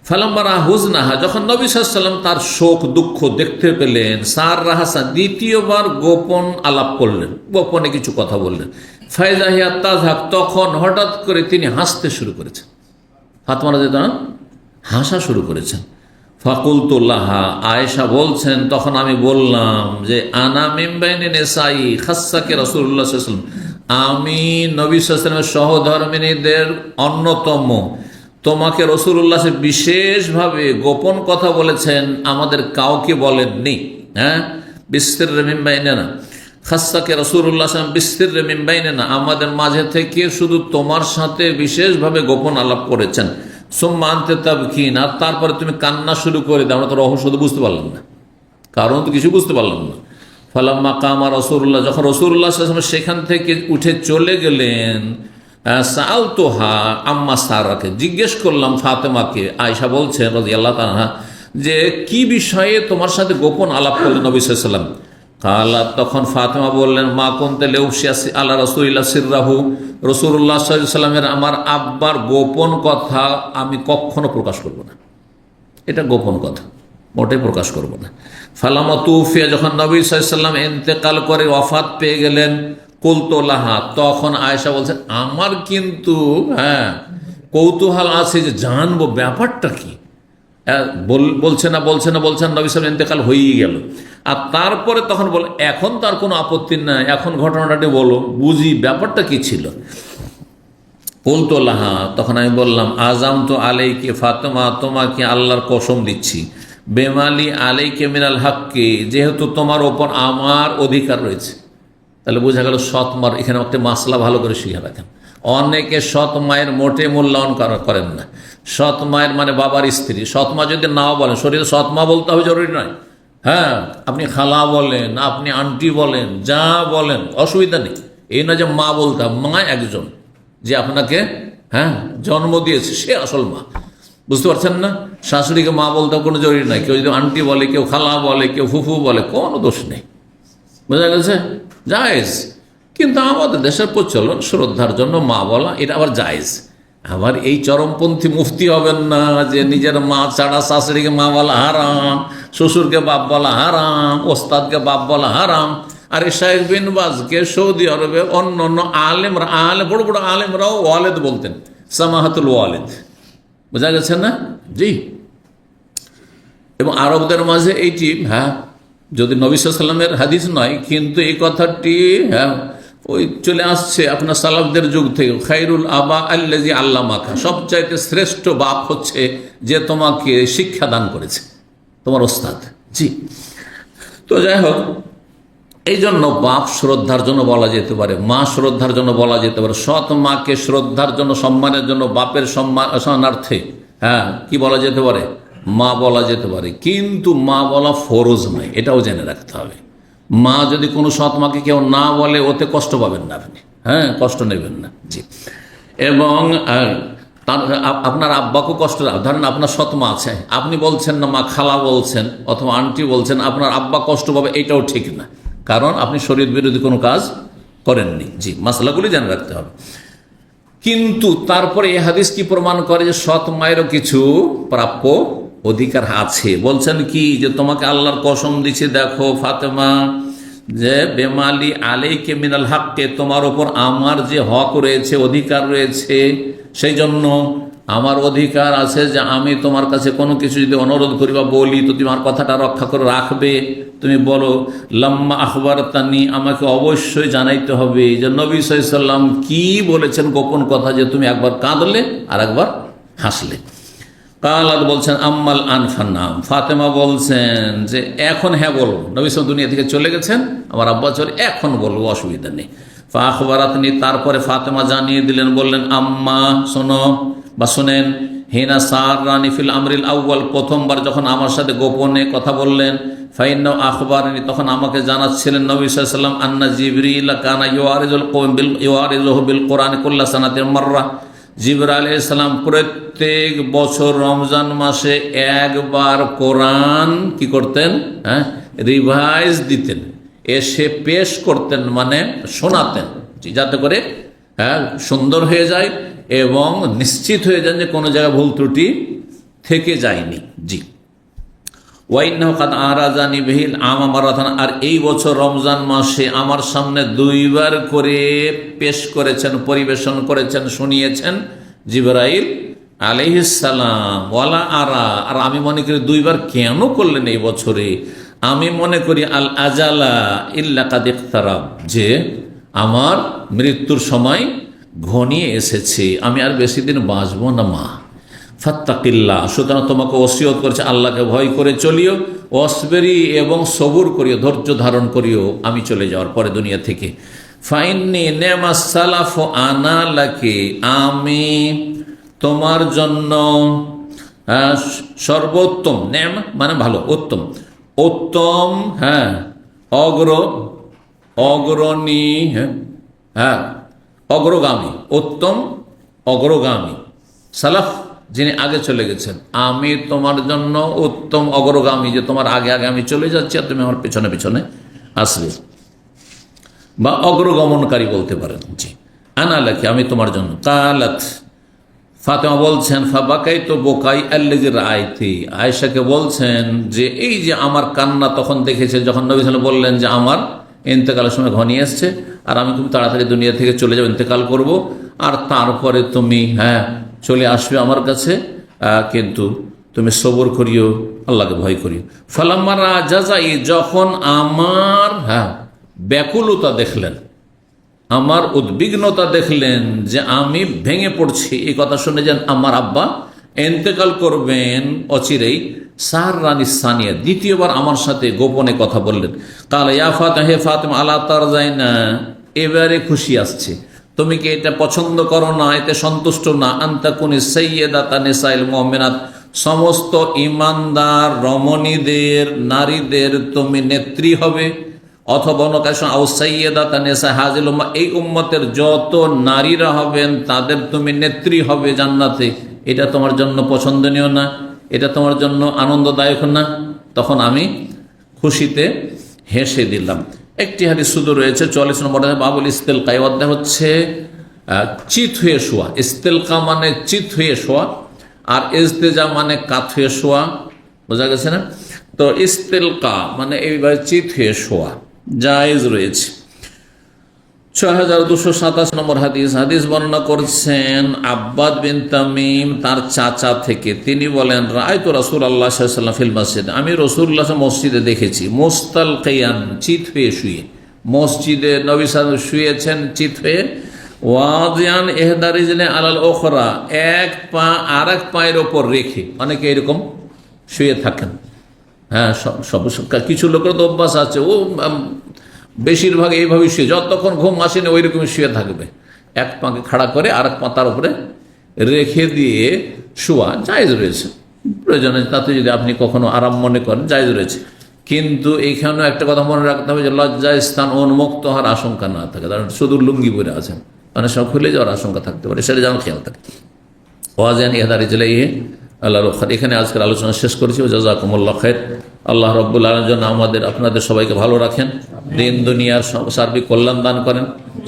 ফালাম্মা রাহা হুজনাহা, যখন নবী সাল্লাল্লাহু আলাইহি ওয়াসাল্লাম তার শোক দুঃখ দেখতে পেলেন, সাররাহা, দ্বিতীয়বার গোপন আলাপ করলেন, গোপনে কিছু কথা বললেন। ফাইজা হিয়া তাযহাক, তখন হঠাৎ করে তিনি হাসতে শুরু করেছেন, ফাতেমা রাদিয়াল্লাহু তাআলা হাসা শুরু করেছেন। ফাকুলতু লাহা, আয়েশা বলছেন, তখন আমি বললাম যে আনা মিন বাইনি নিসাই খাসসাকে রাসূলুল্লাহ সাল্লাল্লাহু আলাইহি ওয়াসাল্লাম, আমি নবী সাল্লাল্লাহু আলাইহি ওয়াসাল্লামের সহধর্মিণীদের অন্যতম, তোমাকে রাসূলুল্লাহ বিশেষভাবে গোপন কথা বলেছেন, আমাদের কাউকে বলেননি। বিসসিররি মিন বাইনিনা, খাসসাকে রাসূলুল্লাহ সাল্লাল্লাহু আলাইহি ওয়াসাল্লাম বিসসিররি মিন বাইনিনা, আমাদের মাঝে থেকে শুধু তোমার সাথে বিশেষভাবে গোপন আলাপ করেছেন। সুম্মা আনতা তাবকিন, আর তারপরে তুমি কান্না শুরু করে দাও, আমরা তো রহস্য তো বুঝতে পারলাম না, কারণ তো কিছু বুঝতে পারলাম না। ফালাম্মা কামা রাসূলুল্লাহ, যখন রাসূলুল্লাহ সাল্লাল্লাহু আলাইহি ওয়াসাল্লাম সেখান থেকে উঠে চলে গেলেন, সাআলতুহা আম্মা সারাকে, জিজ্ঞেস করলাম ফাতেমাকে। আয়েশা বলছেন রাদিয়াল্লাহু তাআলা যে কি বিষয়ে তোমার সাথে গোপন আলাপ করলেন নবী সাল্লাল্লাহু আলাইহি ওয়াসাল্লাম? কালা, তখন ফাতেমা বললেন, মা কুনতা লিউফশিয়া আলা রাসূলিল্লাহ সিররাহু, রাসূলুল্লাহ সাল্লাল্লাহু আলাইহি ওয়াসাল্লামের আমার আব্বার গোপন কথা আমি কখনো প্রকাশ করব না। এটা গোপন কথা, মোটেই প্রকাশ করব না। ফালামা তুফিয়া, যখন নবী সাল্লাল্লাহু আলাইহি ওয়াসাল্লাম ইন্তেকাল করে ওয়াফাত পেয়ে গেলেন, কুলতু লাহা, তখন আয়েশা বলছেন আমার কিন্তু কৌতূহল আছে যে জানবো ব্যাপারটা কি। বলছে না নবী সাল্লাল্লাহু ইন্তেকাল হয়েই গেল। আর তারপরে তখন বল এখন তার কোনো আপত্তি নাই, এখন ঘটনাটা বলো, বুঝি ব্যাপারটা কি ছিল। কুলতু লাহা, তখন আমি বললাম আজাম তো আলাইকে ফাতেমা, তোমাকে আল্লাহর কসম দিচ্ছি, বেমালি আলাইকে মিনাল হাক্কি, যেহেতু তোমার ওপর আমার অধিকার রয়েছে। তাহলে বোঝা গেল সৎ মার, এখানে একটা মাসলা ভালো করে শিখে রাখেন। অনেকে সৎ মায়ের মোটে মূল্যায়ন করেন না। সৎ মায়ের মানে বাবার স্ত্রী, সৎ মা যদি নাও বলেন, শরীরে সৎ মা বলতে হবে জরুরি নয়। আপনি খালা বলেন, আপনি আন্টি বলেন, যা বলেন অসুবিধা নেই। এই না যে মা বলতে হবে, মা একজন যে আপনাকে জন্ম দিয়েছে, সে আসল মা। বুঝতে পারছেন না? শাশুড়িকে মা বলতে কোনো জরুরি নাই। কেউ যদি আন্টি বলে, কেউ খালা বলে, কেউ ফুফু বলে, কোনো দোষ নেই। বোঝা গেছে? জায়েজ। কিন্তু আমাদের দেশের প্রচলন শ্রদ্ধার জন্য মা বলা, এটা আবার জায়েজ। আবার এই চরমপন্থী মুফতি হবেন না যে নিজের মা ছাড়া শাশুড়িকে মা বলা হারাম, শ্বশুরকে বাপ বলা হারাম, ওস্তাদকে বাপ বলা হারাম। আর শাইখ বিন বাজকে সৌদি আরবে অন্য অন্য আলেমরা, বড় বড় আলেমরাও ওয়ালেদ বলতেন, সামাহাতুল ওয়ালেদ। বোঝা গেছে না? জি। এবং আরবদের মাঝে এইটি যদি নবী সাল্লাল্লাহু আলাইহি ওয়াসাল্লামের হাদিস নয়, কিন্তু এই কথাটি ওই চলে আসছে আপনার সালাফদের যুগ থেকে, খায়রুল আবা আল্লাযী আল্লামাকা, সবচাইতে শ্রেষ্ঠ বাপ হচ্ছে যে তোমাকে শিক্ষা দান করেছে, তোমার ওস্তাদ। জি। তো যাই হোক, এই জন্য বাপ শ্রদ্ধার জন্য বলা যেতে পারে, মা শ্রদ্ধার জন্য বলা যেতে পারে। সৎ মাকে শ্রদ্ধার জন্য, সম্মানের জন্য, বাপের সম্মানার্থে কি বলা যেতে পারে? মা বলা যেতে পারে। কিন্তু মা বলা ফরজ নয়, এটাও জেনে রাখতে হবে। মা যদি কোনো সৎ মাকে কেউ না বলে, ওতে কষ্ট পাবেন না আপনি, কষ্ট নেবেন না। জি। এবং আপনার আব্বাকেও কষ্ট, ধরেন আপনার সৎ মা আছে, আপনি বলছেন না, মা খালা বলছেন অথবা আন্টি বলছেন, আপনার আব্বা কষ্ট পাবে, এটাও ঠিক না। কারণ আপনি শরীয়ত বিরোধী কোনো কাজ করেননি। জি, মাসলাগুলি জেনে রাখতে হবে। কিন্তু তারপরে এই হাদিস কি প্রমাণ করে যে সৎ মায়েরও কিছু প্রাপ্য অধিকার আছে। বলছেন কি, যে তোমাকে আল্লাহর কসম দিচ্ছে, দেখো ফাতেমা, যে বেমালি আলাইকে মিনাল হাক্কে, তোমার ওপর আমার যে হক রয়েছে, অধিকার রয়েছে, সেই জন্য আমার অধিকার আছে যে আমি তোমার কাছে কোনো কিছু যদি অনুরোধ করি বা বলি, তো তোমার কথাটা রক্ষা করে রাখবে। তুমি বলো লাম্মা আখবারতানি, আমাকে অবশ্যই জানাইতে হবে যে নবী সাল্লাল্লাহু আলাইহি ওয়াসাল্লাম কি বলেছেন গোপন কথা, যে তুমি একবার কাঁদলে আর একবার হাসলে। কালাত, বলছেন আম্মাল আনফান্নাম, ফাতেমা বলছেন যে এখন বলবো, নবী সাল্লাল্লাহু দুনিয়া থেকে চলে গেছেন, আমার আব্বা চলে, এখন বলবো, অসুবিধা নেই। ফাখবারাতনি, তারপরে ফাতেমা জানিয়ে দিলেন, বললেন আম্মা শোনো বা শোনেন, হিনা সাররানি ফিল আমরিল আউয়াল, প্রথমবার যখন আমার সাথে গোপনে কথা বললেন, ফাইন্না আখবারনি, তখন আমাকে জানাচ্ছিলেন নবী সাল্লাল্লাহু আলাইহি ওয়াসাল্লাম, আন্না জিবরিল কানা ইউআরিজুল বিল কোরআন কুল্লা সানাতিন মাররা, জিবরাইল আলাইহিস সালাম প্রত্যেক বছর রমজান মাসে একবার কোরআন কি করতেন? রিভাইজ দিতেন, এসে পেশ করতেন, মানে শোনাতেন, যাতে করে সুন্দর হয়ে যায় এবং নিশ্চিত হয়ে যান যে কোনো জায়গায় ভুল ত্রুটি থেকে যায়নি। জি। ওয়াইন্নাহু কাদ আরাজানি বিহিল আমা মারাতান, আর এই বছর রমজান মাসে আমার সামনে দুইবার করে পেশ করেছেন, পরিবেশন করেছেন, শুনিয়েছেন জিবরাইল আলাইহিস সালাম। ওয়ালা আরা, আর আমি মনে করি দুইবার কেন করলেন এই বছরে? আমি মনে করি আল আজালা ইল্লা কাদ ইকতারাব, যে আমার মৃত্যুর সময় ঘনিয়ে এসেছে, আমি আর বেশি দিন বাঁচবো না মা। ফাত্তাকিল্লাহ, সুতরাং তোমাকে ওসিয়ত করেছে আল্লাহকে ভয় করে চলিও, অসবেরি, এবং সবুর করিও, ধৈর্য ধারণ করিও আমি চলে যাওয়ার পরে দুনিয়া থেকে। ফাইন্নি নেমাস সালাফ আনা লাকি, আমি তোমার জন্য সর্বোত্তম, নেম মানে ভালো, উত্তম, উত্তম, অগ্রণী, অগ্রগামী, উত্তম অগ্রগামী, সালাফ যিনি আগে চলে গেছেন, আমি তোমার জন্য উত্তম অগ্রগামী, যে তোমার আগে আগে আমি চলে যাচ্ছি আর তুমি আমার পিছনে পিছনে আসবে, বা অগ্রগমনকারী বলতে পারেন। জি, আনা লাকি, আমি তোমার জন্য। কালাত, ফাতেমা বলছেন, ফাবাকাই তো বোকাই আল্লাযী রাআইতি, আয়েশাকে বলছেন যে এই যে আমার কান্না তখন দেখেছে যখন নবী সাল্লাল্লাহু আলাইহি ওয়াসাল্লাম বললেন যে আমার ইন্তেকালের সময় ঘনিয়ে আসছে আর আমি খুব তাড়াতাড়ি দুনিয়া থেকে চলে যাব, ইন্তেকাল করব, আর তারপরে তুমি চলে আসবে আমার কাছে, কিন্তু তুমি সবর করিও, আল্লাহকে ভয় করিও। ফালাম্মা রাজাজাই, যখন আমার ব্যাকুলতা দেখলেন, আমার উদ্বিগ্নতা দেখলেন যে আমি ভেঙে পড়ছি, এই কথা শুনে যেন আমার আব্বা ইন্তেকাল করবেন অচিরেই, সার রানী সানিয়া দ্বিতীয়বার আমার সাথে গোপনে কথা বললেন। কাল ইয়া ফাতিমা, হে ফাতিমা, আলা তারজাইনা, এবারে খুশি আসছে, তুমি কি এটা পছন্দ করো না, এতে সন্তুষ্ট না, আনতা কুনি সাইয়্যিদাতা নিসাইল মুমিনাত, সমস্ত ইমানদার রমণীদের, নারীদের তুমি নেত্রী হবে, অথবা এই উম্মতের যত নারীরা হবেন তাদের তুমি নেত্রী হবে জান্নাতে, এটা তোমার জন্য পছন্দনীয় না, এটা তোমার জন্য আনন্দদায়ক না? তখন আমি খুশিতে হেসে দিলাম। একটি হাদিস শুধু রয়েছে 44 নম্বর, বাবুল ইস্তেলকা, অধ্যায় হচ্ছে চিত হয়ে শোয়া। ইস্তেলকা মানে চিত হয়ে শোয়া, আর ইস্তেজা মানে কাত হয়ে শোয়া, বোঝা গেছে না? তো ইস্তেলকা মানে এইভাবে চিত হয়ে শোয়া জায়েজ রয়েছে। 6227 নম্বর হাদিস, হাদিস বর্ণনা করছেন আব্বাদ বিন তামিম তার চাচা থেকে, তিনি বলেন রাআইতু রাসূলুল্লাহ সাল্লাল্লাহু আলাইহি ওয়াসাল্লাম ফিল মসজিদ, আমি রাসূলুল্লাহ মসজিদে দেখেছি, মুস্তালকিয়ান, চিত হয়ে শুয়ে, মসজিদে নবী সাল্লাল্লাহু আলাইহি ওয়াসাল্লাম শুয়েছেন চিত হয়ে, ওয়াদিয়ান ইহদা রিজলি আলাল উখরা, এক পা আর এক পায়ের ওপর রেখে, অনেকে এরকম শুয়ে থাকেন। কিছু লোকের তো অভ্যাস আছে, ও বেশিরভাগ এইভাবে শুয়ে, যতক্ষণ ঘুম আসেনি ওই রকমই শুয়ে থাকবে, এক পাকে খাড়া করে আর এক পা তার উপরে রেখে দিয়ে শোয়া জায়েজ রয়েছে, প্রয়োজনে তাতে যদি আপনি কখনো আরাম মনে করেন জায়েজ রয়েছে। কিন্তু এইখানেও একটা কথা মনে রাখতে হবে যে লজ্জায় স্থান উন্মুক্ত হওয়ার আশঙ্কা না থাকে, কারণ শুধু লুঙ্গি পরে আছেন, মানে সব খুলে যাওয়ার আশঙ্কা থাকতে পারে, সেটা যেন খেয়াল থাকে। ওয়াজান ইহদারি জেলাইহে আল্লাহর খায়ের। এখানে আজকের আলোচনা শেষ করেছি। জাযাকুমুল্লাহ খায়ের। আল্লাহ রাব্বুল আলামিন যেন আমাদের আপনাদের সবাইকে ভালো রাখেন, দিন দুনিয়ার সার্বিক কল্যাণ দান করেন,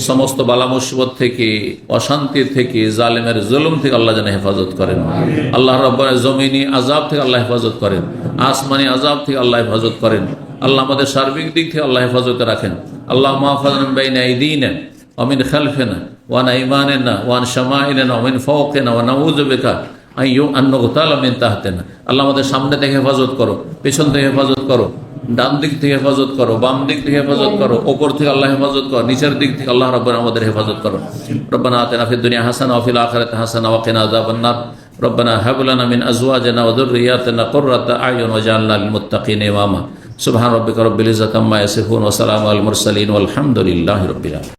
সমস্ত বালা মুসিবত থেকে, অশান্তি থেকে, জালেমের জুলুম থেকে আল্লাহ যেন হেফাজত করেন। আল্লাহ রাব্বুল জমিনি আযাব থেকে আল্লাহ হেফাজত করেন, আসমানি আযাব থেকে আল্লাহ হেফাজত করেন। আল্লাহ আমাদের সার্বিক দিক থেকে আল্লাহ হেফাজতে রাখেন। আল্লাহ মাহফাযানা মিন বাইনি আইদিনা ওয়া মিন খালফিনা ওয়া আন আইমানিনা ওয়া আন শামাইলিনা ওয়া মিন ফাওকিনা ওয়া নাউযু বিকা আল্লাহ আমাদের সামনে থেকে হেফাজত করো, পেছন থেকে হেফাজত করো, ডান দিক থেকে হেফাজত করো, বাম দিক থেকে হেফাজত করো, ওপর থেকে আল্লাহ হেফাজত করো, নিচের দিক থেকে আল্লাহ রাব্বুনা আমাদের হেফাজত করো। রব্বানা আতিনা ফিদ দুনিয়া হাসানা ওয়া ফিল আখিরাতি হাসানা ওয়া কিনা আযাবান নার। রব্বানা হাব লানা মিন আজওয়াজিনা ওয়া যুররিয়াতিনা কুররাতা আ'য়ুন ওয়াজআলনা লিল মুত্তাকিনা ইমামা। সুবহান রাব্বিকা রাব্বিল ইজ্জাতি আম্মা ইয়াসিফুন ওয়া সালামুন আলাল মুরসালিন ওয়াল হামদুলিল্লাহি রাব্বিল আলামিন।